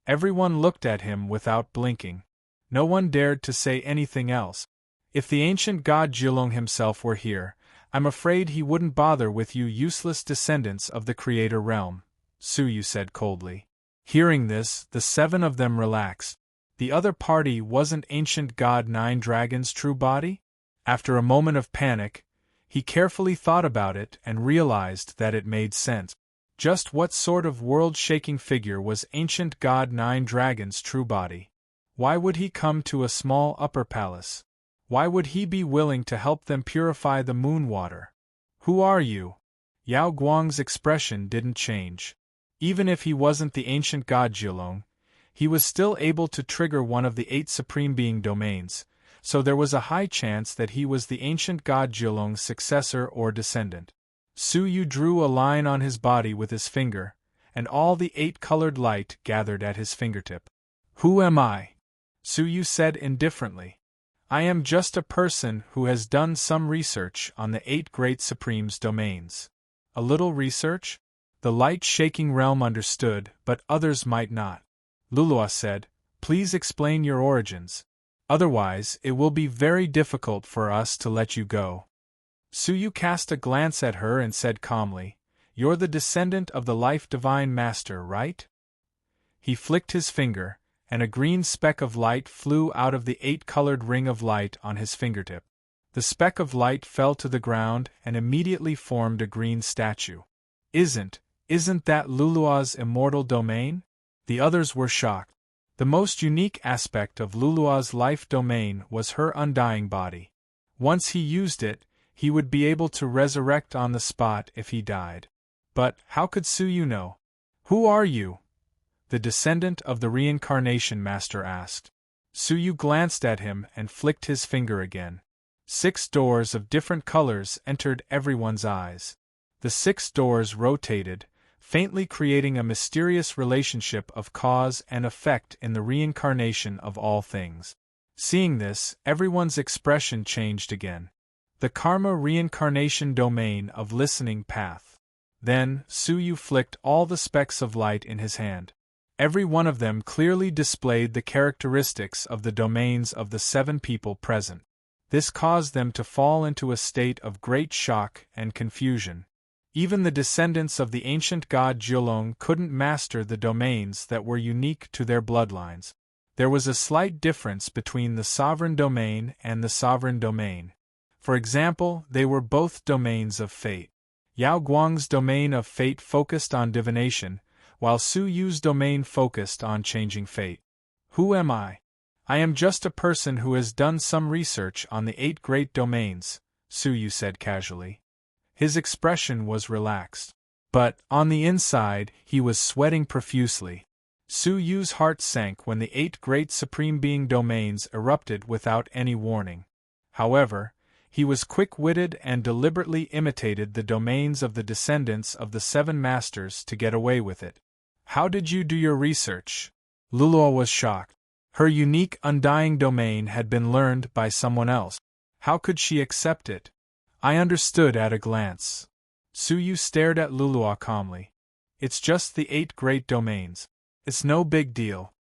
Everyone looked at him without blinking. No one dared to say anything else. If the ancient god Jilong himself were here, I'm afraid he wouldn't bother with you useless descendants of the creator realm, Su Yu said coldly. Hearing this, the 7 of them relaxed. The other party wasn't Ancient God 9 Dragon's true body? After a moment of panic, he carefully thought about it and realized that it made sense. Just what sort of world-shaking figure was Ancient God 9 Dragon's true body? Why would he come to a small upper palace? Why would he be willing to help them purify the moon water? Who are you? Yao Guang's expression didn't change. Even if he wasn't the ancient god Jilong, he was still able to trigger one of the 8 Supreme Being domains, so there was a high chance that he was the ancient god Jilong's successor or descendant. Su Yu drew a line on his body with his finger, and all the 8-colored light gathered at his fingertip. Who am I? Su Yu said indifferently. I am just a person who has done some research on the 8 Great Supremes domains. A little research? The light-shaking realm understood, but others might not. Lulua said, "Please explain your origins. Otherwise, it will be very difficult for us to let you go." Su Yu cast a glance at her and said calmly, "You're the descendant of the Life Divine Master, right?" He flicked his finger, and a green speck of light flew out of the 8-colored ring of light on his fingertip. The speck of light fell to the ground and immediately formed a green statue. Isn't that Lulua's immortal domain? The others were shocked. The most unique aspect of Lulua's life domain was her undying body. Once he used it, he would be able to resurrect on the spot if he died. But how could Su Yu know? Who are you? The descendant of the reincarnation master asked. Su Yu glanced at him and flicked his finger again. 6 doors of different colors entered everyone's eyes. The 6 doors rotated, faintly creating a mysterious relationship of cause and effect in the reincarnation of all things. Seeing this, everyone's expression changed again. The Karma Reincarnation Domain of Listening Path. Then, Su Yu flicked all the specks of light in his hand. Every one of them clearly displayed the characteristics of the domains of the 7 people present. This caused them to fall into a state of great shock and confusion. Even the descendants of the ancient god Jilong couldn't master the domains that were unique to their bloodlines. There was a slight difference between the sovereign domain and the sovereign domain. For example, they were both domains of fate. Yao Guang's domain of fate focused on divination, while Su Yu's domain focused on changing fate. Who am I? I am just a person who has done some research on the 8 great domains, Su Yu said casually. His expression was relaxed. But, on the inside, he was sweating profusely. Su Yu's heart sank when the 8 great Supreme Being domains erupted without any warning. However, He was quick-witted and deliberately imitated the domains of the descendants of the 7 masters to get away with it. How did you do your research? Lulua was shocked. Her unique undying domain had been learned by someone else. How could she accept it? I understood at a glance. Suyu stared at Lulua calmly. It's just the 8 great domains. It's no big deal.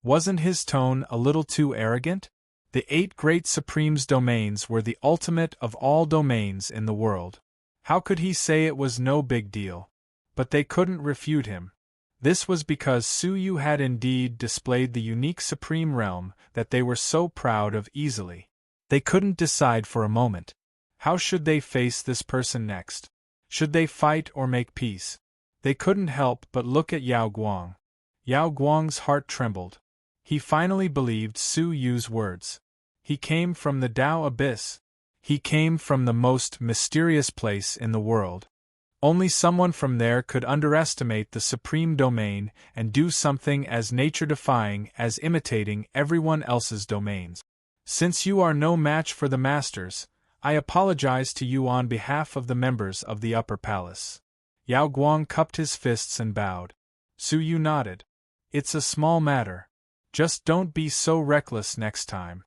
Wasn't his tone a little too arrogant? The 8 great supremes domains were the ultimate of all domains in the world. How could he say it was no big deal? But they couldn't refute him. This was because Suyu had indeed displayed the unique supreme realm that they were so proud of easily. They couldn't decide for a moment. How should they face this person next? Should they fight or make peace? They couldn't help but look at Yao Guang. Yao Guang's heart trembled. He finally believed Su Yu's words. He came from the Tao Abyss. He came from the most mysterious place in the world. Only someone from there could underestimate the supreme domain and do something as nature-defying as imitating everyone else's domains. Since you are no match for the masters, I apologize to you on behalf of the members of the Upper Palace. Yao Guang cupped his fists and bowed. Su Yu nodded. It's a small matter. Just don't be so reckless next time.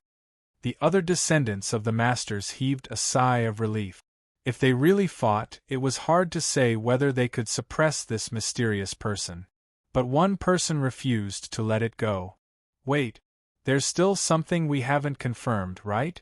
The other descendants of the masters heaved a sigh of relief. If they really fought, it was hard to say whether they could suppress this mysterious person. But one person refused to let it go. Wait, there's still something we haven't confirmed, right?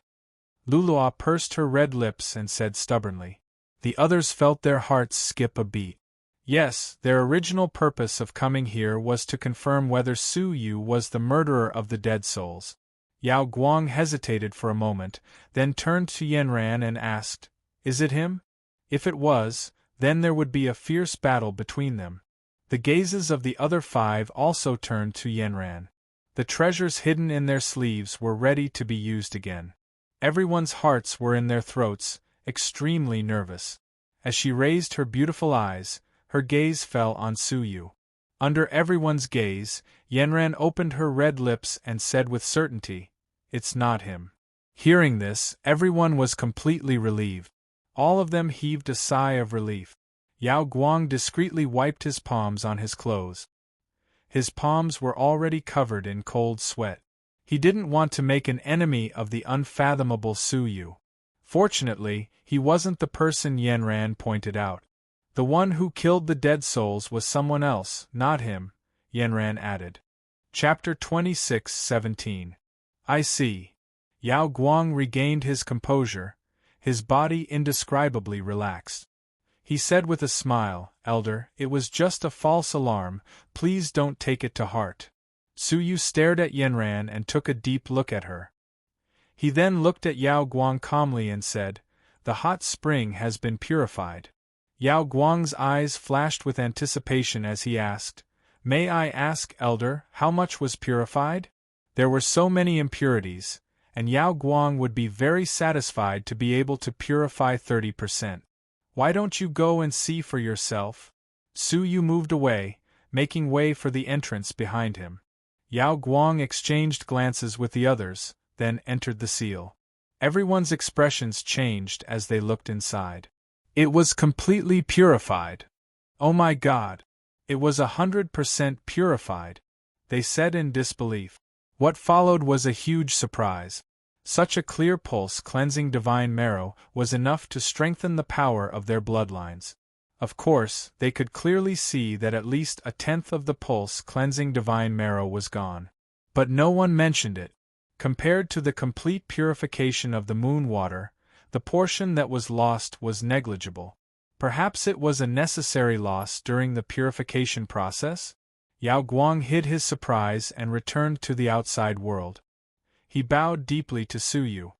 Lulua pursed her red lips and said stubbornly. The others felt their hearts skip a beat. Yes, their original purpose of coming here was to confirm whether Su Yu was the murderer of the dead souls. Yao Guang hesitated for a moment, then turned to Yanran and asked, Is it him? If it was, then there would be a fierce battle between them. The gazes of the other 5 also turned to Yanran. The treasures hidden in their sleeves were ready to be used again. Everyone's hearts were in their throats, extremely nervous. As she raised her beautiful eyes, her gaze fell on Su Yu. Under everyone's gaze, Yanran opened her red lips and said with certainty, It's not him. Hearing this, everyone was completely relieved. All of them heaved a sigh of relief. Yao Guang discreetly wiped his palms on his clothes. His palms were already covered in cold sweat. He didn't want to make an enemy of the unfathomable Su Yu. Fortunately, he wasn't the person Yanran pointed out. The one who killed the dead souls was someone else, not him, Yanran added. Chapter 26:17. I see. Yao Guang regained his composure, his body indescribably relaxed. He said with a smile, Elder, it was just a false alarm, please don't take it to heart. Su Yu stared at Yanran and took a deep look at her. He then looked at Yao Guang calmly and said, The hot spring has been purified. Yao Guang's eyes flashed with anticipation as he asked, May I ask, Elder, how much was purified? There were so many impurities, and Yao Guang would be very satisfied to be able to purify 30%. Why don't you go and see for yourself? Su Yu moved away, making way for the entrance behind him. Yao Guang exchanged glances with the others, then entered the seal. Everyone's expressions changed as they looked inside. It was completely purified. Oh my God! It was 100% purified, they said in disbelief. What followed was a huge surprise. Such a clear pulse cleansing divine marrow was enough to strengthen the power of their bloodlines. Of course, they could clearly see that at least a tenth of the pulse cleansing divine marrow was gone. But no one mentioned it. Compared to the complete purification of the moon water, the portion that was lost was negligible. Perhaps it was a necessary loss during the purification process? Yao Guang hid his surprise and returned to the outside world. He bowed deeply to Su Yu.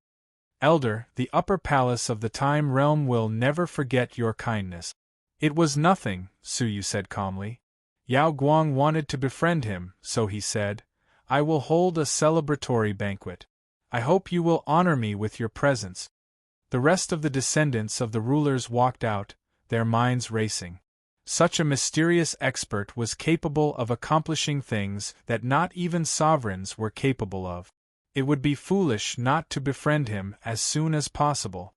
Elder, the upper palace of the time realm will never forget your kindness. It was nothing, Su Yu said calmly. Yao Guang wanted to befriend him, so he said, I will hold a celebratory banquet. I hope you will honor me with your presence. The rest of the descendants of the rulers walked out, their minds racing. Such a mysterious expert was capable of accomplishing things that not even sovereigns were capable of. It would be foolish not to befriend him as soon as possible.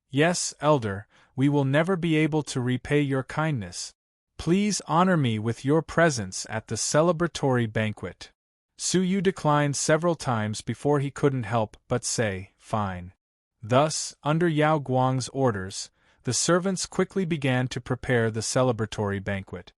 Yes, Elder, we will never be able to repay your kindness. Please honor me with your presence at the celebratory banquet. Suyu declined several times before he couldn't help but say, fine. Thus, under Yao Guang's orders, the servants quickly began to prepare the celebratory banquet.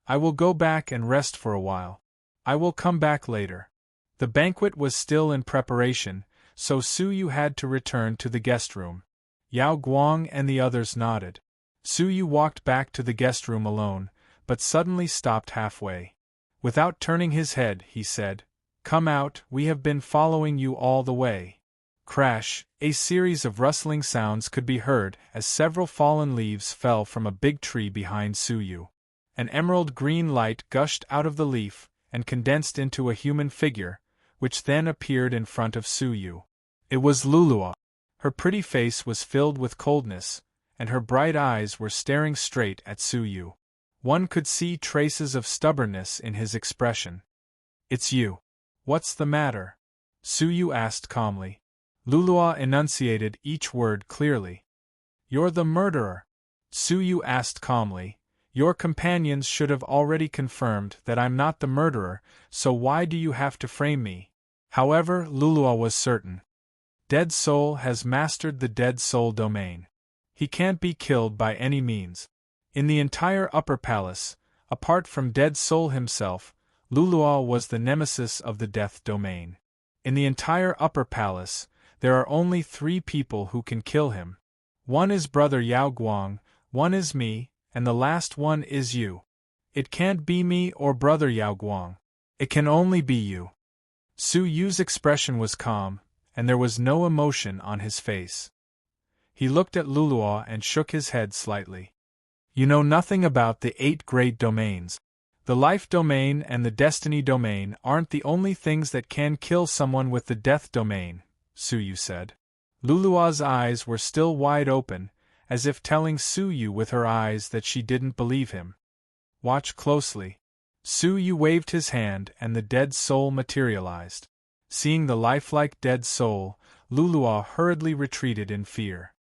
I will go back and rest for a while. I will come back later. The banquet was still in preparation, so Suyu had to return to the guest room. Yao Guang and the others nodded. Suyu walked back to the guest room alone, but suddenly stopped halfway. Without turning his head, he said, "Come out, we have been following you all the way." Crash, a series of rustling sounds could be heard as several fallen leaves fell from a big tree behind Suyu. An emerald green light gushed out of the leaf and condensed into a human figure, which then appeared in front of Suyu. It was Lulua. Her pretty face was filled with coldness, and her bright eyes were staring straight at Suyu. One could see traces of stubbornness in his expression. "It's you. What's the matter?" Suyu asked calmly. Lulua enunciated each word clearly. "You're the murderer." Suyu asked calmly. "Your companions should have already confirmed that I'm not the murderer, so why do you have to frame me?" However, Lulua was certain. Dead Soul has mastered the Dead Soul domain. He can't be killed by any means. In the entire Upper Palace, apart from Dead Soul himself, Lulua was the nemesis of the Death domain. In the entire Upper Palace, there are only 3 people who can kill him. One is Brother Yao Guang, one is me, and the last one is you. It can't be me or Brother Yao Guang. It can only be you. Su Yu's expression was calm, and there was no emotion on his face. He looked at Lulua and shook his head slightly. "You know nothing about the 8 great domains. The life domain and the destiny domain aren't the only things that can kill someone with the death domain," Suyu said. Lulua's eyes were still wide open, as if telling Suyu with her eyes that she didn't believe him. "Watch closely." Suyu waved his hand and the dead soul materialized. Seeing the lifelike dead soul, Lulua hurriedly retreated in fear.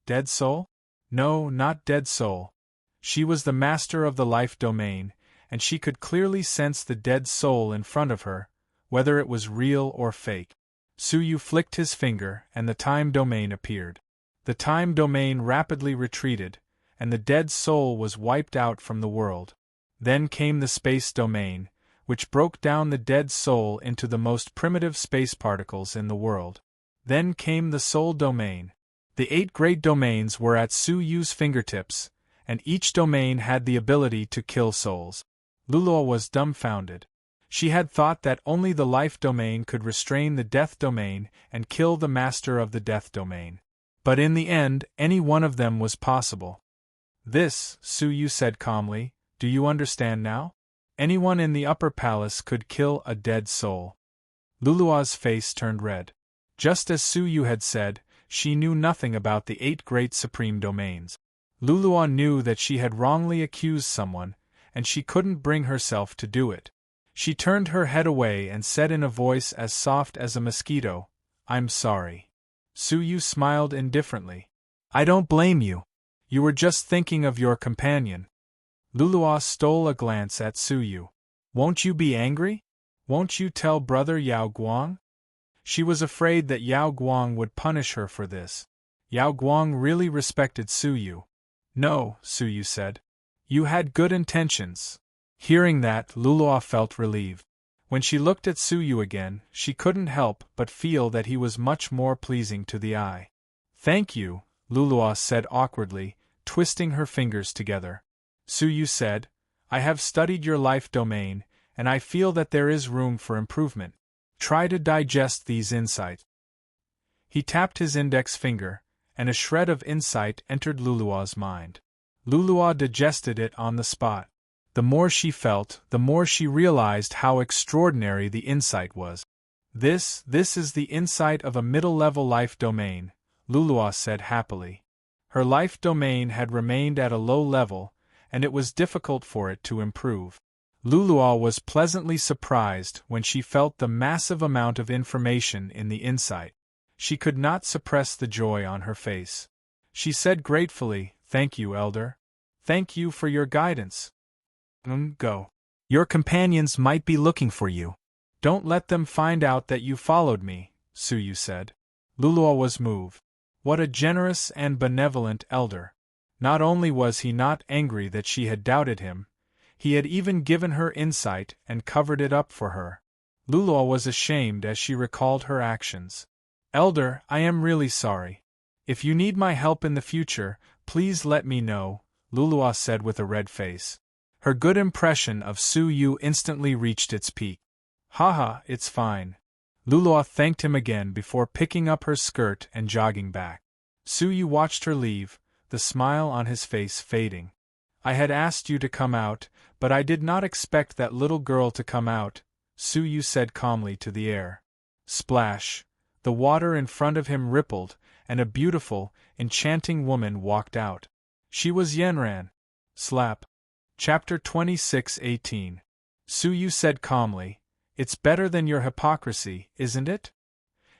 Dead soul? No, not dead soul. She was the master of the life domain, and she could clearly sense the dead soul in front of her, whether it was real or fake. Suyu flicked his finger and the time domain appeared. The time domain rapidly retreated, and the dead soul was wiped out from the world. Then came the space domain, which broke down the dead soul into the most primitive space particles in the world. Then came the soul domain. The 8 great domains were at Suyu's fingertips, and each domain had the ability to kill souls. Lulua was dumbfounded. She had thought that only the life domain could restrain the death domain and kill the master of the death domain. But in the end, any one of them was possible. "This," Suyu said calmly, "do you understand now? Anyone in the Upper Palace could kill a dead soul." Lulua's face turned red. Just as Suyu had said, she knew nothing about the 8 great supreme domains. Lulua knew that she had wrongly accused someone, and she couldn't bring herself to do it. She turned her head away and said in a voice as soft as a mosquito, "I'm sorry." Suyu smiled indifferently. "I don't blame you. You were just thinking of your companion." Lulua stole a glance at Suyu. "Won't you be angry? Won't you tell Brother Yao Guang?" She was afraid that Yao Guang would punish her for this. Yao Guang really respected Suyu. "No," Suyu said. "You had good intentions." Hearing that, Lulua felt relieved. When she looked at Suyu again, she couldn't help but feel that he was much more pleasing to the eye. "Thank you," Lulua said awkwardly, twisting her fingers together. Suyu said, "I have studied your life domain, and I feel that there is room for improvement. Try to digest these insights." He tapped his index finger, and a shred of insight entered Lulua's mind. Lulua digested it on the spot. The more she felt, the more she realized how extraordinary the insight was. This is the insight of a middle-level life domain," Lulua said happily. Her life domain had remained at a low level, and it was difficult for it to improve. Luluo was pleasantly surprised when she felt the massive amount of information in the insight. She could not suppress the joy on her face. She said gratefully, "Thank you, Elder. Thank you for your guidance." Go. Your companions might be looking for you. Don't let them find out that you followed me, Suyu said. Luluo was moved. What a generous and benevolent elder. Not only was he not angry that she had doubted him, he had even given her insight and covered it up for her. Luluo was ashamed as she recalled her actions. Elder, I am really sorry. If you need my help in the future, please let me know, Luluo said with a red face. Her good impression of Suyu instantly reached its peak. Haha, it's fine. Luluo thanked him again before picking up her skirt and jogging back. Suyu watched her leave, the smile on his face fading. I had asked you to come out, but I did not expect that little girl to come out, Suyu said calmly to the air. Splash! The water in front of him rippled, and a beautiful, enchanting woman walked out. She was Yenran. Slap. Chapter 26:18. Suyu said calmly, "It's better than your hypocrisy, isn't it?"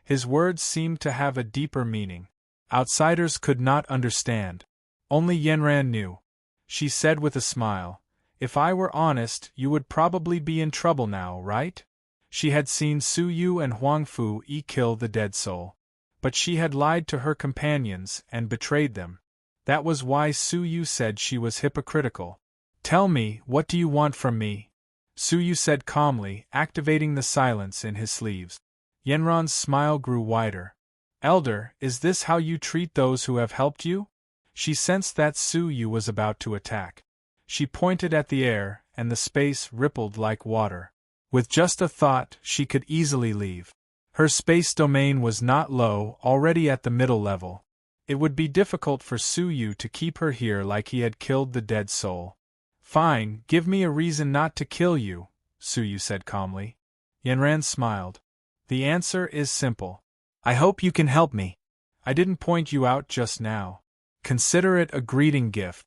His words seemed to have a deeper meaning. Outsiders could not understand. Only Yenran knew. She said with a smile, "If I were honest, you would probably be in trouble now, right?" She had seen Suyu and Huangfu kill the dead soul. But she had lied to her companions and betrayed them. That was why Suyu said she was hypocritical. "Tell me, what do you want from me?" Suyu said calmly, activating the silence in his sleeves. Yenran's smile grew wider. "Elder, is this how you treat those who have helped you?" She sensed that Suyu was about to attack. She pointed at the air, and the space rippled like water. With just a thought, she could easily leave. Her space domain was not low, already at the middle level. It would be difficult for Suyu to keep her here like he had killed the dead soul. "Fine, give me a reason not to kill you," Suyu said calmly. Yenran smiled. "The answer is simple. I hope you can help me. I didn't point you out just now. Consider it a greeting gift."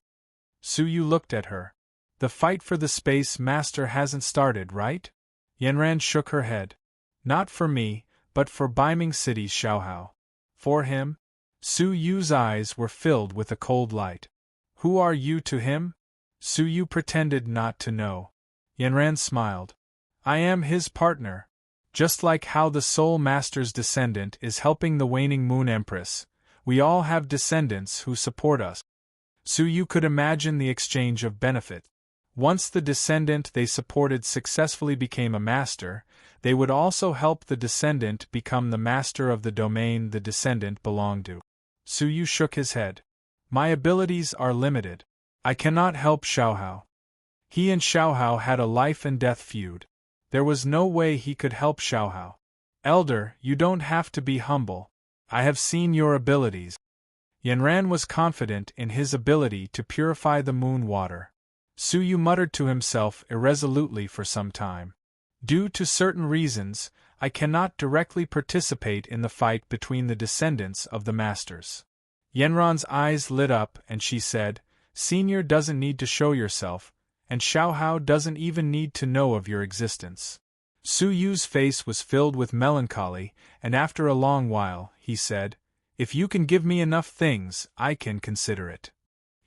Suyu looked at her. "The fight for the Space Master hasn't started, right?" Yenran shook her head. "Not for me, but for Beiming City's Xiaohao." "For him?" Suyu's eyes were filled with a cold light. "Who are you to him?" Suyu pretended not to know. Yenran smiled. "I am his partner. Just like how the Soul Master's descendant is helping the waning Moon Empress, we all have descendants who support us." Suyu could imagine the exchange of benefit. Once the descendant they supported successfully became a master, they would also help the descendant become the master of the domain the descendant belonged to. Suyu shook his head. "My abilities are limited. I cannot help Xiaohao." He and Xiaohao had a life-and-death feud. There was no way he could help Xiaohao. "Elder, you don't have to be humble. I have seen your abilities." Yenran was confident in his ability to purify the moon water. Suyu muttered to himself irresolutely for some time. "Due to certain reasons, I cannot directly participate in the fight between the descendants of the masters." Yenran's eyes lit up and she said, "Senior doesn't need to show yourself, and Xiaohao doesn't even need to know of your existence." Suyu's face was filled with melancholy, and after a long while, he said, "If you can give me enough things, I can consider it."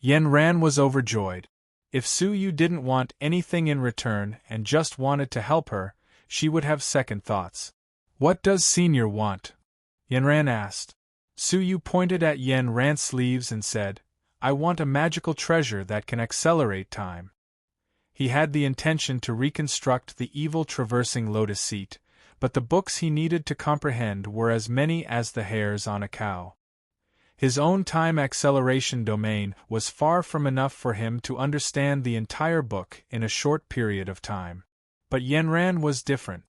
Yenran was overjoyed. If Suyu didn't want anything in return and just wanted to help her, she would have second thoughts. "What does Senior want?" Yenran asked. Suyu pointed at Yenran's sleeves and said, "I want a magical treasure that can accelerate time." He had the intention to reconstruct the evil traversing lotus seat, but the books he needed to comprehend were as many as the hairs on a cow. His own time acceleration domain was far from enough for him to understand the entire book in a short period of time. But Yenran was different.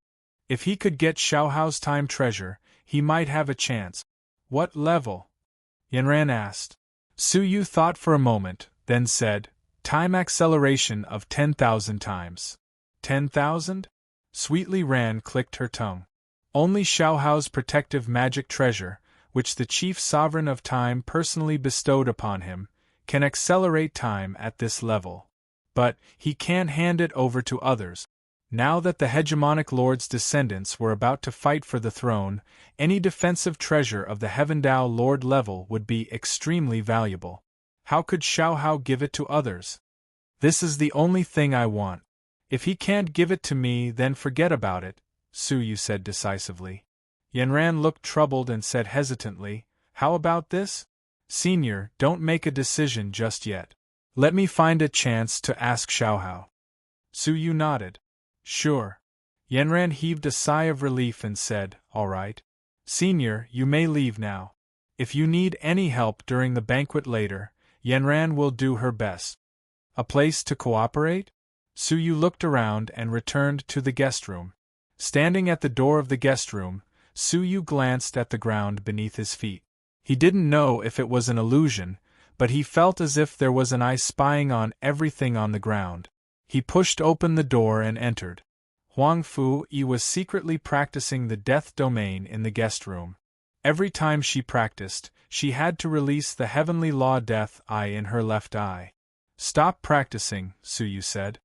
If he could get Xiaohao's time treasure, he might have a chance. "What level?" Yenran asked. Suyu thought for a moment, then said, "Time acceleration of 10,000 times." 10,000? Sweetly Ran clicked her tongue. Only Xiaohao's protective magic treasure, which the chief sovereign of time personally bestowed upon him, can accelerate time at this level. but he can't hand it over to others. Now that the hegemonic lord's descendants were about to fight for the throne, any defensive treasure of the Heavendao Lord level would be extremely valuable. How could Xiaohao give it to others? This is the only thing I want. If he can't give it to me, then forget about it, Su Yu said decisively. Yanran looked troubled and said hesitantly, How about this? Senior, don't make a decision just yet. Let me find a chance to ask Xiaohao. Su Yu nodded. Sure. Yanran heaved a sigh of relief and said, All right. Senior, you may leave now. If you need any help during the banquet later, Yanran will do her best. A place to cooperate? Su Yu looked around and returned to the guest room. Standing at the door of the guest room, Su Yu glanced at the ground beneath his feet. He didn't know if it was an illusion, but he felt as if there was an eye spying on everything on the ground. He pushed open the door and entered. Huang Fu-Yi was secretly practicing the death domain in the guest room. Every time she practiced, she had to release the heavenly law death eye in her left eye. Stop practicing, Su Yu said.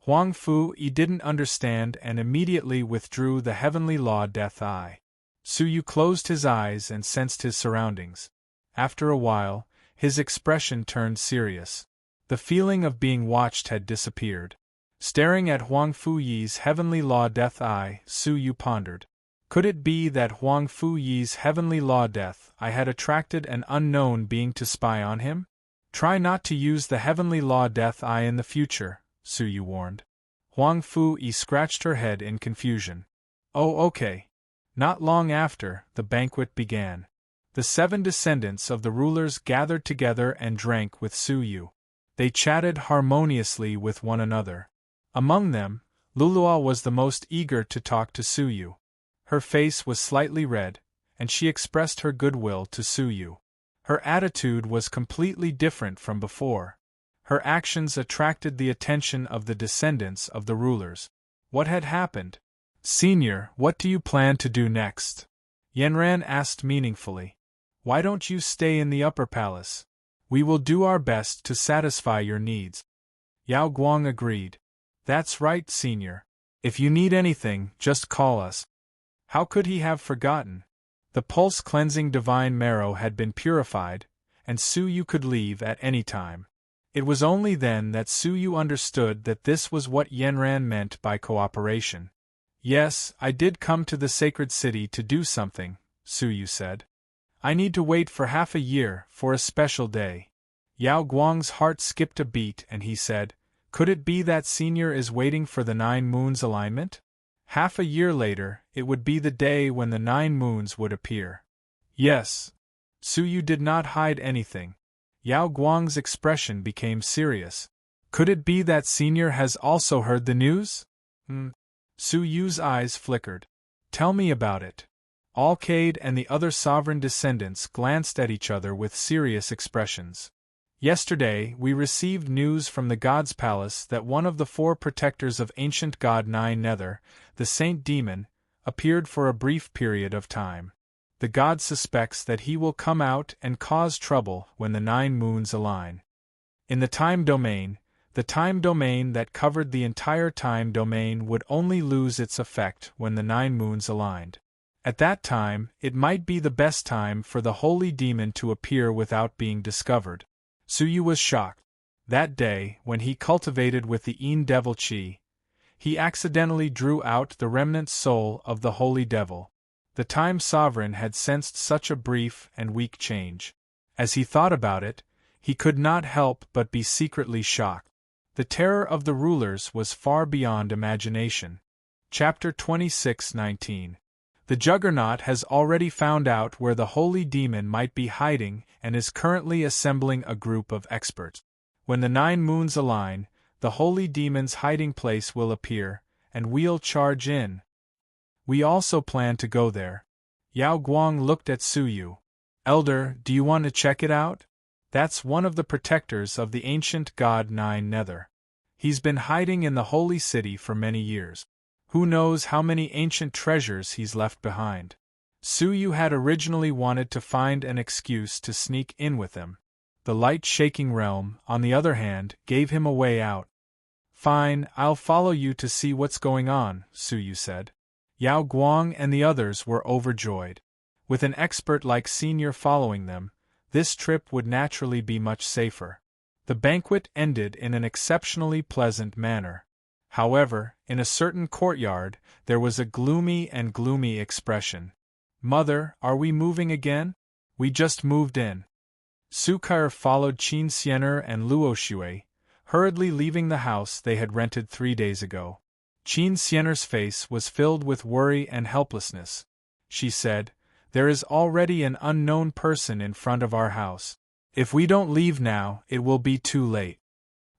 Huang Fu-Yi didn't understand and immediately withdrew the heavenly law death eye. Su Yu closed his eyes and sensed his surroundings. After a while, his expression turned serious. The feeling of being watched had disappeared. Staring at Huang Fu-Yi's heavenly law death eye, Su Yu pondered. Could it be that Huang Fu-Yi's heavenly law death eye had attracted an unknown being to spy on him? Try not to use the heavenly law death eye in the future, Su Yu warned. Huang Fu-Yi scratched her head in confusion. Oh, okay. Not long after, the banquet began. The 7 descendants of the rulers gathered together and drank with Su Yu. They chatted harmoniously with one another. Among them, Lulua was the most eager to talk to Su Yu. Her face was slightly red, and she expressed her goodwill to Su Yu. Her attitude was completely different from before. Her actions attracted the attention of the descendants of the rulers. What had happened? Senior, what do you plan to do next? Yanran asked meaningfully. Why don't you stay in the upper palace? We will do our best to satisfy your needs. Yao Guang agreed. That's right, Senior. If you need anything, just call us. How could he have forgotten? The pulse-cleansing divine marrow had been purified, and Su Yu could leave at any time. It was only then that Su Yu understood that this was what Yanran meant by cooperation. Yes, I did come to the sacred city to do something, Su Yu said. I need to wait for half a year for a special day. Yao Guang's heart skipped a beat and he said, Could it be that Senior is waiting for the 9 moons alignment? Half a year later, it would be the day when the 9 moons would appear. Yes. Su Yu did not hide anything. Yao Guang's expression became serious. Could it be that Senior has also heard the news? Su Yu's eyes flickered. Tell me about it. Alcade and the other sovereign descendants glanced at each other with serious expressions. Yesterday, we received news from the God's Palace that one of the 4 protectors of ancient God Nine Nether, the Saint Demon, appeared for a brief period of time. The God suspects that he will come out and cause trouble when the 9 moons align. In the time domain, the time domain that covered the entire time domain would only lose its effect when the 9 moons aligned. At that time, it might be the best time for the holy demon to appear without being discovered. Su Yu was shocked. That day, when he cultivated with the Een Devil Chi, he accidentally drew out the remnant soul of the holy devil. The time sovereign had sensed such a brief and weak change. As he thought about it, he could not help but be secretly shocked. The terror of the rulers was far beyond imagination. Chapter 26:19. The Juggernaut has already found out where the holy demon might be hiding and is currently assembling a group of experts. When the 9 moons align, the holy demon's hiding place will appear, and we'll charge in. We also plan to go there. Yao Guang looked at Su Yu. Elder, do you want to check it out? That's one of the protectors of the ancient God Nine Nether. He's been hiding in the holy city for many years. Who knows how many ancient treasures he's left behind. Su Yu had originally wanted to find an excuse to sneak in with him. The light-shaking realm, on the other hand, gave him a way out. Fine, I'll follow you to see what's going on, Suyu said. Yao Guang and the others were overjoyed. With an expert like Senior following them, this trip would naturally be much safer. The banquet ended in an exceptionally pleasant manner. However, in a certain courtyard, there was a gloomy expression. Mother, are we moving again? We just moved in. Su Kai followed Qin Xianer and Luo Shui, hurriedly leaving the house they had rented 3 days ago. Qin Xianer's face was filled with worry and helplessness. She said, "There is already an unknown person in front of our house. If we don't leave now, it will be too late."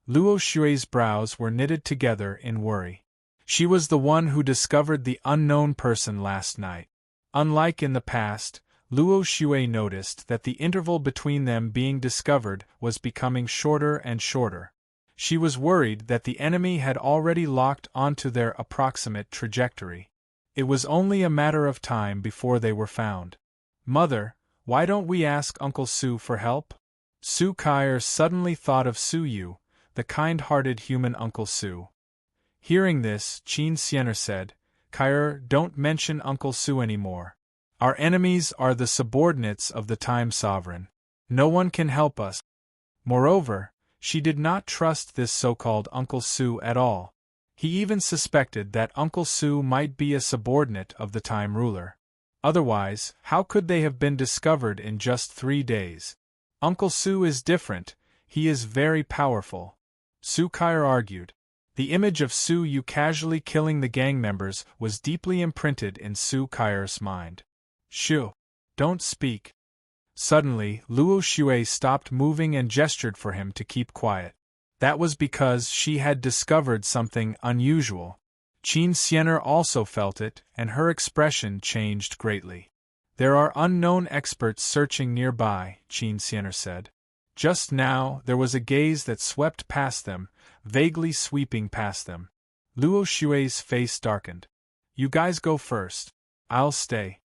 Luo Shui's brows were knitted together in worry. She was the one who discovered the unknown person last night. Unlike in the past, Luo Shui noticed that the interval between them being discovered was becoming shorter and shorter. She was worried that the enemy had already locked onto their approximate trajectory. It was only a matter of time before they were found. "Mother, why don't we ask Uncle Su for help?" Su Kai suddenly thought of Suyu, the kind-hearted human Uncle Su. Hearing this, Qin Xianer said, "Kai, don't mention Uncle Su anymore. Our enemies are the subordinates of the Time Sovereign. No one can help us." Moreover, she did not trust this so-called Uncle Su at all. He even suspected that Uncle Su might be a subordinate of the Time Ruler. Otherwise, how could they have been discovered in just 3 days? Uncle Su is different, he is very powerful. Su Kai argued. The image of Su Yu casually killing the gang members was deeply imprinted in Su Kai's mind. "Shu! Don't speak." Suddenly, Luo Shui stopped moving and gestured for him to keep quiet. That was because she had discovered something unusual. Qin Xianer also felt it, and her expression changed greatly. "There are unknown experts searching nearby," Qin Xianer said. Just now, there was a gaze that swept past them, vaguely sweeping past them. Luo Shui's face darkened. "You guys go first. I'll stay."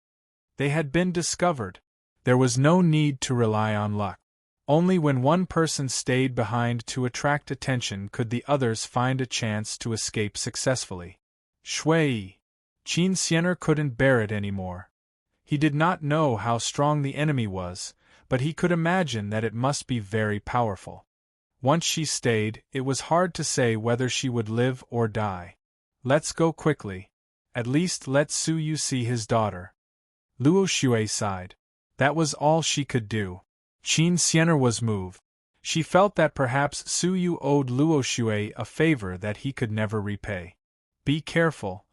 They had been discovered. There was no need to rely on luck. Only when one person stayed behind to attract attention could the others find a chance to escape successfully. Shui! Qin Xianer couldn't bear it anymore. He did not know how strong the enemy was, but he could imagine that it must be very powerful. Once she stayed, it was hard to say whether she would live or die. "Let's go quickly. At least let Suyu see his daughter." Luo Shui sighed. That was all she could do. Qin Xianer was moved. She felt that perhaps Suyu owed Luo Shui a favor that he could never repay. "Be careful."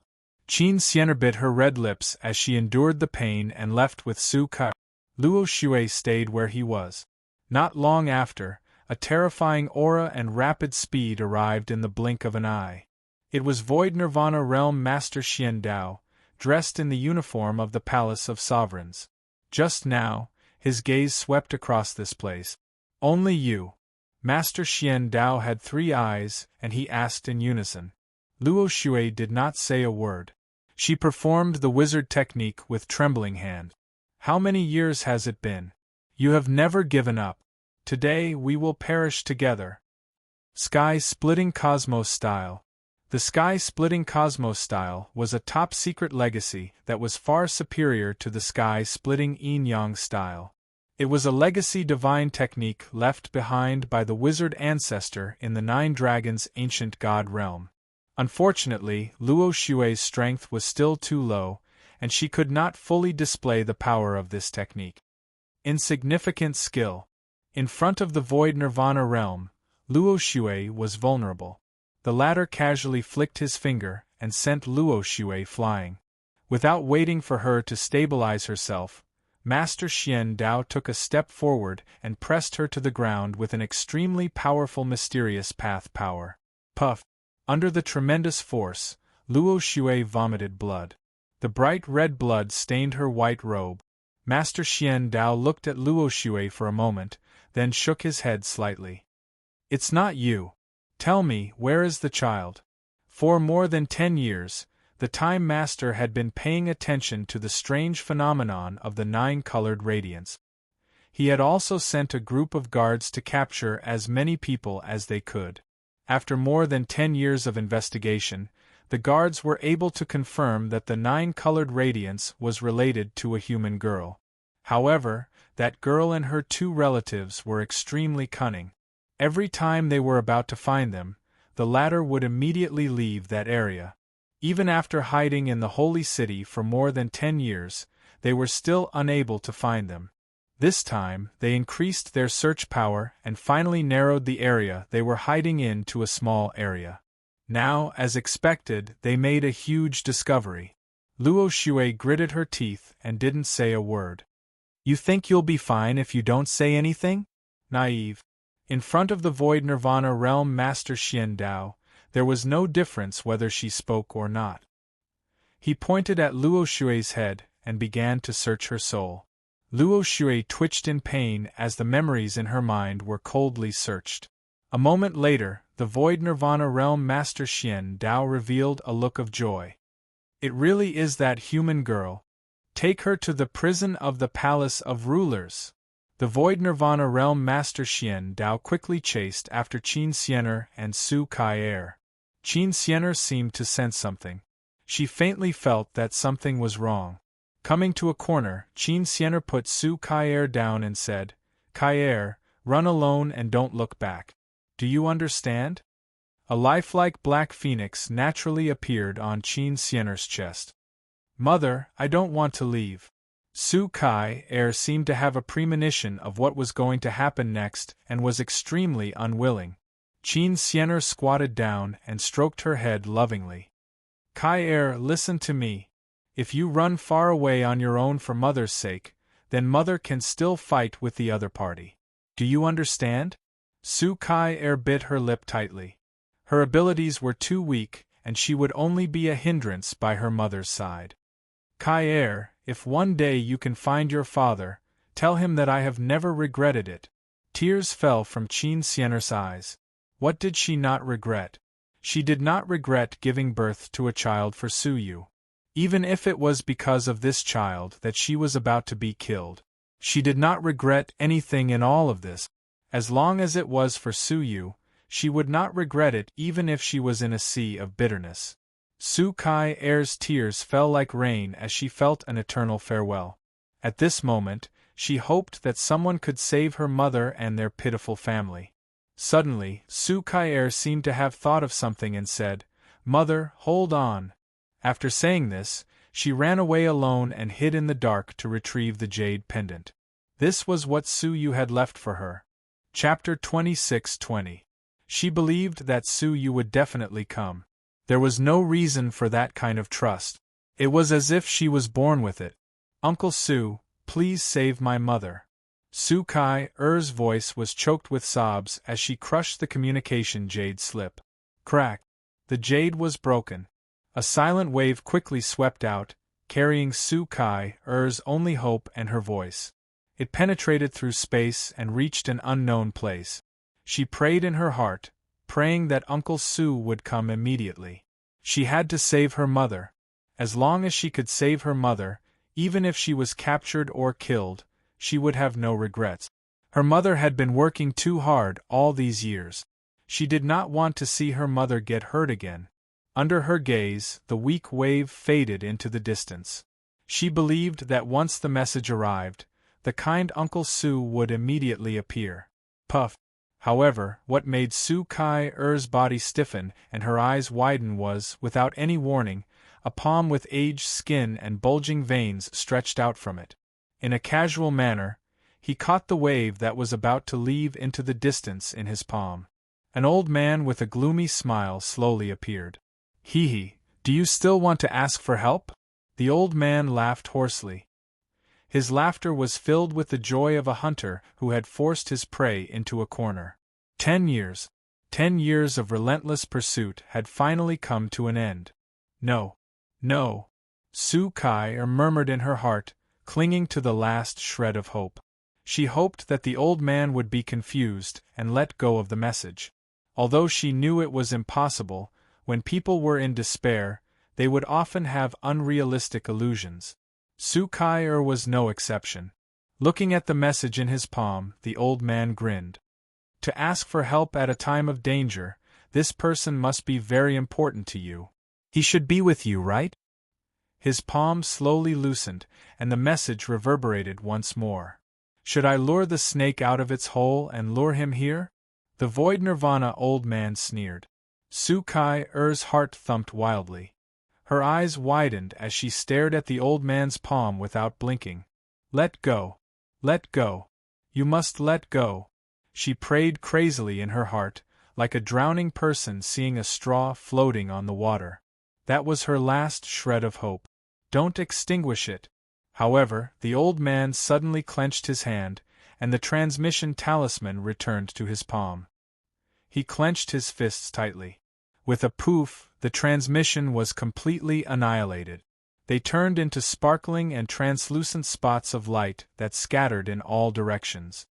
Qin Xianer bit her red lips as she endured the pain and left with Su Kai. Luo Shui stayed where he was. Not long after, a terrifying aura and rapid speed arrived in the blink of an eye. It was Void Nirvana Realm Master Xian Dao, dressed in the uniform of the Palace of Sovereigns. Just now, his gaze swept across this place. "Only you." Master Xian Dao had 3 eyes, and he asked in unison. Luo Shui did not say a word. She performed the wizard technique with trembling hand. "How many years has it been? You have never given up. Today we will perish together." Sky-splitting cosmos style. The sky-splitting cosmos style was a top-secret legacy that was far superior to the sky-splitting yin-yang style. It was a legacy divine technique left behind by the wizard ancestor in the 9 Dragons' ancient god realm. Unfortunately, Luo Shui's strength was still too low, and she could not fully display the power of this technique. Insignificant skill. In front of the Void Nirvana realm, Luo Shui was vulnerable. The latter casually flicked his finger and sent Luo Shui flying. Without waiting for her to stabilize herself, Master Xian Dao took a step forward and pressed her to the ground with an extremely powerful mysterious path power. Puff! Under the tremendous force, Luo Shui vomited blood. The bright red blood stained her white robe. Master Xian Dao looked at Luo Shui for a moment, then shook his head slightly. "It's not you. Tell me, where is the child?" For more than 10 years, the Time Master had been paying attention to the strange phenomenon of the 9-colored radiance. He had also sent a group of guards to capture as many people as they could. After more than 10 years of investigation, the guards were able to confirm that the nine-colored radiance was related to a human girl. However, that girl and her two relatives were extremely cunning. Every time they were about to find them, the latter would immediately leave that area. Even after hiding in the Holy City for more than 10 years, they were still unable to find them. This time, they increased their search power and finally narrowed the area they were hiding in to a small area. Now, as expected, they made a huge discovery. Luo Xue gritted her teeth and didn't say a word. "You think you'll be fine if you don't say anything?" Naive. In front of the Void Nirvana Realm Master Xian Dao, there was no difference whether she spoke or not. He pointed at Luo Xue's head and began to search her soul. Luo Xue twitched in pain as the memories in her mind were coldly searched. A moment later, the Void Nirvana Realm Master Xian Dao revealed a look of joy. "It really is that human girl. Take her to the prison of the Palace of Rulers." The Void Nirvana Realm Master Xian Dao quickly chased after Qin Xianer and Su Kai-er. Qin Xianer seemed to sense something. She faintly felt that something was wrong. Coming to a corner, Qin Xianer put Su Kai-er down and said, "Kai-er, run alone and don't look back. Do you understand?" A lifelike black phoenix naturally appeared on Qin Xianer's chest. "Mother, I don't want to leave." Su Kai-er seemed to have a premonition of what was going to happen next and was extremely unwilling. Qin Xianer squatted down and stroked her head lovingly. "Kai-er, listen to me. If you run far away on your own for Mother's sake, then Mother can still fight with the other party. Do you understand?" Su Kai-er bit her lip tightly. Her abilities were too weak, and she would only be a hindrance by her mother's side. "Kai-er, if one day you can find your father, tell him that I have never regretted it." Tears fell from Qin Xianer's eyes. What did she not regret? She did not regret giving birth to a child for Su Yu. Even if it was because of this child that she was about to be killed. She did not regret anything in all of this. As long as it was for Su Yu, she would not regret it even if she was in a sea of bitterness. Su Kai-er's tears fell like rain as she felt an eternal farewell. At this moment, she hoped that someone could save her mother and their pitiful family. Suddenly, Su Kai-er seemed to have thought of something and said, "Mother, hold on." After saying this, she ran away alone and hid in the dark to retrieve the jade pendant. This was what Su Yu had left for her. Chapter 26:20. She believed that Su Yu would definitely come. There was no reason for that kind of trust. It was as if she was born with it. "Uncle Su, please save my mother." Su Kai-er's voice was choked with sobs as she crushed the communication jade slip. Crack! The jade was broken. A silent wave quickly swept out, carrying Su Kai-er's only hope and her voice. It penetrated through space and reached an unknown place. She prayed in her heart, praying that Uncle Su would come immediately. She had to save her mother. As long as she could save her mother, even if she was captured or killed, she would have no regrets. Her mother had been working too hard all these years. She did not want to see her mother get hurt again. Under her gaze, the weak wave faded into the distance. She believed that once the message arrived, the kind Uncle Su would immediately appear. Puff! However, what made Su Kai-er's body stiffen and her eyes widen was, without any warning, a palm with aged skin and bulging veins stretched out from it. In a casual manner, he caught the wave that was about to leave into the distance in his palm. An old man with a gloomy smile slowly appeared. "Hee, do you still want to ask for help?" The old man laughed hoarsely. His laughter was filled with the joy of a hunter who had forced his prey into a corner. 10 years. 10 years of relentless pursuit had finally come to an end. "No. No." Su Kai-er murmured in her heart, clinging to the last shred of hope. She hoped that the old man would be confused and let go of the message. Although she knew it was impossible, when people were in despair, they would often have unrealistic illusions. Su Kai-er was no exception. Looking at the message in his palm, the old man grinned. To ask for help at a time of danger, This person must be very important to you. He should be with you, right? His palm slowly loosened, and the message reverberated once more. Should I lure the snake out of its hole and lure him here? The void nirvana old man sneered. Su Kai-er's heart thumped wildly. Her eyes widened as she stared at the old man's palm without blinking. Let go. Let go. You must let go. She prayed crazily in her heart, like a drowning person seeing a straw floating on the water. That was her last shred of hope. Don't extinguish it. However, the old man suddenly clenched his hand, and the transmission talisman returned to his palm. He clenched his fists tightly. With a poof, the transmission was completely annihilated. They turned into sparkling and translucent spots of light that scattered in all directions.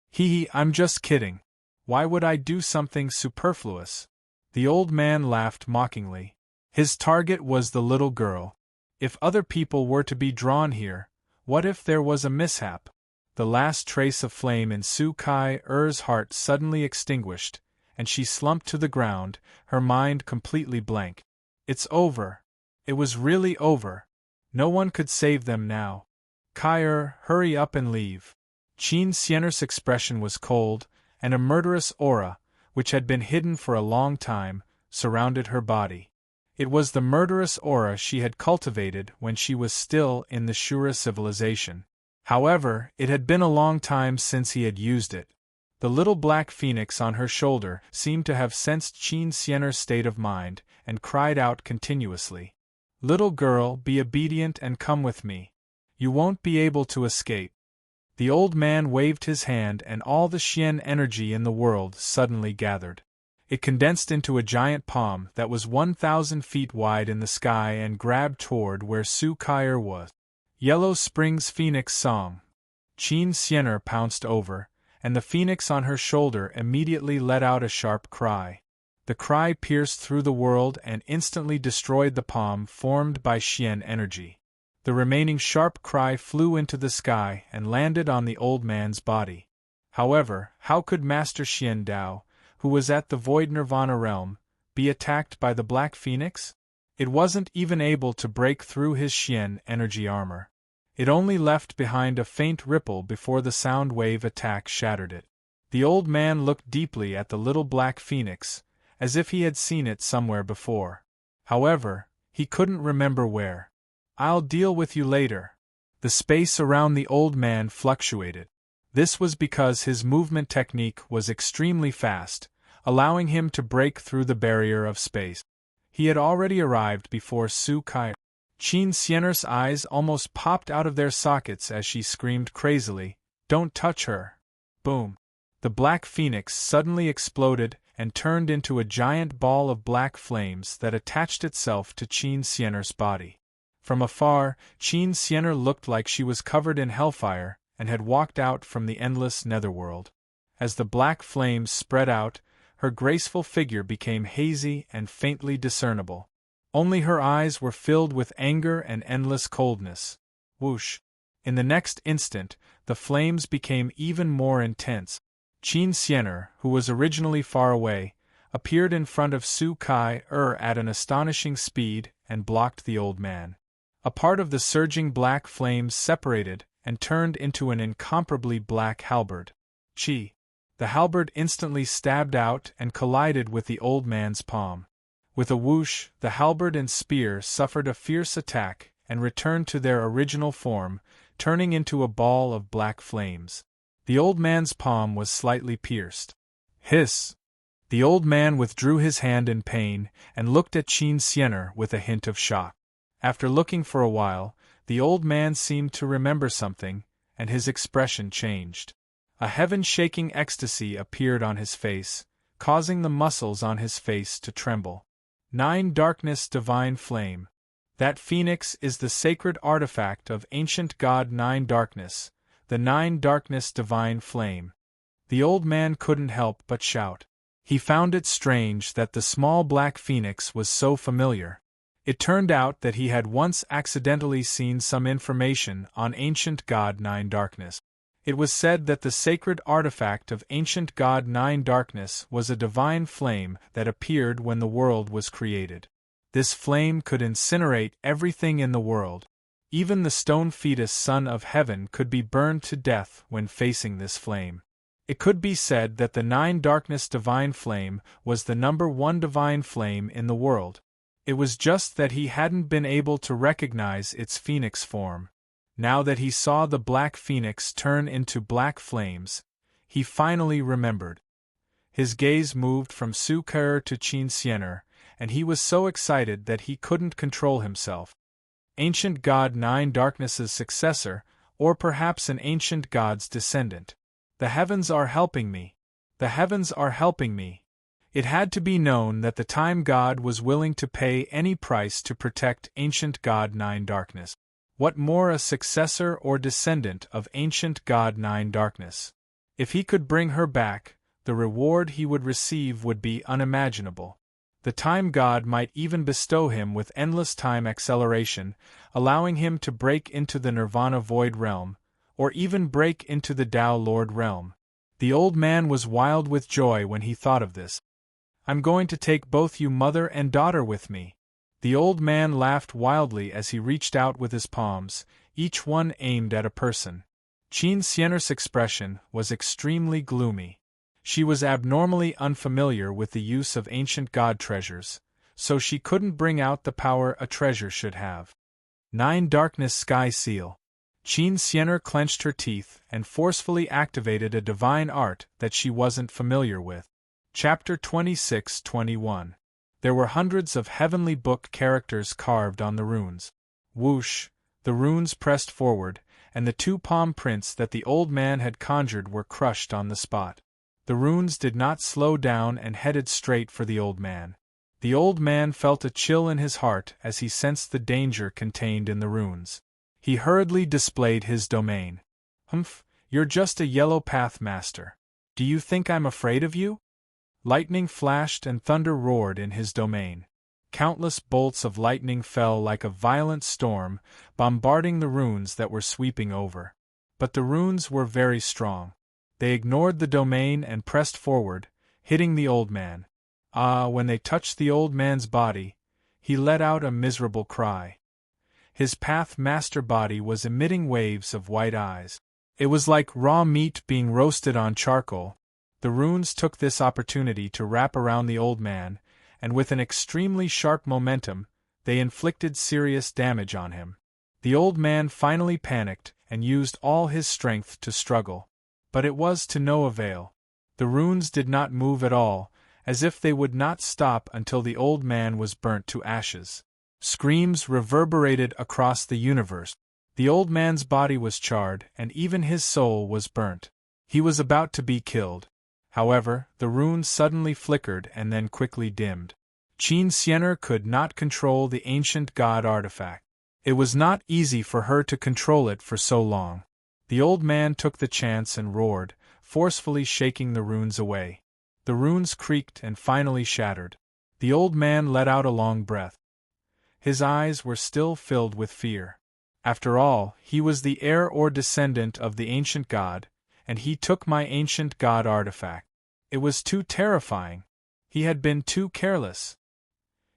Hee, I'm just kidding. Why would I do something superfluous? The old man laughed mockingly. His target was the little girl. If other people were to be drawn here, what if there was a mishap? The last trace of flame in Su Kai-er's heart suddenly extinguished, and she slumped to the ground, her mind completely blank. It's over. It was really over. No one could save them now. Kai-er, hurry up and leave. Qin Xian'er's expression was cold, and a murderous aura, which had been hidden for a long time, surrounded her body. It was the murderous aura she had cultivated when she was still in the Shura civilization. However, it had been a long time since he had used it. The little black phoenix on her shoulder seemed to have sensed Qin Xian'er's state of mind, and cried out continuously. Little girl, be obedient and come with me. You won't be able to escape. The old man waved his hand and all the Xian energy in the world suddenly gathered. It condensed into a giant palm that was 1,000 feet wide in the sky and grabbed toward where Su Kai-er was. Yellow Spring's Phoenix Song. Qin Xian'er pounced over, and the phoenix on her shoulder immediately let out a sharp cry. The cry pierced through the world and instantly destroyed the palm formed by Xian energy. The remaining sharp cry flew into the sky and landed on the old man's body. However, how could Master Xian Dao, who was at the Void Nirvana realm, be attacked by the Black Phoenix? It wasn't even able to break through his Xian energy armor. It only left behind a faint ripple before the sound wave attack shattered it. The old man looked deeply at the little Black Phoenix, as if he had seen it somewhere before. However, he couldn't remember where. I'll deal with you later. The space around the old man fluctuated. This was because his movement technique was extremely fast, allowing him to break through the barrier of space. He had already arrived before Su Kai. Qin Xian'er's eyes almost popped out of their sockets as she screamed crazily, "Don't touch her!" Boom! The Black Phoenix suddenly exploded and turned into a giant ball of black flames that attached itself to Qin Xian'er's body. From afar, Qin Xian'er looked like she was covered in hellfire and had walked out from the endless netherworld. As the black flames spread out, her graceful figure became hazy and faintly discernible. Only her eyes were filled with anger and endless coldness. Whoosh! In the next instant, the flames became even more intense. Qin Xian'er, who was originally far away, appeared in front of Su Kai-er at an astonishing speed and blocked the old man. A part of the surging black flames separated and turned into an incomparably black halberd. Chi! The halberd instantly stabbed out and collided with the old man's palm. With a whoosh, the halberd and spear suffered a fierce attack and returned to their original form, turning into a ball of black flames. The old man's palm was slightly pierced. Hiss! The old man withdrew his hand in pain and looked at Qin Xian'er with a hint of shock. After looking for a while, the old man seemed to remember something, and his expression changed. A heaven-shaking ecstasy appeared on his face, causing the muscles on his face to tremble. 9 Darkness Divine Flame. That phoenix is the sacred artifact of ancient god 9 Darkness, the 9 Darkness Divine Flame. The old man couldn't help but shout. He found it strange that the small black phoenix was so familiar. It turned out that he had once accidentally seen some information on ancient god 9 Darkness. It was said that the sacred artifact of ancient god Nine Darkness was a divine flame that appeared when the world was created. This flame could incinerate everything in the world. Even the stone fetus son of heaven could be burned to death when facing this flame. It could be said that the Nine Darkness divine flame was the number one divine flame in the world. It was just that he hadn't been able to recognize its phoenix form. Now that he saw the black phoenix turn into black flames, he finally remembered. His gaze moved from Su Ke to Qin Xianer, and he was so excited that he couldn't control himself. Ancient god Nine Darkness's successor, or perhaps an ancient god's descendant. The heavens are helping me. The heavens are helping me. It had to be known that the time god was willing to pay any price to protect ancient god Nine Darkness. What more a successor or descendant of ancient god Nine Darkness? If he could bring her back, the reward he would receive would be unimaginable. The time god might even bestow him with endless time acceleration, allowing him to break into the Nirvana Void realm, or even break into the Tao Lord realm. The old man was wild with joy when he thought of this. "I'm going to take both you mother and daughter with me." The old man laughed wildly as he reached out with his palms, each one aimed at a person. Qin Xianer's expression was extremely gloomy. She was abnormally unfamiliar with the use of ancient god treasures, so she couldn't bring out the power a treasure should have. Nine Darkness Sky Seal. Qin Xianer clenched her teeth and forcefully activated a divine art that she wasn't familiar with. Chapter 26-21. There were hundreds of heavenly book characters carved on the runes. Whoosh! The runes pressed forward, and the two palm prints that the old man had conjured were crushed on the spot. The runes did not slow down and headed straight for the old man. The old man felt a chill in his heart as he sensed the danger contained in the runes. He hurriedly displayed his domain. "Humph, you're just a yellow path master. Do you think I'm afraid of you?" Lightning flashed and thunder roared in his domain. Countless bolts of lightning fell like a violent storm, bombarding the runes that were sweeping over. But the runes were very strong. They ignored the domain and pressed forward, hitting the old man. When they touched the old man's body, he let out a miserable cry. His path master body was emitting waves of white eyes. It was like raw meat being roasted on charcoal. The runes took this opportunity to wrap around the old man, and with an extremely sharp momentum, they inflicted serious damage on him. The old man finally panicked and used all his strength to struggle. But it was to no avail. The runes did not move at all, as if they would not stop until the old man was burnt to ashes. Screams reverberated across the universe. The old man's body was charred, and even his soul was burnt. He was about to be killed. However, the runes suddenly flickered and then quickly dimmed. Qin Xianer could not control the ancient god artifact. It was not easy for her to control it for so long. The old man took the chance and roared, forcefully shaking the runes away. The runes creaked and finally shattered. The old man let out a long breath. His eyes were still filled with fear. After all, he was the heir or descendant of the ancient god, and he took my ancient god artifact. It was too terrifying. He had been too careless.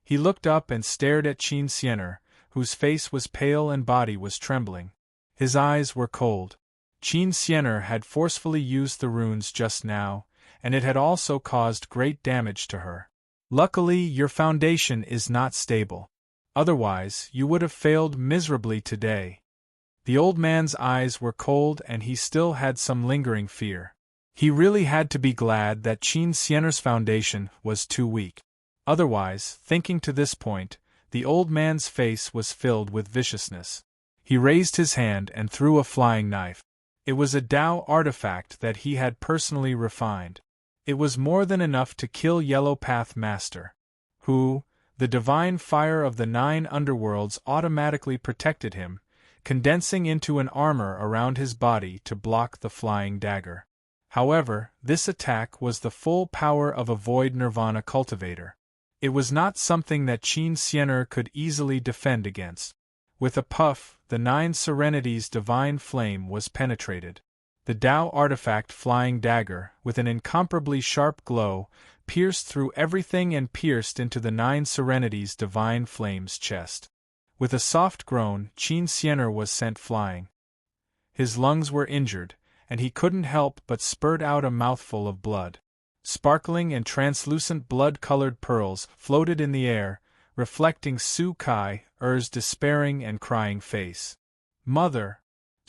He looked up and stared at Qin Xianer, whose face was pale and body was trembling. His eyes were cold. Qin Xianer had forcefully used the runes just now, and it had also caused great damage to her. Luckily, your foundation is not stable. Otherwise, you would have failed miserably today. The old man's eyes were cold and he still had some lingering fear. He really had to be glad that Qin Xianer's foundation was too weak. Otherwise, thinking to this point, the old man's face was filled with viciousness. He raised his hand and threw a flying knife. It was a Tao artifact that he had personally refined. It was more than enough to kill Yellow Path Master, who, the divine fire of the 9 underworlds automatically protected him, condensing into an armor around his body to block the flying dagger. However, this attack was the full power of a void nirvana cultivator. It was not something that Qin Xianer could easily defend against. With a puff, the 9 serenity's divine flame was penetrated. The Tao artifact flying dagger, with an incomparably sharp glow, pierced through everything and pierced into the 9 Serenity's divine flame's chest. With a soft groan, Qin Xianer was sent flying. His lungs were injured, and he couldn't help but spurt out a mouthful of blood. Sparkling and translucent blood-colored pearls floated in the air, reflecting Su Kai-er's despairing and crying face. "Mother!"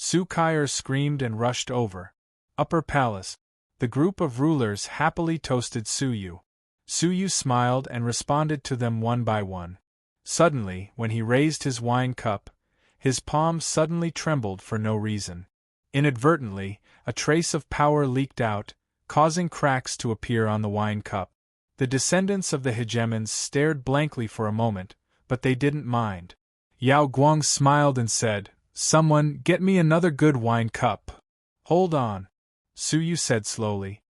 Su Kai-er screamed and rushed over. Upper Palace. The group of rulers happily toasted Su Yu. Su Yu smiled and responded to them one by one. Suddenly, when he raised his wine cup, his palm suddenly trembled for no reason. Inadvertently, a trace of power leaked out, causing cracks to appear on the wine cup. The descendants of the hegemons stared blankly for a moment, but they didn't mind. Yao Guang smiled and said, "Someone, get me another good wine cup." "Hold on," Su Yu said slowly.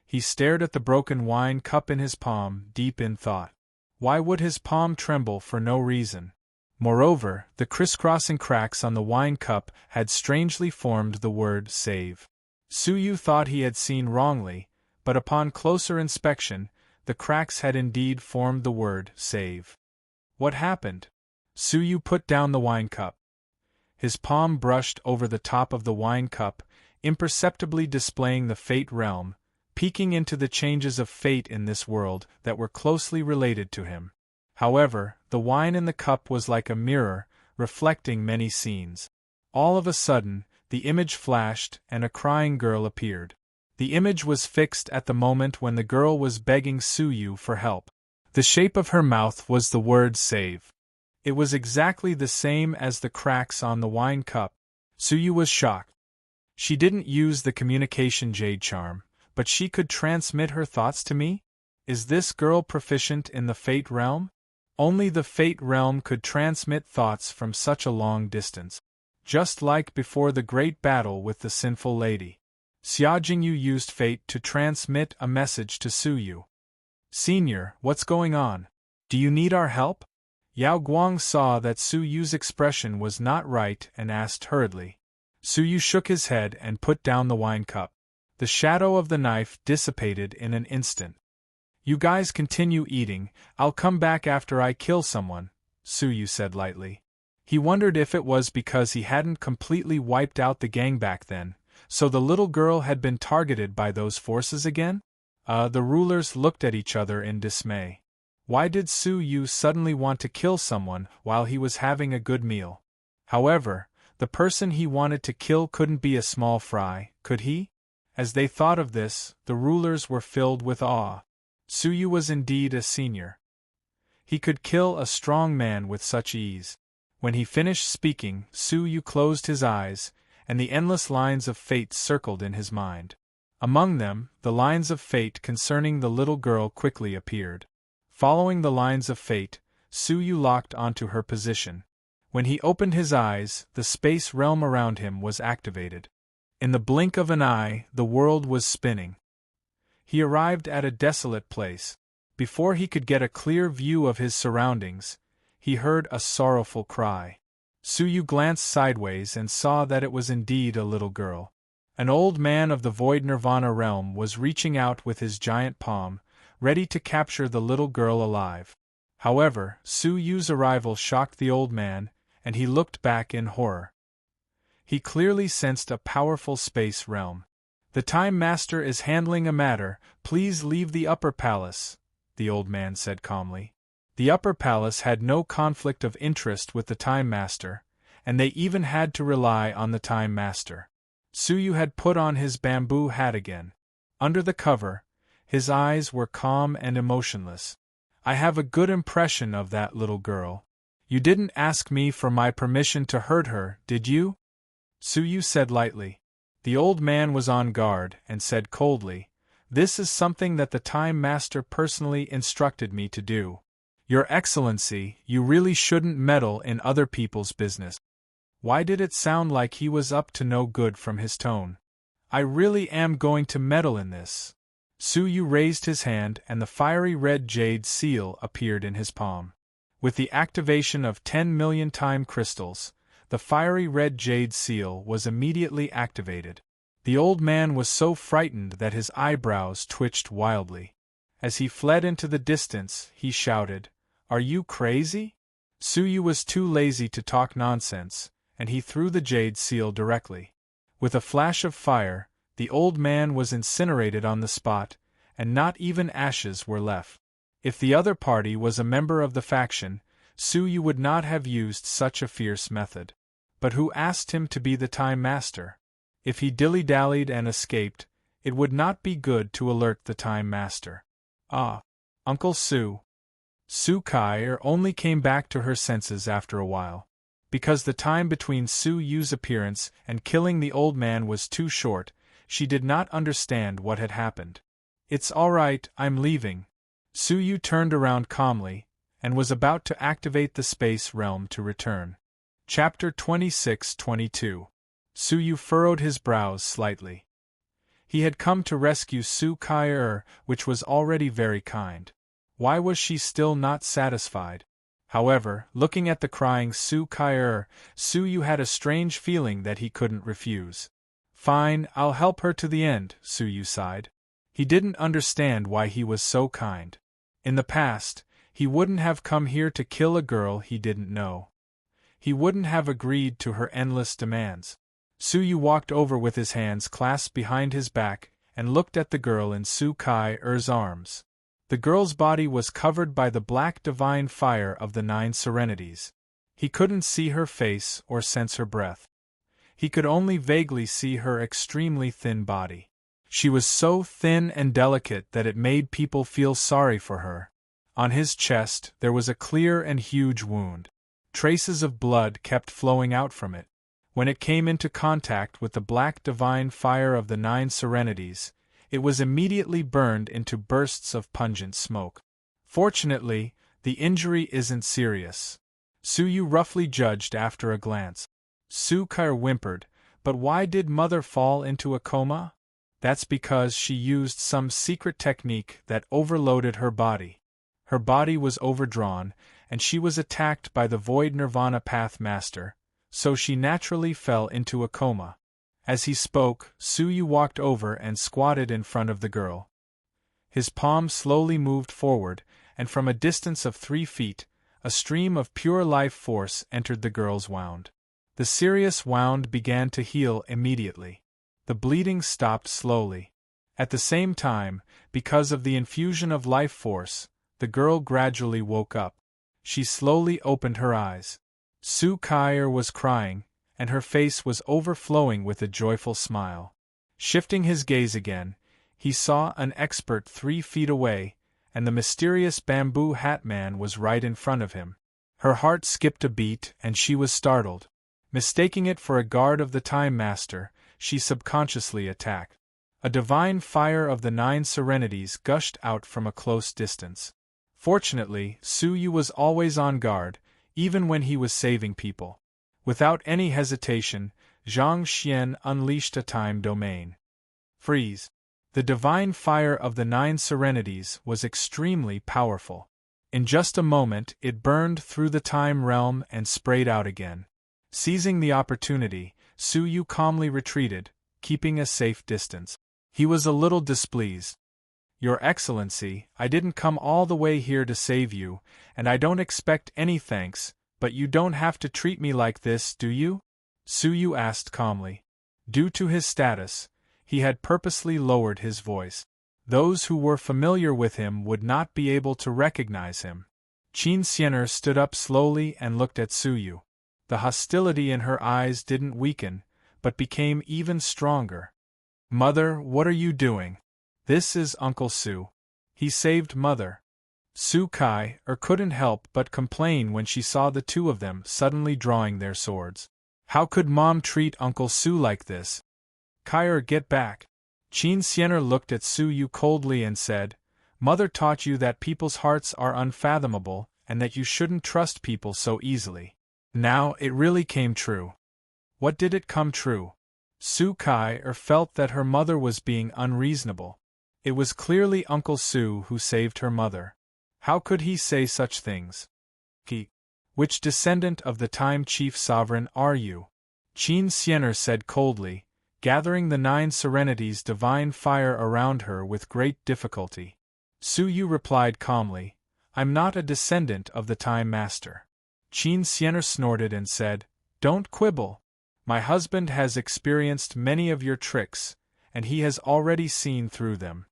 He stared at the broken wine cup in his palm, deep in thought. Why would his palm tremble for no reason? Moreover, the crisscrossing cracks on the wine cup had strangely formed the word "save." Su Yu thought he had seen wrongly, but upon closer inspection, the cracks had indeed formed the word "save." What happened? Su Yu put down the wine cup. His palm brushed over the top of the wine cup, imperceptibly displaying the fate realm, peeking into the changes of fate in this world that were closely related to him. However, the wine in the cup was like a mirror, reflecting many scenes. All of a sudden, the image flashed and a crying girl appeared. The image was fixed at the moment when the girl was begging Su Yu for help. The shape of her mouth was the word "save." It was exactly the same as the cracks on the wine cup. Su Yu was shocked. She didn't use the communication jade charm, but she could transmit her thoughts to me? Is this girl proficient in the fate realm? Only the fate realm could transmit thoughts from such a long distance. Just like before the great battle with the sinful lady. Xia Jingyu used fate to transmit a message to Su Yu. "Senior, what's going on? Do you need our help?" Yao Guang saw that Su Yu's expression was not right and asked hurriedly. Su Yu shook his head and put down the wine cup. The shadow of the knife dissipated in an instant. "You guys continue eating, I'll come back after I kill someone," Su Yu said lightly. He wondered if it was because he hadn't completely wiped out the gang back then, so the little girl had been targeted by those forces again? The rulers looked at each other in dismay. Why did Su Yu suddenly want to kill someone while he was having a good meal? However, the person he wanted to kill couldn't be a small fry, could he? As they thought of this, the rulers were filled with awe. Su Yu was indeed a senior. He could kill a strong man with such ease. When he finished speaking, Su Yu closed his eyes, and the endless lines of fate circled in his mind. Among them, the lines of fate concerning the little girl quickly appeared. Following the lines of fate, Su Yu locked onto her position. When he opened his eyes, the space realm around him was activated. In the blink of an eye, the world was spinning. He arrived at a desolate place. Before he could get a clear view of his surroundings, he heard a sorrowful cry. Su Yu glanced sideways and saw that it was indeed a little girl. An old man of the Void Nirvana realm was reaching out with his giant palm, ready to capture the little girl alive. However, Su Yu's arrival shocked the old man, and he looked back in horror. He clearly sensed a powerful space realm. "The Time Master is handling a matter, please leave the Upper Palace," the old man said calmly. The Upper Palace had no conflict of interest with the Time Master, and they even had to rely on the Time Master. Su Yu had put on his bamboo hat again. Under the cover, his eyes were calm and emotionless. "I have a good impression of that little girl. You didn't ask me for my permission to hurt her, did you?" Su Yu said lightly. The old man was on guard and said coldly, "This is something that the Time Master personally instructed me to do. Your Excellency, you really shouldn't meddle in other people's business." Why did it sound like he was up to no good from his tone? "I really am going to meddle in this." Su Yu raised his hand and the fiery red jade seal appeared in his palm. With the activation of 10 million time crystals, the fiery red jade seal was immediately activated. The old man was so frightened that his eyebrows twitched wildly. As he fled into the distance, he shouted, "Are you crazy?" Suyu was too lazy to talk nonsense, and he threw the jade seal directly. With a flash of fire, the old man was incinerated on the spot, and not even ashes were left. If the other party was a member of the faction, Suyu would not have used such a fierce method. But who asked him to be the Time Master? If he dilly-dallied and escaped, it would not be good to alert the Time Master. Ah, Uncle Su. Su Kai only came back to her senses after a while. Because the time between Su Yu's appearance and killing the old man was too short, she did not understand what had happened. "It's all right, I'm leaving." Su Yu turned around calmly, and was about to activate the space realm to return. Chapter 26-22. Su Yu furrowed his brows slightly. He had come to rescue Su Kai, which was already very kind. Why was she still not satisfied? However, looking at the crying Su Kai, Su Yu had a strange feeling that he couldn't refuse. "Fine, I'll help her to the end," Su Yu sighed. He didn't understand why he was so kind. In the past, he wouldn't have come here to kill a girl he didn't know. He wouldn't have agreed to her endless demands. Su Yu walked over with his hands clasped behind his back and looked at the girl in Su Kai-er's arms. The girl's body was covered by the black divine fire of the 9 serenities. He couldn't see her face or sense her breath. He could only vaguely see her extremely thin body. She was so thin and delicate that it made people feel sorry for her. On his chest there was a clear and huge wound. Traces of blood kept flowing out from it. When it came into contact with the black divine fire of the 9 serenities, it was immediately burned into bursts of pungent smoke. Fortunately, the injury isn't serious, Su Yu roughly judged after a glance. Su Kai whimpered, "But why did Mother fall into a coma?" "That's because she used some secret technique that overloaded her body. Her body was overdrawn, and she was attacked by the Void Nirvana Path Master, so she naturally fell into a coma." As he spoke, Su Yu walked over and squatted in front of the girl. His palm slowly moved forward, and from a distance of 3 feet, a stream of pure life force entered the girl's wound. The serious wound began to heal immediately. The bleeding stopped slowly. At the same time, because of the infusion of life force, the girl gradually woke up. She slowly opened her eyes. Su Kai was crying, and her face was overflowing with a joyful smile. Shifting his gaze again, he saw an expert 3 feet away, and the mysterious bamboo hat man was right in front of him. Her heart skipped a beat and she was startled. Mistaking it for a guard of the Time Master, she subconsciously attacked. A divine fire of the 9 serenities gushed out from a close distance. Fortunately, Su Yu was always on guard, even when he was saving people. Without any hesitation, Zhang Xian unleashed a time domain. Freeze. The divine fire of the 9 serenities was extremely powerful. In just a moment it burned through the time realm and sprayed out again. Seizing the opportunity, Su Yu calmly retreated, keeping a safe distance. He was a little displeased. "Your Excellency, I didn't come all the way here to save you, and I don't expect any thanks, but you don't have to treat me like this, do you?" Su Yu asked calmly. Due to his status, he had purposely lowered his voice. Those who were familiar with him would not be able to recognize him. Qin Xiener stood up slowly and looked at Su Yu. The hostility in her eyes didn't weaken, but became even stronger. "Mother, what are you doing?" "This is Uncle Su. He saved Mother." Su Kai couldn't help but complain when she saw the two of them suddenly drawing their swords. How could Mom treat Uncle Su like this? "Kai, get back." Qin Xiener looked at Su Yu coldly and said, "Mother taught you that people's hearts are unfathomable and that you shouldn't trust people so easily." Now it really came true. What did it come true? Su Kai felt that her mother was being unreasonable. It was clearly Uncle Su who saved her mother. How could he say such things? Which descendant of the Time Chief Sovereign are you?" Qin Xiener said coldly, gathering the 9 serenities divine fire around her with great difficulty. Su Yu replied calmly, "I'm not a descendant of the Time Master." Qin Xianer snorted and said, "Don't quibble. My husband has experienced many of your tricks, and he has already seen through them."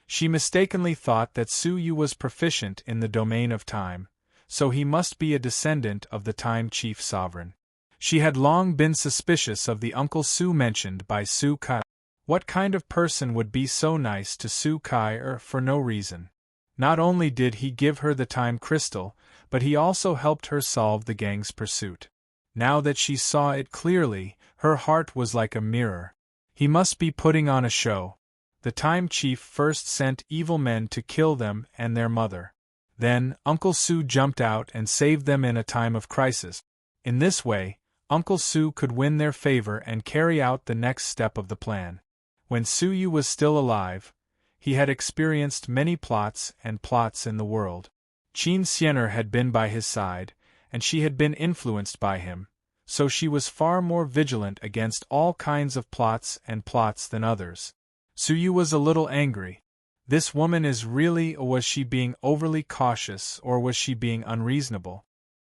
She mistakenly thought that Su Yu was proficient in the domain of time, so he must be a descendant of the Time Chief Sovereign. She had long been suspicious of the Uncle Su mentioned by Su Kai. What kind of person would be so nice to Su Kai for no reason? Not only did he give her the time crystal, but he also helped her solve the gang's pursuit. Now that she saw it clearly, her heart was like a mirror. He must be putting on a show. The Time Chief first sent evil men to kill them and their mother. Then, Uncle Su jumped out and saved them in a time of crisis. In this way, Uncle Su could win their favor and carry out the next step of the plan. When Su Yu was still alive, he had experienced many plots and plots in the world. Qin Xianer had been by his side, and she had been influenced by him, so she was far more vigilant against all kinds of plots and plots than others. Su Yu was a little angry. This woman is really, or was she being overly cautious, or was she being unreasonable?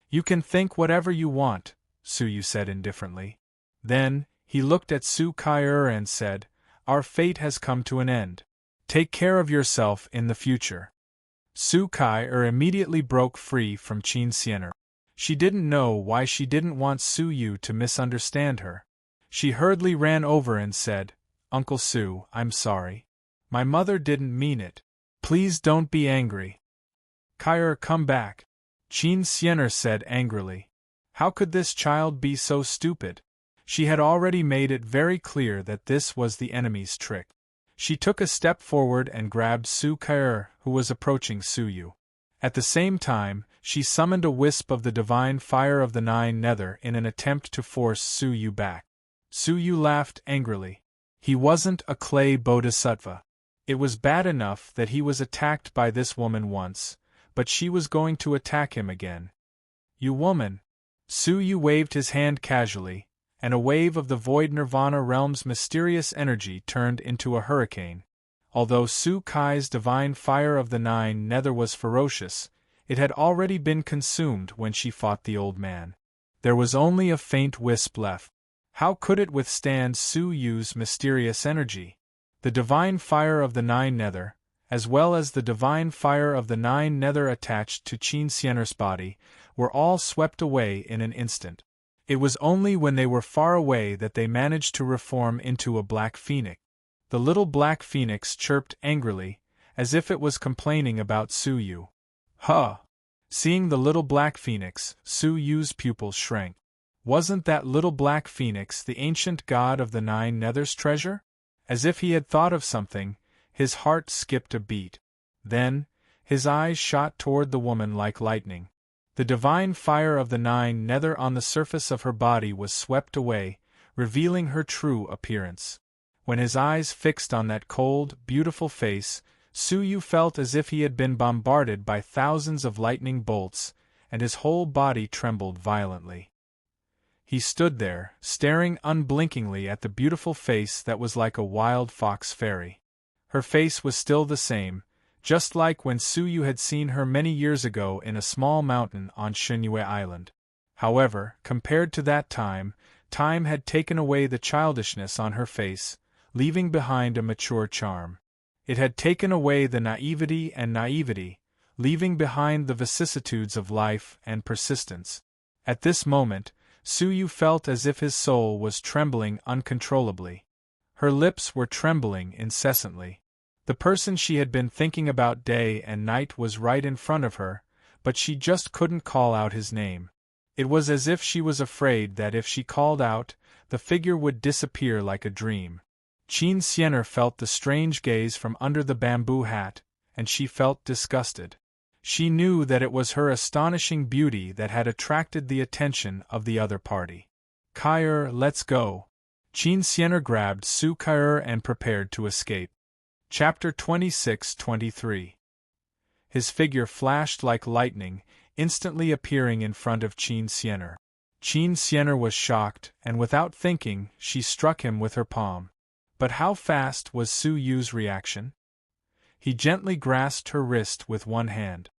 "You can think whatever you want," Su Yu said indifferently. Then, he looked at Su Kai and said, "Our fate has come to an end. Take care of yourself in the future." Su Kai immediately broke free from Qin Xianer. She didn't know why she didn't want Su Yu to misunderstand her. She hurriedly ran over and said, "Uncle Su, I'm sorry. My mother didn't mean it. Please don't be angry." "Kai, come back," Qin Xianer said angrily. How could this child be so stupid? She had already made it very clear that this was the enemy's trick. She took a step forward and grabbed Su Kai, who was approaching Su Yu. At the same time, she summoned a wisp of the divine fire of the 9 nether in an attempt to force Su Yu back. Su Yu laughed angrily. He wasn't a clay bodhisattva. It was bad enough that he was attacked by this woman once, but she was going to attack him again. "You woman!" Su Yu waved his hand casually, and a wave of the void nirvana realm's mysterious energy turned into a hurricane. Although Su Kai's divine fire of the 9 nether was ferocious, it had already been consumed when she fought the old man. There was only a faint wisp left. How could it withstand Su Yu's mysterious energy? The divine fire of the 9 nether, as well as the divine fire of the 9 nether attached to Qin Xianer's body, were all swept away in an instant. It was only when they were far away that they managed to reform into a black phoenix. The little black phoenix chirped angrily, as if it was complaining about Su Yu. "Huh!" Seeing the little black phoenix, Su Yu's pupils shrank. Wasn't that little black phoenix the ancient god of the 9 nether's treasure? As if he had thought of something, his heart skipped a beat. Then, his eyes shot toward the woman like lightning. The divine fire of the 9 nether on the surface of her body was swept away, revealing her true appearance. When his eyes fixed on that cold, beautiful face, Su Yu felt as if he had been bombarded by thousands of lightning bolts, and his whole body trembled violently. He stood there, staring unblinkingly at the beautiful face that was like a wild fox fairy. Her face was still the same, just like when Su Yu had seen her many years ago in a small mountain on Xunyue Island. However, compared to that time, time had taken away the childishness on her face, leaving behind a mature charm. It had taken away the naivety, leaving behind the vicissitudes of life and persistence. At this moment, Su Yu felt as if his soul was trembling uncontrollably. Her lips were trembling incessantly. The person she had been thinking about day and night was right in front of her, but she just couldn't call out his name. It was as if she was afraid that if she called out, the figure would disappear like a dream. Qin Xianer felt the strange gaze from under the bamboo hat, and she felt disgusted. She knew that it was her astonishing beauty that had attracted the attention of the other party. "Kai, let's go." Qin Xianer grabbed Su Kai and prepared to escape. Chapter 26-23. His figure flashed like lightning, instantly appearing in front of Qin Xianer. Qin Xianer was shocked, and without thinking, she struck him with her palm. But how fast was Su Yu's reaction? He gently grasped her wrist with one hand.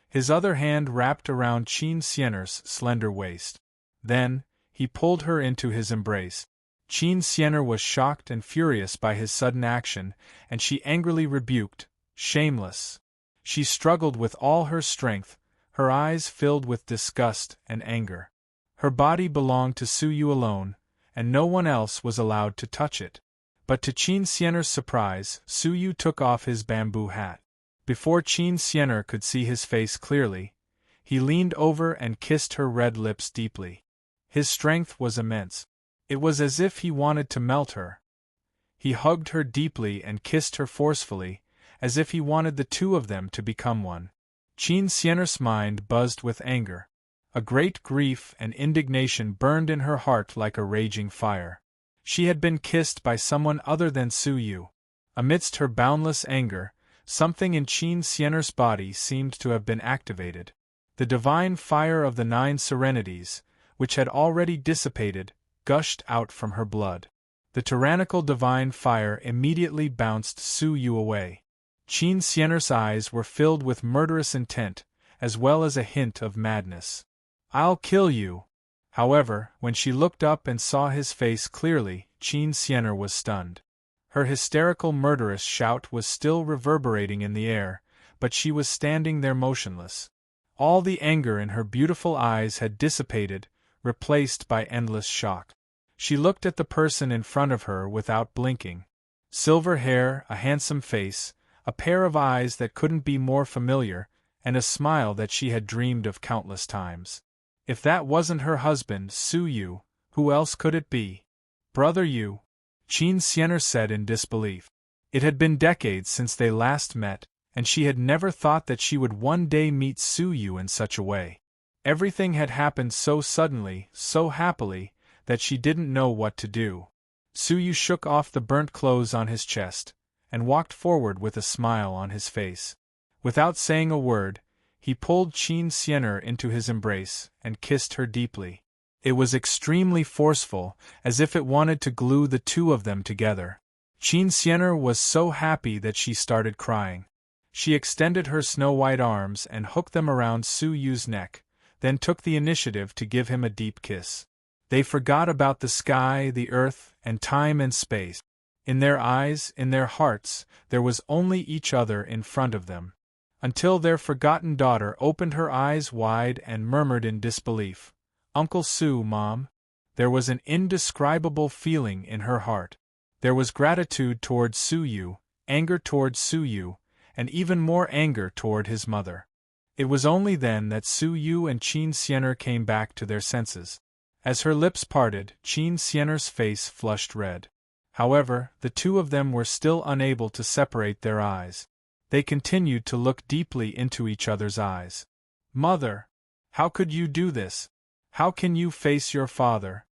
His other hand wrapped around Qin Xianer's slender waist. Then, he pulled her into his embrace. Qin Xianer was shocked and furious by his sudden action, and she angrily rebuked, "Shameless." She struggled with all her strength, her eyes filled with disgust and anger. Her body belonged to Su Yu alone, and no one else was allowed to touch it. But to Qin Xianer's surprise, Su Yu took off his bamboo hat. Before Qin Xianer could see his face clearly, he leaned over and kissed her red lips deeply. His strength was immense. It was as if he wanted to melt her. He hugged her deeply and kissed her forcefully, as if he wanted the two of them to become one. Qin Xianer's mind buzzed with anger. A great grief and indignation burned in her heart like a raging fire. She had been kissed by someone other than Su Yu. Amidst her boundless anger, something in Qin Xianer's body seemed to have been activated. The divine fire of the 9 serenities, which had already dissipated, gushed out from her blood. The tyrannical divine fire immediately bounced Su Yu away. Qin Xianer's eyes were filled with murderous intent, as well as a hint of madness. "I'll kill you!" However, when she looked up and saw his face clearly, Qin Xianer was stunned. Her hysterical murderous shout was still reverberating in the air, but she was standing there motionless. All the anger in her beautiful eyes had dissipated, replaced by endless shock. She looked at the person in front of her without blinking. Silver hair, a handsome face, a pair of eyes that couldn't be more familiar, and a smile that she had dreamed of countless times. If that wasn't her husband, Su Yu, who else could it be? "Brother Yu," Qin Xianer said in disbelief. It had been decades since they last met, and she had never thought that she would one day meet Su Yu in such a way. Everything had happened so suddenly, so happily, that she didn't know what to do. Su Yu shook off the burnt clothes on his chest, and walked forward with a smile on his face. Without saying a word, he pulled Qin Xianer into his embrace and kissed her deeply. It was extremely forceful, as if it wanted to glue the two of them together. Qin Xianer was so happy that she started crying. She extended her snow-white arms and hooked them around Su Yu's neck, then took the initiative to give him a deep kiss. They forgot about the sky, the earth, and time and space. In their eyes, in their hearts, there was only each other in front of them. Until their forgotten daughter opened her eyes wide and murmured in disbelief, "Uncle Su, Mom." There was an indescribable feeling in her heart. There was gratitude toward Su Yu, anger toward Su Yu, and even more anger toward his mother. It was only then that Su Yu and Qin Xianer came back to their senses. As her lips parted, Qin Xianer's face flushed red. However, the two of them were still unable to separate their eyes. They continued to look deeply into each other's eyes. "Mother! How could you do this? How can you face your father?"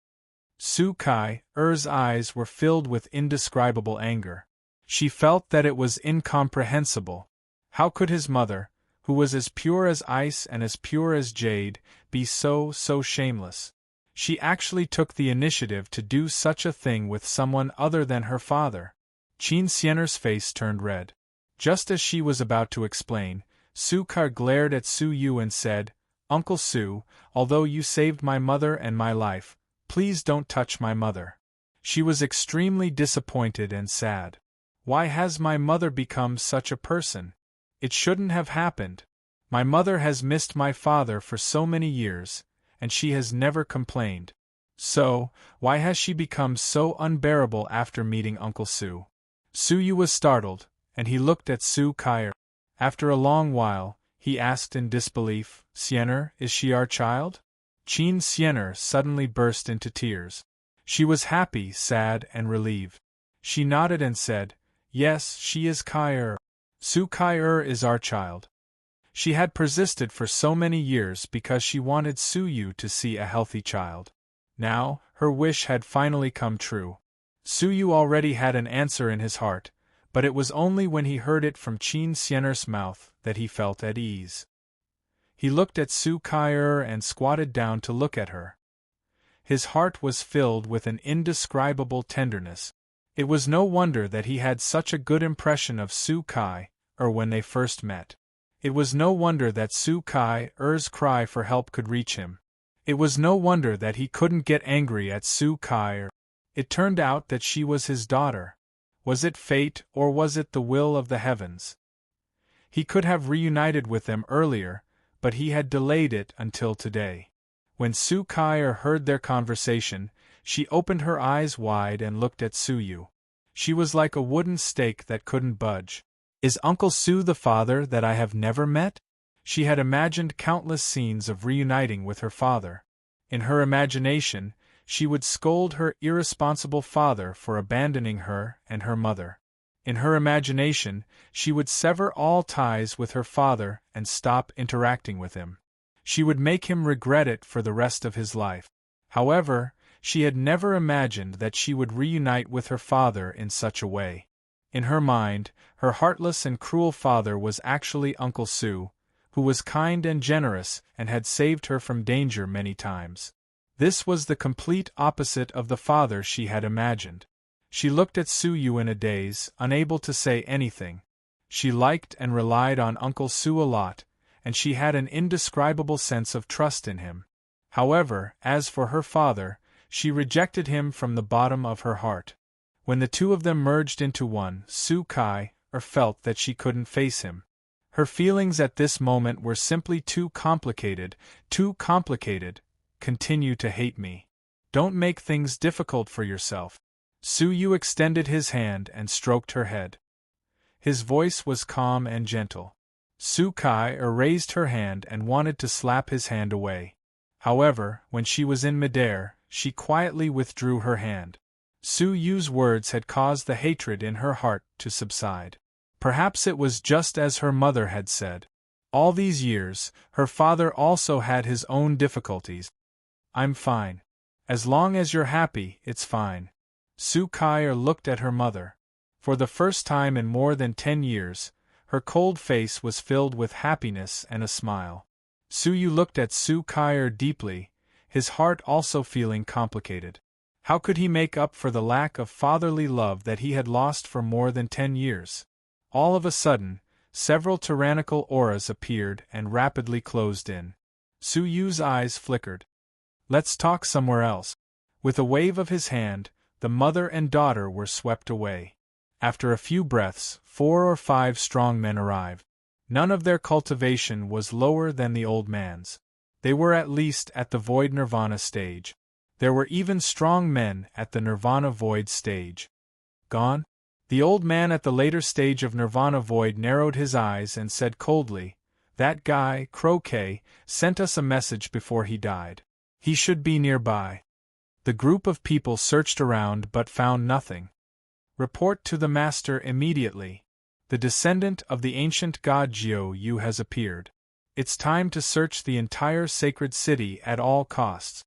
Su Kai-er's eyes were filled with indescribable anger. She felt that it was incomprehensible. How could his mother, who was as pure as ice and as pure as jade, be so shameless? She actually took the initiative to do such a thing with someone other than her father. Qin Xianer's face turned red. Just as she was about to explain, Su Kai glared at Su Yu and said, "Uncle Su, although you saved my mother and my life, please don't touch my mother." She was extremely disappointed and sad. Why has my mother become such a person? It shouldn't have happened. My mother has missed my father for so many years, and she has never complained. So, why has she become so unbearable after meeting Uncle Su? Su Yu was startled, and he looked at Su Kai. After a long while, he asked in disbelief, "Xianer, is she our child?" Qin Xianer suddenly burst into tears. She was happy, sad, and relieved. She nodded and said, "Yes, she is Kai. Su Kai is our child." She had persisted for so many years because she wanted Su Yu to see a healthy child. Now, her wish had finally come true. Su Yu already had an answer in his heart, but it was only when he heard it from Qin Xianer's mouth that he felt at ease. He looked at Su Kai and squatted down to look at her. His heart was filled with an indescribable tenderness. It was no wonder that he had such a good impression of Su Kai-er when they first met. It was no wonder that Su Kai-er's cry for help could reach him. It was no wonder that he couldn't get angry at Su Kai-er. It turned out that she was his daughter. Was it fate, or was it the will of the heavens? He could have reunited with them earlier, but he had delayed it until today. When Su Kai-er heard their conversation, she opened her eyes wide and looked at Su-yu. She was like a wooden stake that couldn't budge. Is Uncle Su the father that I have never met? She had imagined countless scenes of reuniting with her father. In her imagination, she would scold her irresponsible father for abandoning her and her mother. In her imagination, she would sever all ties with her father and stop interacting with him. She would make him regret it for the rest of his life. However, she had never imagined that she would reunite with her father in such a way. In her mind, her heartless and cruel father was actually Uncle Su, who was kind and generous and had saved her from danger many times. This was the complete opposite of the father she had imagined. She looked at Su-yu in a daze, unable to say anything. She liked and relied on Uncle Su a lot, and she had an indescribable sense of trust in him. However, as for her father, she rejected him from the bottom of her heart. When the two of them merged into one, Su Kai-er felt that she couldn't face him. Her feelings at this moment were simply too complicated. Continue to hate me. Don't make things difficult for yourself. Su-yu extended his hand and stroked her head. His voice was calm and gentle. Su Kai-er raised her hand and wanted to slap his hand away. However, when she was in midair, she quietly withdrew her hand. Su-yu's words had caused the hatred in her heart to subside. Perhaps it was just as her mother had said. All these years, her father also had his own difficulties. I'm fine. As long as you're happy, it's fine. Su Kai-er looked at her mother. For the first time in more than 10 years, her cold face was filled with happiness and a smile. Su-yu looked at Su Kai-er deeply, his heart also feeling complicated. How could he make up for the lack of fatherly love that he had lost for more than 10 years? All of a sudden, several tyrannical auras appeared and rapidly closed in. Su-yu's eyes flickered. Let's talk somewhere else. With a wave of his hand, the mother and daughter were swept away. After a few breaths, 4 or 5 strong men arrived. None of their cultivation was lower than the old man's. They were at least at the void nirvana stage. There were even strong men at the nirvana void stage. Gone? The old man at the later stage of nirvana void narrowed his eyes and said coldly, "That guy, Croquet, sent us a message before he died. He should be nearby." The group of people searched around but found nothing. "Report to the master immediately. The descendant of the ancient god Jiu-yu has appeared. It's time to search the entire sacred city at all costs."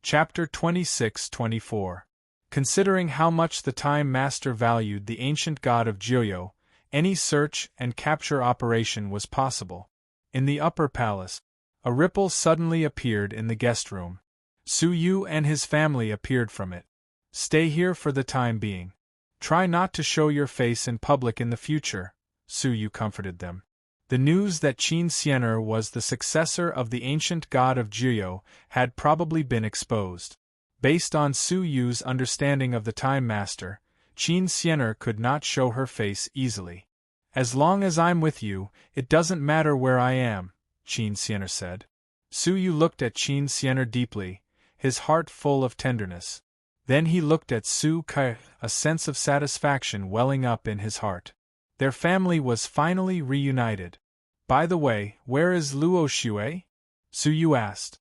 Chapter 26-24. Considering how much the Time Master valued the ancient god of Jiu-yu, any search and capture operation was possible. In the upper palace, a ripple suddenly appeared in the guest room. Su-yu and his family appeared from it. "Stay here for the time being. Try not to show your face in public in the future," Su-yu comforted them. The news that Qin Xian'er was the successor of the ancient god of Jiu-yu had probably been exposed. Based on Su-yu's understanding of the Time Master, Qin Xian'er could not show her face easily. "As long as I'm with you, it doesn't matter where I am," Qin Xian'er said. Su-yu looked at Qin Xian'er deeply, his heart full of tenderness. Then he looked at Su Kai, a sense of satisfaction welling up in his heart. Their family was finally reunited. "By the way, where is Luo Xue?" Su-yu asked.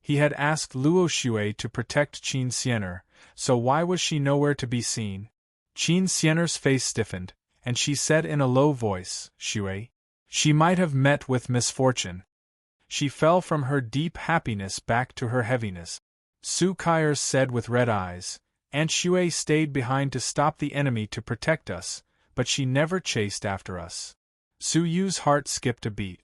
He had asked Luo Xue to protect Qin Xian'er, so why was she nowhere to be seen? Qin Xian'er's face stiffened, and she said in a low voice, "Xue. She might have met with misfortune." She fell from her deep happiness back to her heaviness. Su Kai said with red eyes, "Aunt Xue stayed behind to stop the enemy to protect us, but she never chased after us." Su-yu's heart skipped a beat.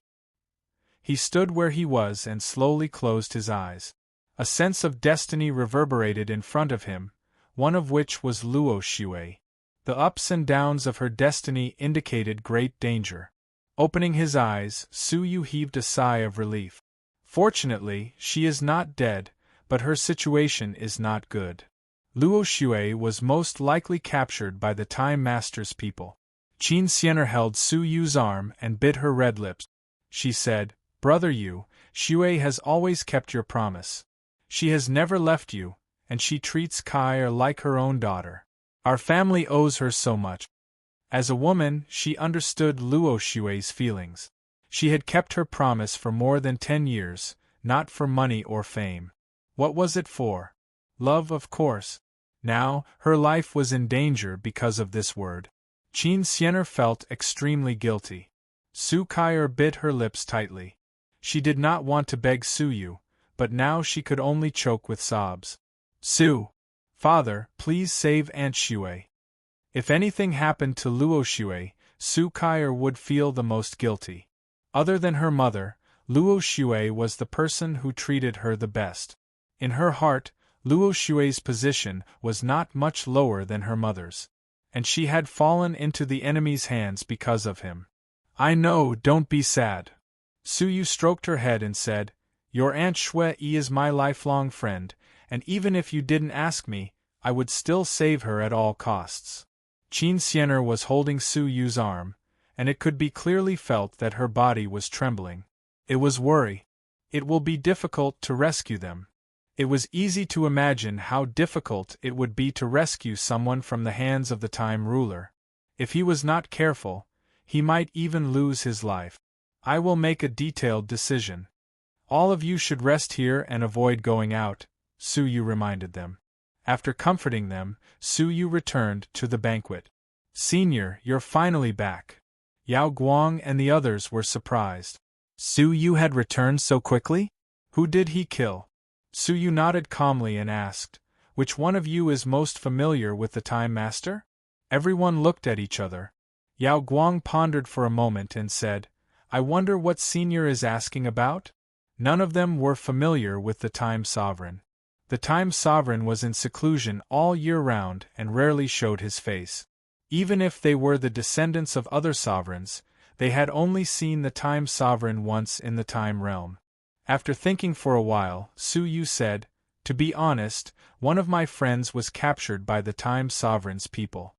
He stood where he was and slowly closed his eyes. A sense of destiny reverberated in front of him, one of which was Luo Xue. The ups and downs of her destiny indicated great danger. Opening his eyes, Su Yu heaved a sigh of relief. Fortunately, she is not dead, but her situation is not good. Luo Xue was most likely captured by the Time Master's people. Qin Xianer held Su Yu's arm and bit her red lips. She said, "Brother Yu, Xue has always kept your promise. She has never left you, and she treats Kai like her own daughter. Our family owes her so much." As a woman, she understood Luo Xue's feelings. She had kept her promise for more than 10 years, not for money or fame. What was it for? Love, of course. Now, her life was in danger because of this word. Qin Xianer felt extremely guilty. Su Kai bit her lips tightly. She did not want to beg Su Yu, but now she could only choke with sobs. "Su! Father, please save Aunt Xue." If anything happened to Luo Xue, Su Kai would feel the most guilty. Other than her mother, Luo Xue was the person who treated her the best. In her heart, Luo Xue's position was not much lower than her mother's. And she had fallen into the enemy's hands because of him. "I know, don't be sad." Su Yu stroked her head and said, "Your Aunt Xue is my lifelong friend, and even if you didn't ask me, I would still save her at all costs." Qin Xianer was holding Su Yu's arm, and it could be clearly felt that her body was trembling. It was worry. It will be difficult to rescue them. It was easy to imagine how difficult it would be to rescue someone from the hands of the Time Ruler. If he was not careful, he might even lose his life. "I will make a detailed decision. All of you should rest here and avoid going out," Su Yu reminded them. After comforting them, Su Yu returned to the banquet. "Senior, you're finally back." Yao Guang and the others were surprised. Su Yu had returned so quickly? Who did he kill? Su Yu nodded calmly and asked, "Which one of you is most familiar with the Time Master?" Everyone looked at each other. Yao Guang pondered for a moment and said, "I wonder what Senior is asking about?" None of them were familiar with the Time Sovereign. The Time Sovereign was in seclusion all year round and rarely showed his face. Even if they were the descendants of other sovereigns, they had only seen the Time Sovereign once in the Time Realm. After thinking for a while, Su Yu said, "To be honest, one of my friends was captured by the Time Sovereign's people."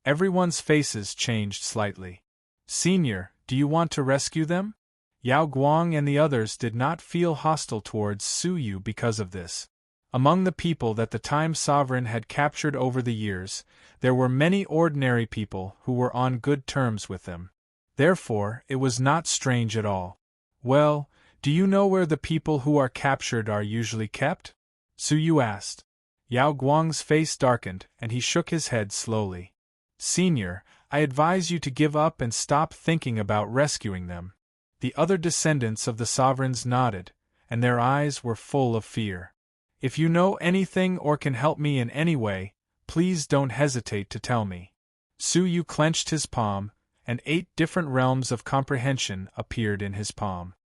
Everyone's faces changed slightly. "Senior, do you want to rescue them?" Yao Guang and the others did not feel hostile towards Su Yu because of this. Among the people that the Time Sovereign had captured over the years, there were many ordinary people who were on good terms with them. Therefore, it was not strange at all. "Well, do you know where the people who are captured are usually kept?" Su Yu asked. Yao Guang's face darkened, and he shook his head slowly. "Senior, I advise you to give up and stop thinking about rescuing them." The other descendants of the sovereigns nodded, and their eyes were full of fear. "If you know anything or can help me in any way, please don't hesitate to tell me." Su Yu clenched his palm, and 8 different realms of comprehension appeared in his palm.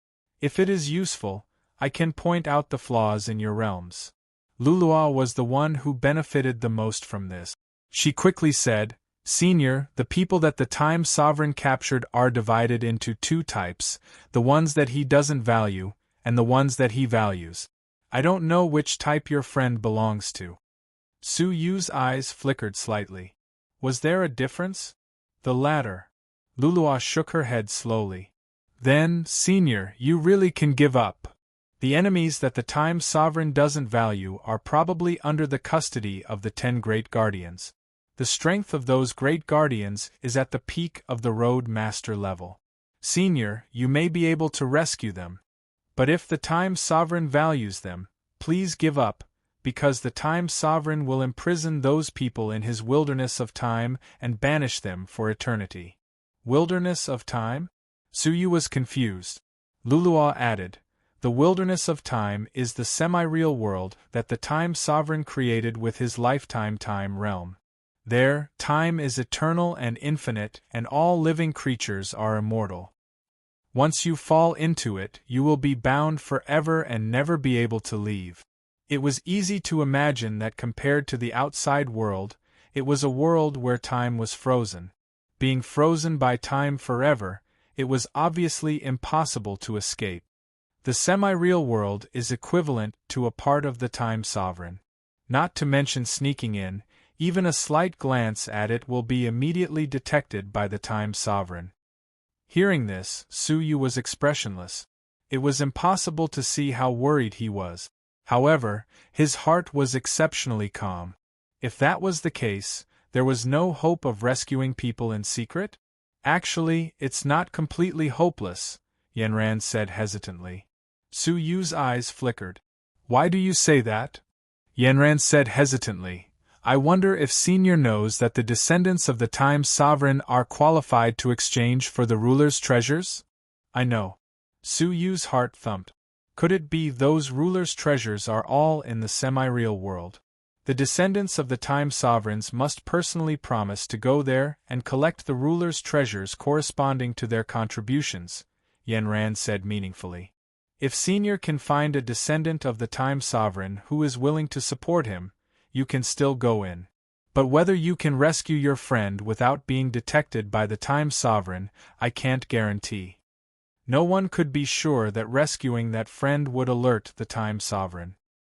"If it is useful, I can point out the flaws in your realms." Lulua was the one who benefited the most from this. She quickly said, "Senior, the people that the Time Sovereign captured are divided into 2 types, the ones that he doesn't value, and the ones that he values. I don't know which type your friend belongs to." Su Yu's eyes flickered slightly. Was there a difference? "The latter." Lulua shook her head slowly. "Then, Senior, you really can give up. The enemies that the Time Sovereign doesn't value are probably under the custody of the 10 Great Guardians. The strength of those Great Guardians is at the peak of the Road Master level. Senior, you may be able to rescue them. But if the Time Sovereign values them, please give up, because the Time Sovereign will imprison those people in his wilderness of time and banish them for eternity." Wilderness of time? Su Yu was confused. Lulua added, "The wilderness of time is the semi-real world that the Time Sovereign created with his lifetime time realm. There, time is eternal and infinite, and all living creatures are immortal." Once you fall into it, you will be bound forever and never be able to leave. It was easy to imagine that compared to the outside world, it was a world where time was frozen. Being frozen by time forever, it was obviously impossible to escape. The semi-real world is equivalent to a part of the time sovereign. Not to mention sneaking in, even a slight glance at it will be immediately detected by the time sovereign. Hearing this, Suyu was expressionless. It was impossible to see how worried he was. However, his heart was exceptionally calm. If that was the case, there was no hope of rescuing people in secret? Actually, it's not completely hopeless, Yanran said hesitantly. Suyu's eyes flickered. Why do you say that? Yanran said hesitantly. I wonder if Senior knows that the descendants of the Time Sovereign are qualified to exchange for the ruler's treasures? I know. Suyu's heart thumped. Could it be those ruler's treasures are all in the semi-real world? The descendants of the Time Sovereigns must personally promise to go there and collect the ruler's treasures corresponding to their contributions, Yanran said meaningfully. If Senior can find a descendant of the Time Sovereign who is willing to support him, you can still go in. But whether you can rescue your friend without being detected by the Time Sovereign, I can't guarantee. No one could be sure that rescuing that friend would alert the Time Sovereign.